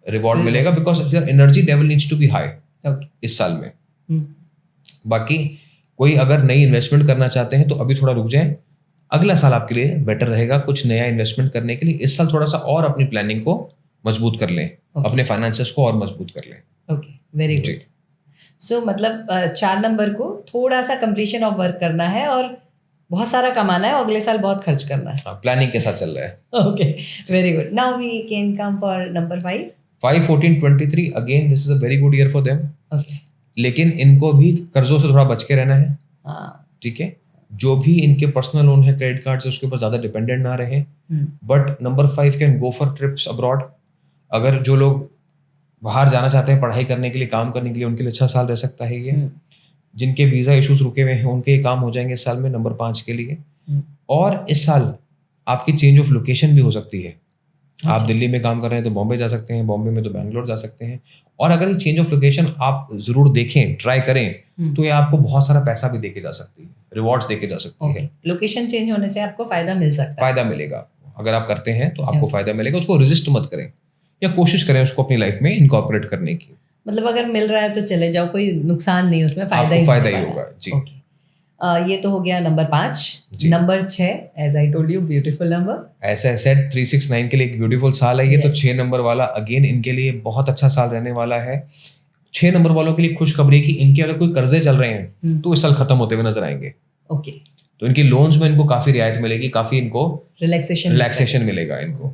रिवॉर्ड मिलेगा, because your energy level needs to be high इस साल में। बाकी कोई अगर नई इन्वेस्टमेंट करना चाहते हैं तो अभी थोड़ा रुक जाएं, अगला साल आपके लिए बेटर रहेगा कुछ नया इन्वेस्टमेंट करने के लिए। इस साल थोड़ा सा और अपनी प्लानिंग को मजबूत कर लें, अपने फाइनेंसेस को और मजबूत कर लें। Okay, very good. सो मतलब 4 नंबर को थोड़ा सा कंप्लीशन ऑफ वर्क करना है और बहुत सारा कमाना है और अगले साल बहुत खर्च करना है। प्लानिंग के साथ चल रहा है। Okay, very good. Now we can come for number 5 14 23 again this is a very good year for them. Okay, लेकिन इनको भी कर्जों से थोड़ा बच के रहना है। ठीक है, जो भी इनके पर्सनल लोन है, क्रेडिट कार्ड से, उसके ऊपर ज्यादा डिपेंडेंट ना रहे। But number 5 can go for trips abroad. अगर जो लोग बाहर जाना चाहते हैं पढ़ाई करने के लिए, काम करने के लिए, उनके लिए अच्छा साल रह सकता है ये। जिनके वीजा इश्यूज रुके हुए हैं उनके काम हो जाएंगे इस साल में, नंबर 5 के लिए। और इस साल आपकी चेंज ऑफ लोकेशन भी हो सकती है। आप दिल्ली में काम कर रहे हैं तो बॉम्बे जा सकते हैं, बॉम्बे में तो बैंगलोर जा सकते हैं। और अगर ये चेंज ऑफ लोकेशन आप जरूर देखें, ट्राई करें, तो ये आपको बहुत सारा पैसा भी देके जा सकती है, रिवॉर्ड्स देके जा सकती है। लोकेशन चेंज होने से आपको फायदा मिल सकता है। फायदा मिलेगा, अगर आप करते हैं तो आपको फायदा मिलेगा। उसको रेजिस्ट मत करें या कोशिश करें उसको अपनी लाइफ में इनकॉर्पोरेट करने की। मतलब अगर मिल रहा है तो चले जाओ, कोई नुकसान नहीं, उसमें फायदा ही होगा जी। ये तो हो गया number 5। Number 6 as I told you beautiful number. ऐसा सेट 369 के लिए एक ब्यूटीफुल साल है ये। तो 6 नंबर वाला अगेन इनके लिए बहुत अच्छा साल रहने वाला है। 6 नंबर वालों के लिए खुशखबरी है कि इनके अगर कोई कर्जे चल रहे हैं तो इस साल खत्म होते हुए नजर आएंगे। ओके, तो इनकी लोन्स में इनको काफी रियायत मिलेगी, काफी इनको रिलैक्सेशन मिलेगा इनको।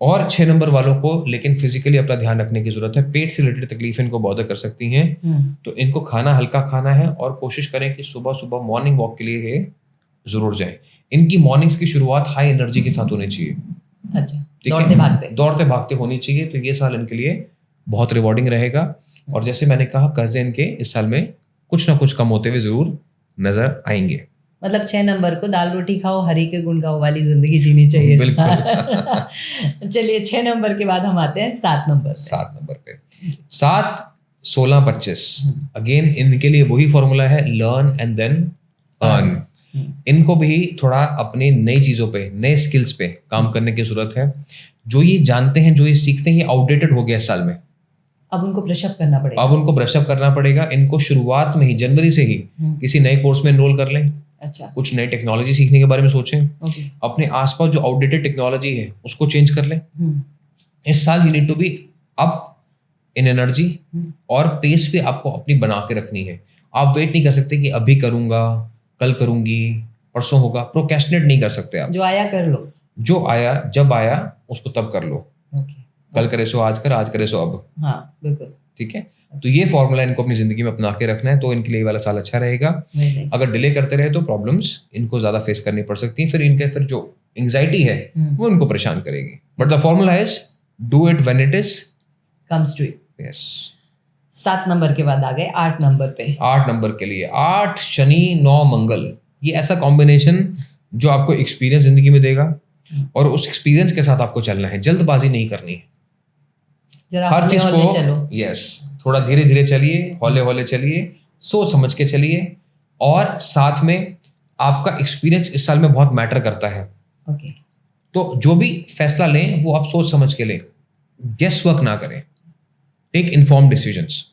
और 6 नंबर वालों को लेकिन फिजिकली अपना ध्यान रखने की जरूरत है। पेट से रिलेटेड तकलीफ इनको बॉदर कर सकती हैं, तो इनको खाना हल्का खाना है और कोशिश करें कि सुबह सुबह मॉर्निंग वॉक के लिए जरूर जाएं। इनकी मॉर्निंग्स की शुरुआत हाई एनर्जी के साथ होनी चाहिए। अच्छा, दौड़ते भागते होनी चाहिए। तो ये साल इनके लिए बहुत रिवॉर्डिंग रहेगा। और जैसे मैंने कहा, कर्जे इनके इस साल में कुछ ना कुछ कम होते हुए जरूर नजर आएंगे। मतलब 6 नंबर को दाल रोटी खाओ, हरी के गुण गाओ वाली जिंदगी जीनी चाहिए। बिल्कुल। चलिए 6 नंबर के बाद हम आते हैं 7 नंबर पे। 7 16 25 अगेन इनके लिए वही फॉर्मूला है, लर्न एंड देन अर्न। इनको भी थोड़ा अपनी नई चीज़ों पे, नए स्किल्स पे काम करने की ज़रूरत है। जो ये जानते हैं, जो ये सीखते हैं, ये आउटडेटेड हो गया इस साल में। अब उनको ब्रशअप करना पड़ेगा। अब उनको ब्रशअप करना पड़ेगा। इनको शुरुआत में ही, जनवरी से ही किसी नए कोर्स में एनरोल कर लें। अच्छा। कुछ नई टेक्नोलॉजी सीखने के बारे में सोचें। ओके। अपने आसपास जो आउटडेटेड टेक्नोलॉजी है उसको चेंज कर लें। इस साल you need to be up in energy, और पेस भी आपको अपनी बना के रखनी है। आप वेट नहीं कर सकते कि अभी करूंगा, कल करूंगी, परसों होगा। प्रोक्रेस्टिनेट नहीं कर सकते आप। जो आया कर लो। जो आया जब आया उसको तब कर लो। ओके। कल करे सो आज कर, आज करे सो अब। हाँ बिल्कुल। ठीक है, तो ये फॉर्मूला इनको अपनी जिंदगी में अपना के रखना है, तो इनके लिए ये वाला साल अच्छा रहेगा। अगर डिले करते रहे तो प्रॉब्लम्स इनको ज्यादा फेस करनी पड़ सकती हैं। फिर जो एंग्जाइटी है वो इनको परेशान करेगी। But the formula is do it when it is comes to it. Yes. 7 number के बाद आ गए 8 नंबर पे। 8 नंबर के लिए 8 शनि 9 मंगल, ये ऐसा कॉम्बिनेशन जो आपको एक्सपीरियंस जिंदगी में देगा, और उस एक्सपीरियंस के साथ आपको चलना है। जल्दबाजी नहीं करनी है। जरा हर चीज को चलो। यस, थोड़ा धीरे धीरे चलिए, हौले हौले चलिए, सोच समझ के चलिए। और साथ में आपका एक्सपीरियंस इस साल में बहुत मैटर करता है। ओके। तो जो भी फैसला लें वो आप सोच समझ के लें, गेस वर्क ना करें, टेक इन्फॉर्म्ड डिसीजंस।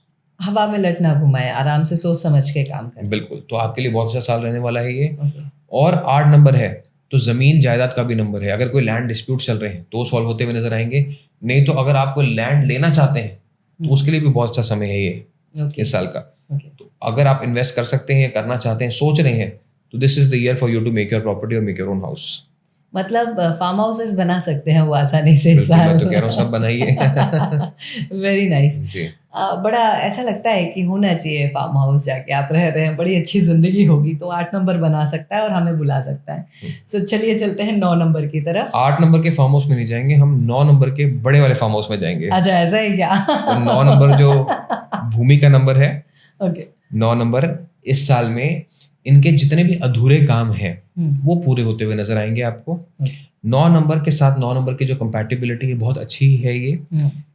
हवा में लट ना घुमाए, आराम से सोच समझ के काम करें। बिल्कुल, तो आपके लिए बहुत अच्छा साल रहने वाला है ये। ओके। और 8 नंबर है तो जमीन जायदाद का भी नंबर है। अगर कोई लैंड डिस्प्यूट चल रहे हैं तो सॉल्व होते हुए नजर आएंगे। नहीं तो अगर आप कोई लैंड लेना चाहते हैं तो उसके लिए भी बहुत अच्छा समय है ये इस साल का। तो अगर आप इन्वेस्ट कर सकते हैं, करना चाहते हैं, सोच रहे हैं, तो this is the year for you to make your property और मेक योर ओन हाउस। मतलब फार्म हाउसेस बना सकते हैं वो आसानी से इस साल। मैं तो कह रहा हूँ सब बनाइए। वेरी नाइस जी। बड़ा ऐसा लगता है कि होना चाहिए फार्म हाउस, जाके आप रह रहे हैं, बड़ी अच्छी जिंदगी होगी। तो 8 नंबर बना सकता है और हमें बुला सकता है। सो चलिए चलते हैं 9 नंबर की तरफ। 8 नंबर के फार्म हाउस में नहीं जाएंगे हम, 9 नंबर के बड़े वाले फार्म हाउस में जाएंगे। अच्छा, ऐसा है क्या? तो 9 नंबर जो भूमि का नंबर है, ओके। 9 नंबर इस साल में इनके जितने भी अधूरे काम हैं वो पूरे होते हुए नजर आएंगे आपको। 9 नंबर के साथ 9 नंबर की जो कंपैटिबिलिटी है बहुत अच्छी है ये।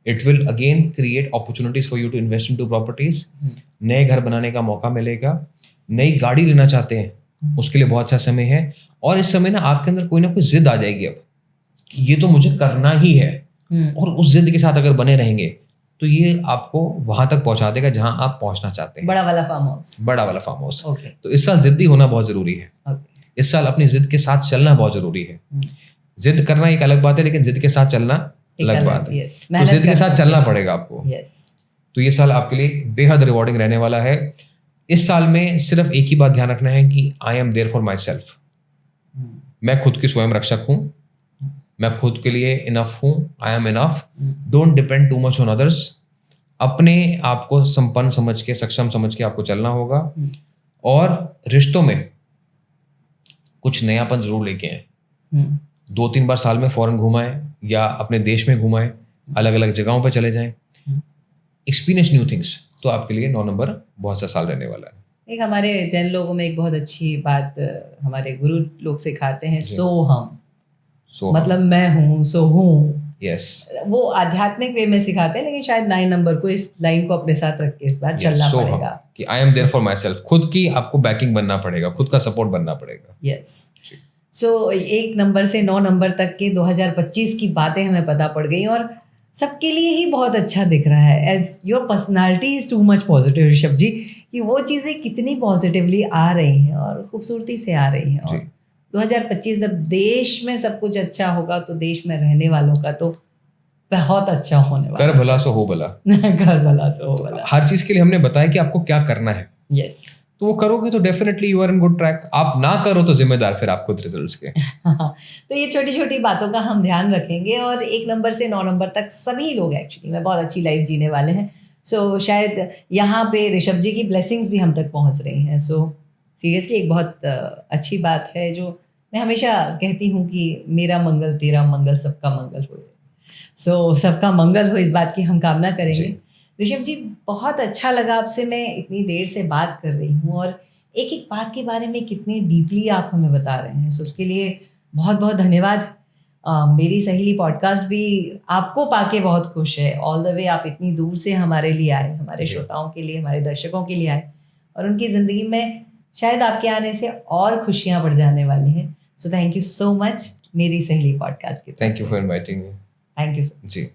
It will again create opportunities for you to invest into properties. नए घर बनाने का मौका मिलेगा। नई गाड़ी लेना चाहते हैं उसके लिए बहुत अच्छा समय है। और इस समय ना आपके अंदर कोई ना कोई जिद आ जाएगी अब कि ये तो मुझे करना ही है, और उस जिद के साथ अगर बने रहेंगे तो ये आपको वहां तक पहुंचा देगा जहां आप पहुंचना चाहते हैं। बड़ा वाला फार्म हाउस। बड़ा वाला फार्म हाउस। ओके। तो इस साल जिद्दी होना बहुत जरूरी है। इस साल अपनी जिद के साथ चलना बहुत जरूरी है। जिद करना एक अलग बात है, लेकिन जिद के साथ चलना अलग बात है। तो जिद के साथ चलना पड़ेगा आपको। तो ये साल आपके लिए बेहद रिवॉर्डिंग रहने वाला है। इस साल में सिर्फ एक ही बात ध्यान रखना है कि I am there for myself. मैं खुद की स्वयं रक्षक हूँ, मैं खुद के लिए इनफ हूँ। I am enough. Don't depend too much on others. अपने आप को संपन्न समझ के, सक्षम समझ के आपको चलना होगा। और रिश्तों में कुछ नयापन जरूर लेके आए। 2-3 बार साल में फॉरेन घुमाएं या अपने देश में घुमाएं, अलग अलग जगहों पर चले जाएं, एक्सपीरियंस न्यू थिंग्स। तो आपके लिए 9 नंबर बहुत अच्छा साल रहने वाला है। एक हमारे जैन लोगों में एक बहुत अच्छी बात हमारे गुरु लोग सिखाते हैं, सो हम। मतलब मैं हूँ, सो हूँ। यस। वो आध्यात्मिक वे में सिखाते हैं, लेकिन शायद 9 नंबर को इस लाइन को अपने साथ रख के इस बार चलना पड़ेगा कि I am there for myself. खुद की आपको बैकिंग बनना पड़ेगा, खुद का सपोर्ट बनना पड़ेगा। यस। सो 1 नंबर से 9 नंबर तक के 2025 की बातें हमें पता पड़ गई, और सबके लिए ही बहुत अच्छा दिख रहा है। As your personality is too much positive Rishabh ji, कि वो चीज़ें कितनी पॉजिटिवली आ रही हैं और खूबसूरती से आ रही हैं। और 2025 जब देश में सब कुछ अच्छा होगा तो देश में रहने वालों का तो बहुत अच्छा होने वाला। कर भला सो हो भला। कर भला सो हो भला। हर चीज के लिए हमने बताया कि आपको क्या करना है। यस। तो वो करोगे तो definitely you are in good track. आप ना करो तो जिम्मेदार फिर आप खुद रिजल्ट्स के। तो ये छोटी छोटी बातों का हम ध्यान रखेंगे, और 1 नंबर से 9 नंबर तक सभी लोग एक्चुअली में बहुत अच्छी लाइफ जीने वाले हैं। सो शायद यहाँ पे ऋषभ जी की ब्लेसिंग्स भी हम तक पहुँच रही हैं। सो सीरियसली एक बहुत अच्छी बात है, जो मैं हमेशा कहती हूँ कि मेरा मंगल तेरा मंगल सबका मंगल हो। सो सबका मंगल हो, इस बात की हम कामना करेंगे। ऋषभ जी, बहुत अच्छा लगा आपसे मैं इतनी देर से बात कर रही हूँ, और एक एक बात के बारे में कितनी डीपली आप हमें बता रहे हैं। सो उसके लिए बहुत बहुत धन्यवाद। मेरी सहेली पॉडकास्ट भी आपको पाके बहुत खुश है। ऑल द वे आप इतनी दूर से हमारे लिए आए, हमारे श्रोताओं के लिए, हमारे दर्शकों के लिए आए, और उनकी ज़िंदगी में शायद आपके आने से और खुशियां बढ़ जाने वाली हैं. So thank you so much मेरी सहेली पॉडकास्ट के. Thank you for inviting me. Thank you. Ji.